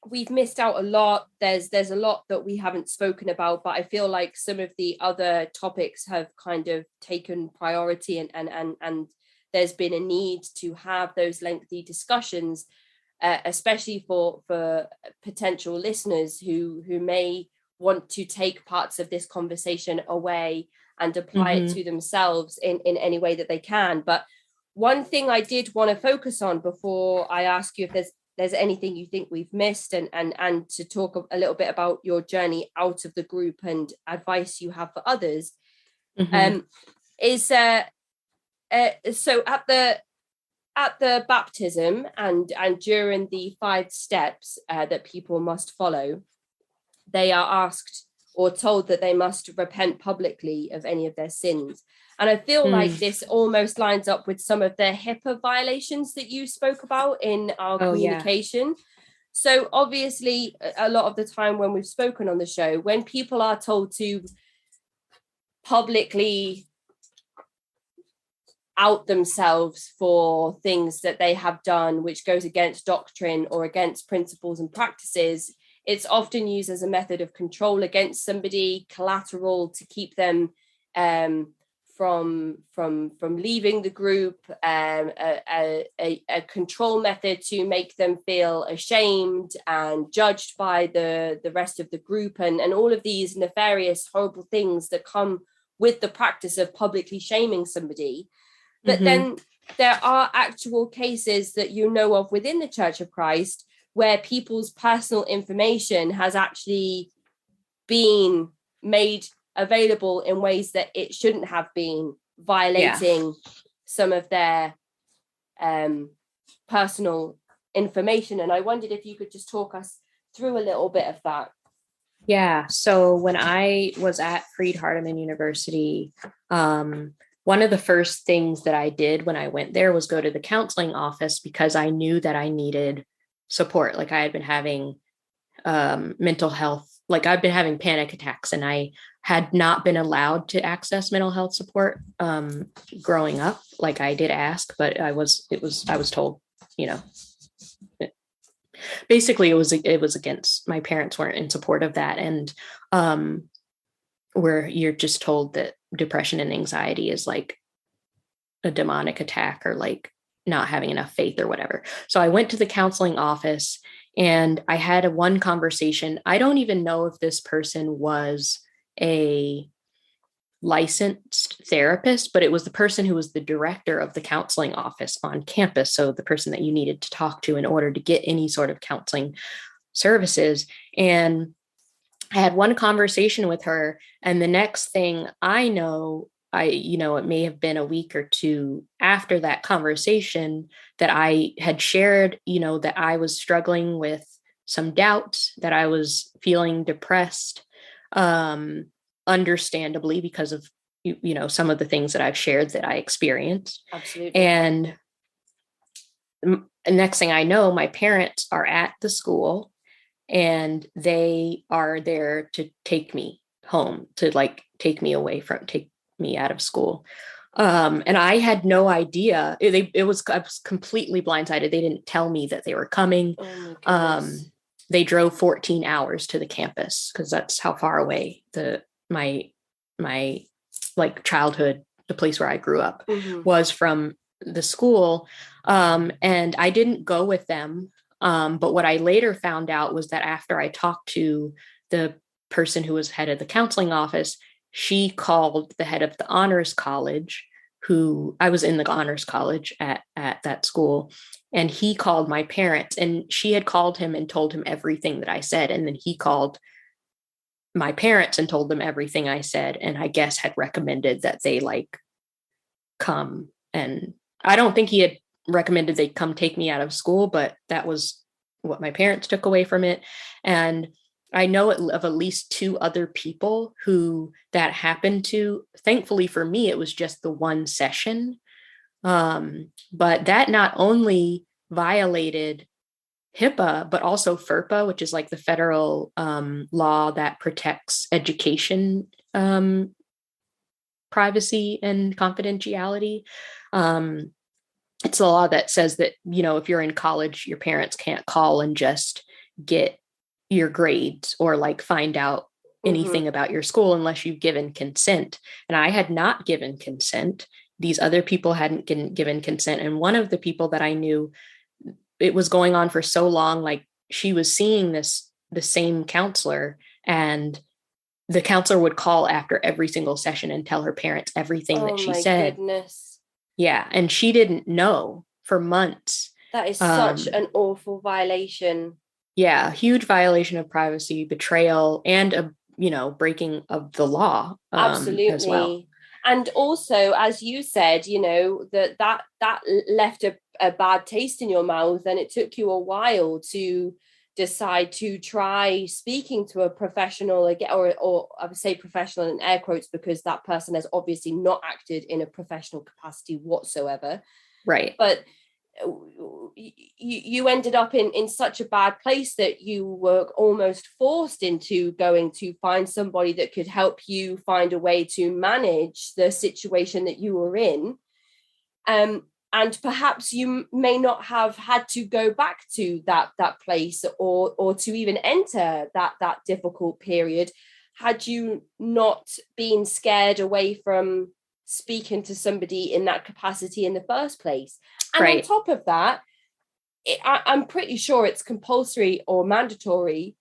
we've missed out a lot. There's a lot that we haven't spoken about, but I feel like some of the other topics have kind of taken priority, and there's been a need to have those lengthy discussions, especially for potential listeners who may want to take parts of this conversation away and apply it to themselves in any way that they can. But one thing I did want to focus on before I ask you if there's anything you think we've missed, and to talk a little bit about your journey out of the group and advice you have for others, is so at the baptism and during the 5 steps that people must follow, they are asked or told that they must repent publicly of any of their sins. And I feel like this almost lines up with some of the HIPAA violations that you spoke about in our communication. Yeah. So obviously, a lot of the time when we've spoken on the show, when people are told to publicly out themselves for things that they have done, which goes against doctrine or against principles and practices, it's often used as a method of control against somebody, collateral to keep them from leaving the group, a control method to make them feel ashamed and judged by the rest of the group, and all of these nefarious, horrible things that come with the practice of publicly shaming somebody. But then there are actual cases that you know of within the Church of Christ where people's personal information has actually been made available in ways that it shouldn't have been, violating some of their personal information. And I wondered if you could just talk us through a little bit of that. Yeah. So when I was at Freed Hardeman University, one of the first things that I did when I went there was go to the counseling office, because I knew that I needed support. Like I had been having mental health, like I've been having panic attacks, and I had not been allowed to access mental health support growing up. Like I did ask, but I was told, basically it was against, my parents weren't in support of that. And where you're just told that depression and anxiety is like a demonic attack, or like not having enough faith or whatever. So I went to the counseling office and I had one conversation. I don't even know if this person was a licensed therapist, but it was the person who was the director of the counseling office on campus. So the person that you needed to talk to in order to get any sort of counseling services. And I had one conversation with her, and the next thing I know, it may have been a week or two after that conversation that I had shared, that I was struggling with some doubts, that I was feeling depressed, understandably, because of, some of the things that I've shared that I experienced. Absolutely. And the next thing I know, my parents are at the school, and they are there to take me home, to like take me out of school. And I had no idea. I was completely blindsided. They didn't tell me that they were coming. Oh, they drove 14 hours to the campus, because that's how far away my like childhood, the place where I grew up, was from the school. And I didn't go with them. But what I later found out was that after I talked to the person who was head of the counseling office, she called the head of the honors college, who I was in the honors college at that school. And he called my parents, and she had called him and told him everything that I said. And then he called my parents and told them everything I said. And I guess had recommended that they like come. And I don't think he had recommended they come take me out of school, but that was what my parents took away from it. And I know of at least 2 other people who that happened to. Thankfully for me, it was just the one session. But that not only violated HIPAA, but also FERPA, which is like the federal law that protects education privacy and confidentiality. It's a law that says that, if you're in college, your parents can't call and just get your grades or like find out anything about your school unless you've given consent. And I had not given consent. These other people hadn't given consent. And one of the people that I knew, it was going on for so long, like she was seeing the same counselor, and the counselor would call after every single session and tell her parents everything that she said. Goodness. Yeah. And she didn't know for months. That is such an awful violation. Yeah. Huge violation of privacy, betrayal, and a, breaking of the law. Absolutely. As well. And also, as you said, that left a bad taste in your mouth, and it took you a while to decide to try speaking to a professional again, or I would say professional in air quotes, because that person has obviously not acted in a professional capacity whatsoever. Right. But you ended up in such a bad place that you were almost forced into going to find somebody that could help you find a way to manage the situation that you were in. And perhaps you may not have had to go back to that place or to even enter that difficult period had you not been scared away from speaking to somebody in that capacity in the first place. And right. On top of that, I'm pretty sure it's compulsory or mandatory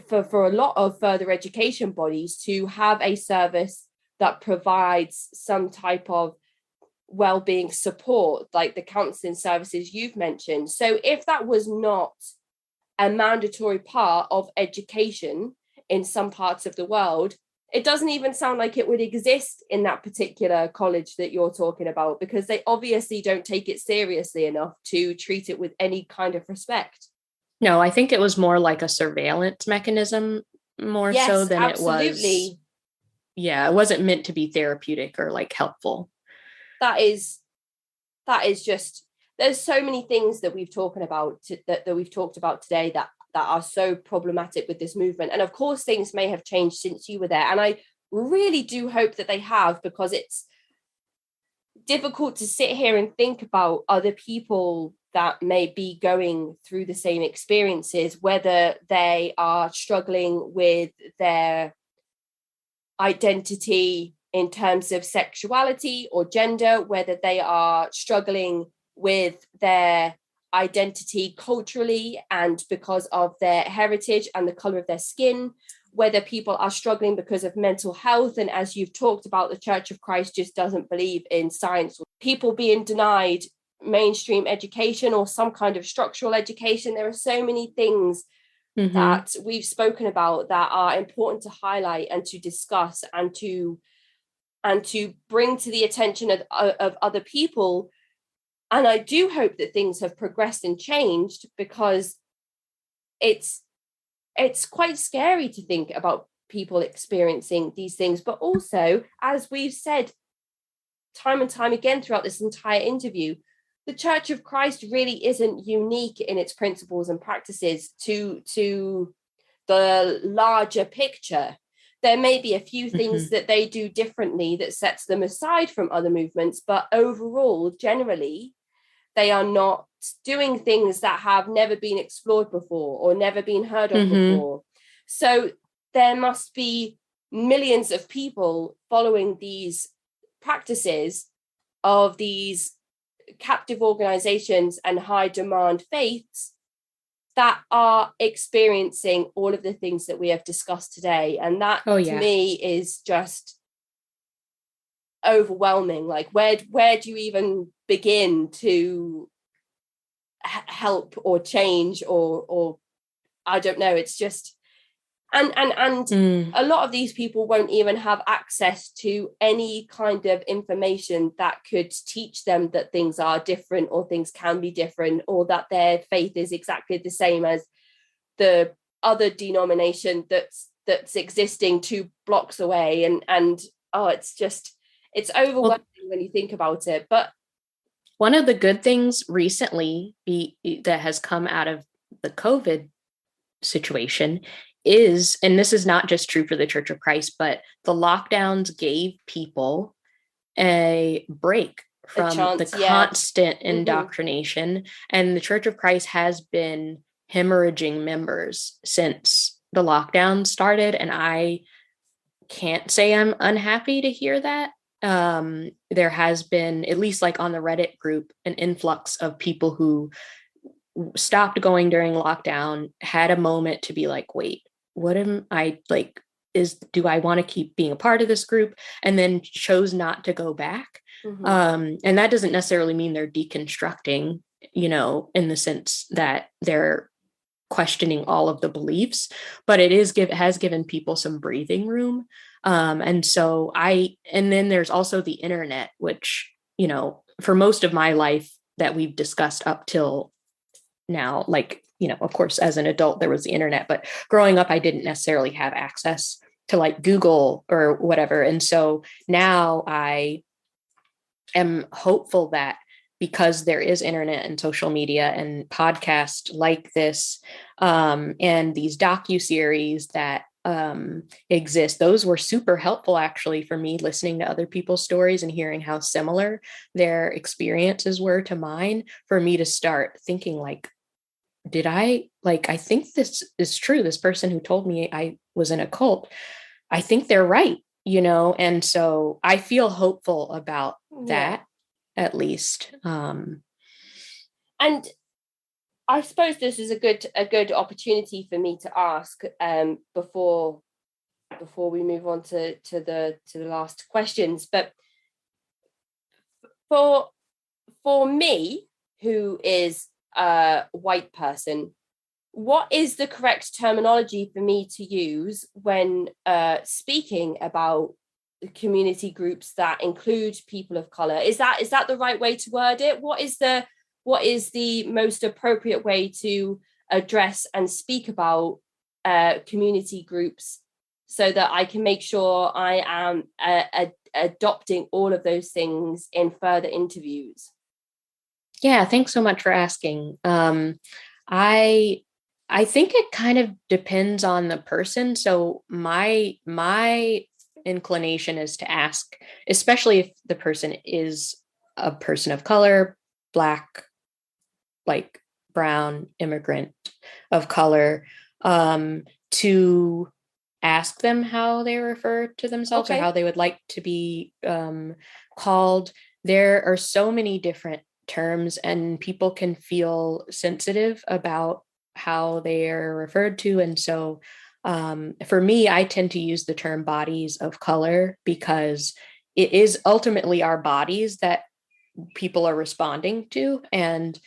for a lot of further education bodies to have a service that provides some type of well-being support, like the counselling services you've mentioned. So if that was not a mandatory part of education in some parts of the world, it doesn't even sound like it would exist in that particular college that you're talking about, because they obviously don't take it seriously enough to treat it with any kind of respect. No, I think it was more like a surveillance mechanism more so than absolutely. It was. Yeah, it wasn't meant to be therapeutic or like helpful. That is just, there's so many things that we've talked about that we've talked about today that are so problematic with this movement. And of course, things may have changed since you were there. And I really do hope that they have, because it's difficult to sit here and think about other people that may be going through the same experiences, whether they are struggling with their identity in terms of sexuality or gender, whether they are struggling with their identity culturally and because of their heritage and the color of their skin, whether people are struggling because of mental health. And as you've talked about, the Church of Christ just doesn't believe in science. People being denied mainstream education or some kind of structural education. There are so many things that we've spoken about that are important to highlight and to discuss and to bring to the attention of other people. And I do hope that things have progressed and changed, because it's quite scary to think about people experiencing these things. But also, as we've said time and time again throughout this entire interview, the Church of Christ really isn't unique in its principles and practices to the larger picture. There may be a few things that they do differently that sets them aside from other movements, but overall, generally, they are not doing things that have never been explored before or never been heard of before. So there must be millions of people following these practices of these captive organizations and high demand faiths that are experiencing all of the things that we have discussed today. And that to me is just overwhelming. Like, where do you even begin to help or change or I don't know. It's just and a lot of these people won't even have access to any kind of information that could teach them that things are different or things can be different, or that their faith is exactly the same as the other denomination that's existing 2 blocks away. And it's overwhelming when you think about it. But one of the good things recently that has come out of the COVID situation is, and this is not just true for the Church of Christ, but the lockdowns gave people a break from the constant indoctrination. And the Church of Christ has been hemorrhaging members since the lockdown started. And I can't say I'm unhappy to hear that. There has been, at least like on the Reddit group, an influx of people who stopped going during lockdown, had a moment to be like, wait, what am I like? Do I want to keep being a part of this group? And then chose not to go back. And that doesn't necessarily mean they're deconstructing, in the sense that they're questioning all of the beliefs, but it has given people some breathing room. And then there's also the internet, which, for most of my life that we've discussed up till now, like of course, as an adult, there was the internet, but growing up, I didn't necessarily have access to like Google or whatever. And so now I am hopeful that because there is internet and social media and podcasts like this, and these docuseries that exist, those were super helpful actually for me, listening to other people's stories and hearing how similar their experiences were to mine, for me to start thinking like, I think this is true. This person who told me I was in a cult, I think they're right, and so I feel hopeful about that, at least. And I suppose this is a good opportunity for me to ask, before we move on to the last questions. But for me, who is a white person, what is the correct terminology for me to use when speaking about community groups that include people of color? Is that the right way to word it? What is the most appropriate way to address and speak about community groups, so that I can make sure I am adopting all of those things in further interviews? Yeah, thanks so much for asking. I think it kind of depends on the person. So my inclination is to ask, especially if the person is a person of color, Black, like brown, immigrant of color, to ask them how they refer to themselves, or how they would like to be called. There are so many different terms, and people can feel sensitive about how they are referred to. And so for me, I tend to use the term bodies of color, because it is ultimately our bodies that people are responding to. And,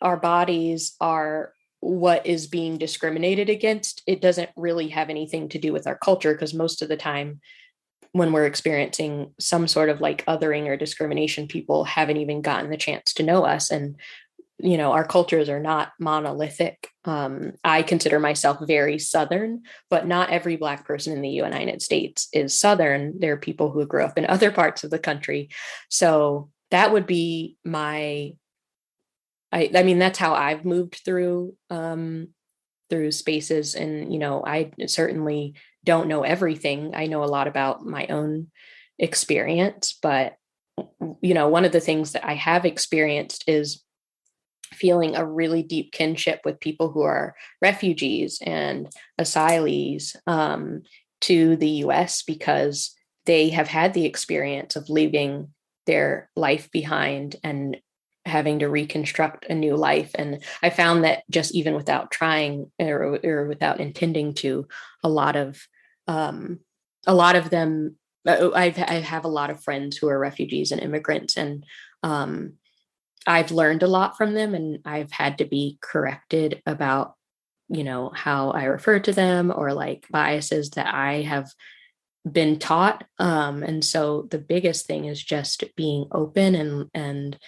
our bodies are what is being discriminated against. It doesn't really have anything to do with our culture, because most of the time when we're experiencing some sort of like othering or discrimination, people haven't even gotten the chance to know us. And our cultures are not monolithic. I consider myself very Southern, but not every Black person in the United States is Southern. There are people who grew up in other parts of the country. So that would be I mean, that's how I've moved through spaces. And, I certainly don't know everything. I know a lot about my own experience, but, one of the things that I have experienced is feeling a really deep kinship with people who are refugees and asylees to the US, because they have had the experience of leaving their life behind and having to reconstruct a new life. And I found that just even without trying or without intending to, a lot of them, I have a lot of friends who are refugees and immigrants, and I've learned a lot from them, and I've had to be corrected about, how I refer to them, or like biases that I have been taught. And so the biggest thing is just being open and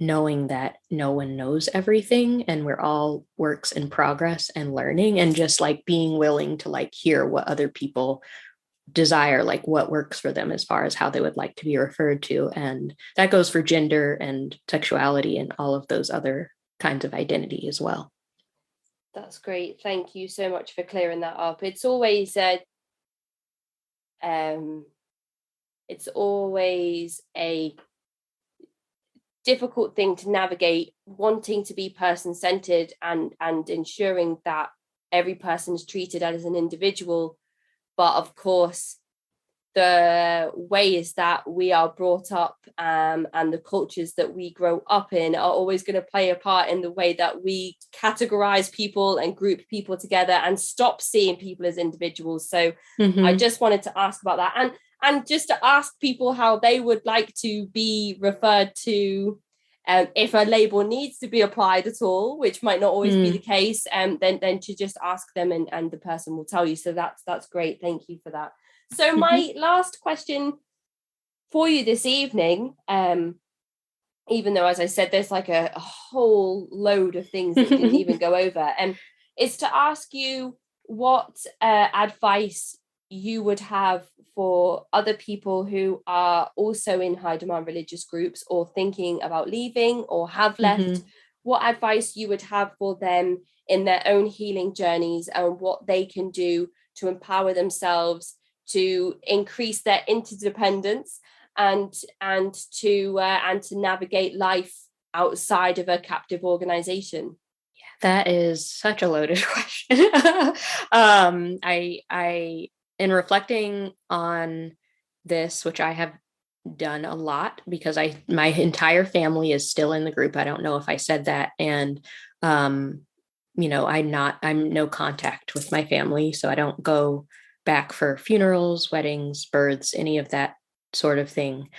knowing that no one knows everything, and we're all works in progress and learning, and just like being willing to like hear what other people desire, like what works for them as far as how they would like to be referred to. And that goes for gender and sexuality and all of those other kinds of identity as well. That's great. Thank you so much for clearing that up. It's always a difficult thing to navigate, wanting to be person-centered and ensuring that every person is treated as an individual. But of course, the ways that we are brought up and the cultures that we grow up in are always going to play a part in the way that we categorize people and group people together and stop seeing people as individuals. So I just wanted to ask about that, and just to ask people how they would like to be referred to, if a label needs to be applied at all, which might not always be the case, then to just ask them, and the person will tell you. So that's great. Thank you for that. So my last question for you this evening, even though, as I said, there's like a whole load of things that we didn't even go over, is to ask you what advice you would have for other people who are also in high demand religious groups or thinking about leaving or have left. What advice you would have for them in their own healing journeys, and what they can do to empower themselves, to increase their interdependence, and to navigate life outside of a captive organization. That is such a loaded question. I in reflecting on this, which I have done a lot because my entire family is still in the group. I don't know if I said that. And I'm no contact with my family, so I don't go back for funerals, weddings, births, any of that sort of thing.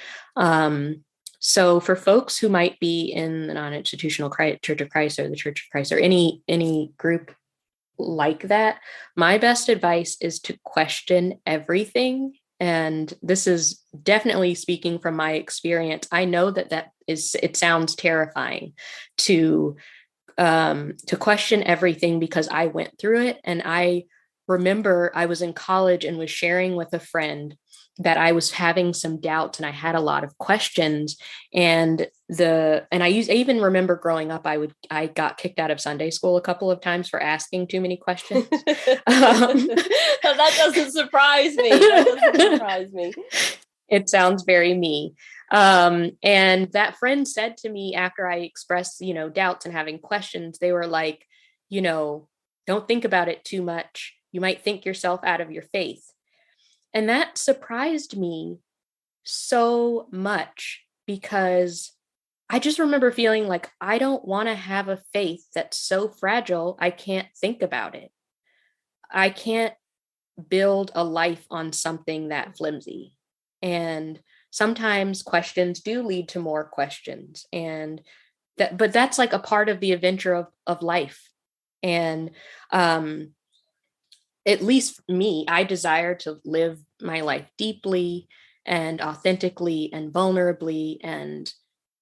So for folks who might be in the non-institutional Church of Christ or the Church of Christ or any group like that, my best advice is to question everything. And this is definitely speaking from my experience. I know it sounds terrifying to question everything, because I went through it. And I remember I was in college and was sharing with a friend that I was having some doubts and I had a lot of questions. And I even remember growing up, I got kicked out of Sunday school a couple of times for asking too many questions. That doesn't surprise me. It sounds very me. And that friend said to me after I expressed, doubts and having questions, they were like, don't think about it too much. You might think yourself out of your faith. And that surprised me so much, because I just remember feeling like I don't want to have a faith that's so fragile I can't think about it. I can't build a life on something that flimsy. And sometimes questions do lead to more questions. But that's like a part of the adventure of life. And at least me, I desire to live my life deeply and authentically and vulnerably, and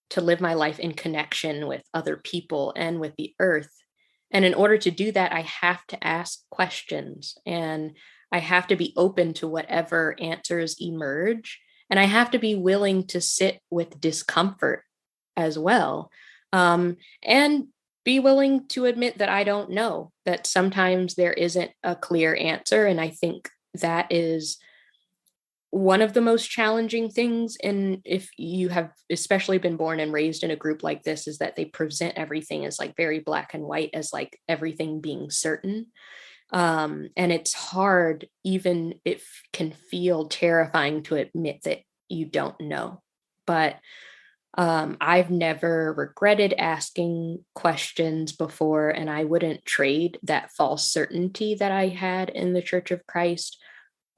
to live my life in connection with other people and with the earth. And in order to do that, I have to ask questions, and I have to be open to whatever answers emerge. And I have to be willing to sit with discomfort as well. And be willing to admit that I don't know, that sometimes there isn't a clear answer. And I think that is one of the most challenging things. And if you have especially been born and raised in a group like this, is that they present everything as like very black and white, as like everything being certain. And it's hard, even it can feel terrifying to admit that you don't know. But I've never regretted asking questions before, and I wouldn't trade that false certainty that I had in the Church of Christ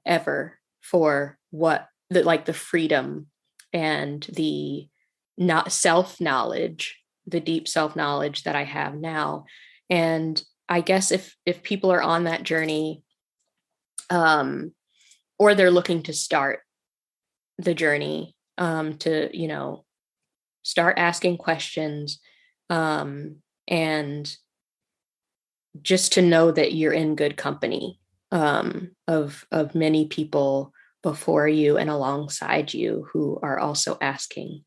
ever for the freedom and the not self-knowledge, the deep self-knowledge that I have now. And I guess if people are on that journey, or they're looking to start the journey, to, start asking questions, and just to know that you're in good company, of many people before you and alongside you who are also asking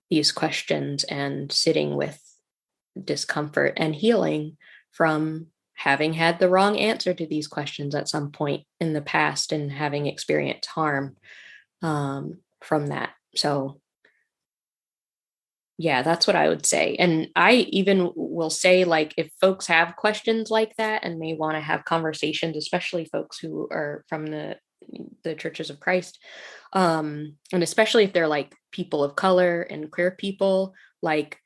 these questions and sitting with discomfort and healing from having had the wrong answer to these questions at some point in the past and having experienced harm from that. So yeah, that's what I would say. And I even will say, like, if folks have questions like that and may want to have conversations, especially folks who are from the Churches of Christ, and especially if they're like people of color and queer people, like,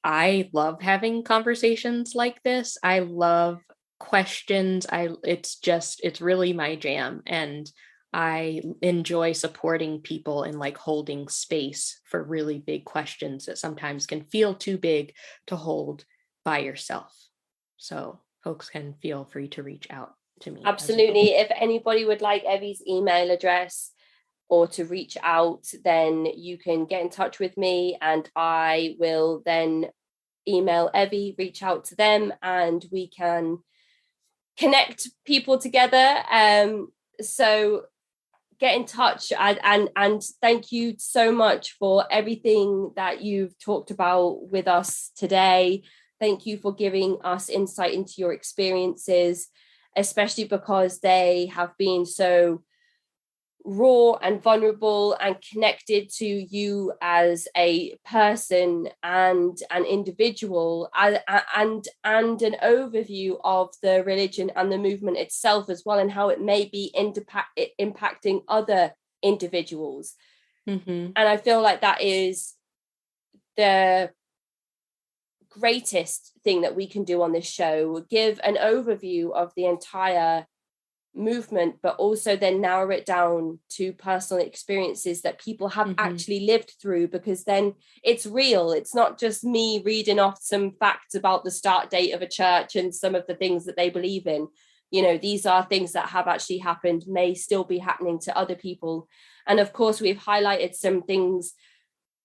I love having conversations like this. I love questions. It's really my jam. And I enjoy supporting people in like holding space for really big questions that sometimes can feel too big to hold by yourself. So folks can feel free to reach out to me. Absolutely. If anybody would like Evie's email address, or to reach out, then you can get in touch with me, and I will then email Evie, reach out to them, and we can connect people together. So get in touch, and thank you so much for everything that you've talked about with us today. Thank you for giving us insight into your experiences, especially because they have been so raw and vulnerable and connected to you as a person and an individual, and an overview of the religion and the movement itself as well, and how it may be impacting other individuals. And I feel like that is the greatest thing that we can do on this show: give an overview of the entire movement, but also then narrow it down to personal experiences that people have actually lived through, because then it's real. It's not just me reading off some facts about the start date of a church and some of the things that they believe in. You know, these are things that have actually happened, may still be happening to other people. And of course, we've highlighted some things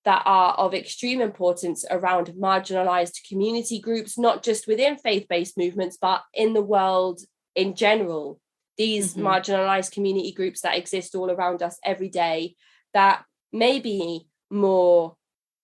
that are of extreme importance around marginalized community groups, not just within faith-based movements, but in the world in general. These marginalized community groups that exist all around us every day, that may be more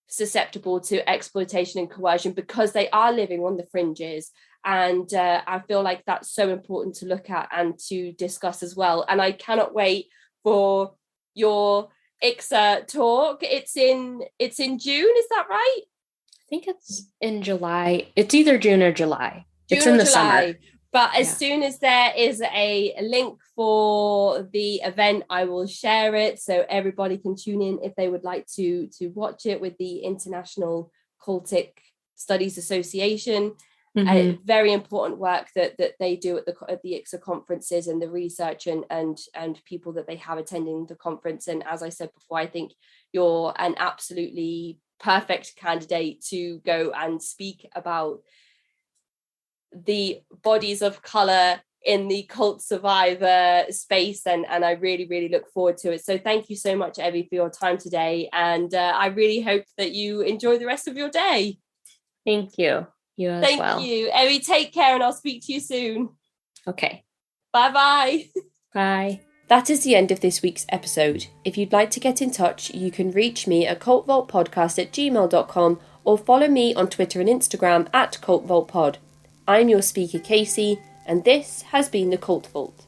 susceptible to exploitation and coercion because they are living on the fringes. And I feel like that's so important to look at and to discuss as well. And I cannot wait for your ICSA talk. It's in June, is that right? I think it's in July. It's either June or July. It's in the summer. But as soon as there is a link for the event, I will share it so everybody can tune in if they would like to watch it, with the International Cultic Studies Association. Very important work that they do at the ICSA conferences, and the research and people that they have attending the conference. And as I said before, I think you're an absolutely perfect candidate to go and speak about the bodies of color in the cult survivor space, and I really, really look forward to it. So thank you so much, Evie, for your time today, and I really hope that you enjoy the rest of your day. Thank you. You as well. Thank you, Evie. Take care, and I'll speak to you soon. Okay. Bye-bye. Bye. That is the end of this week's episode. If you'd like to get in touch, you can reach me at cultvaultpodcast@gmail.com, or follow me on Twitter and Instagram @cultvaultpod. I'm your speaker, Casey, and this has been The Cult Vault.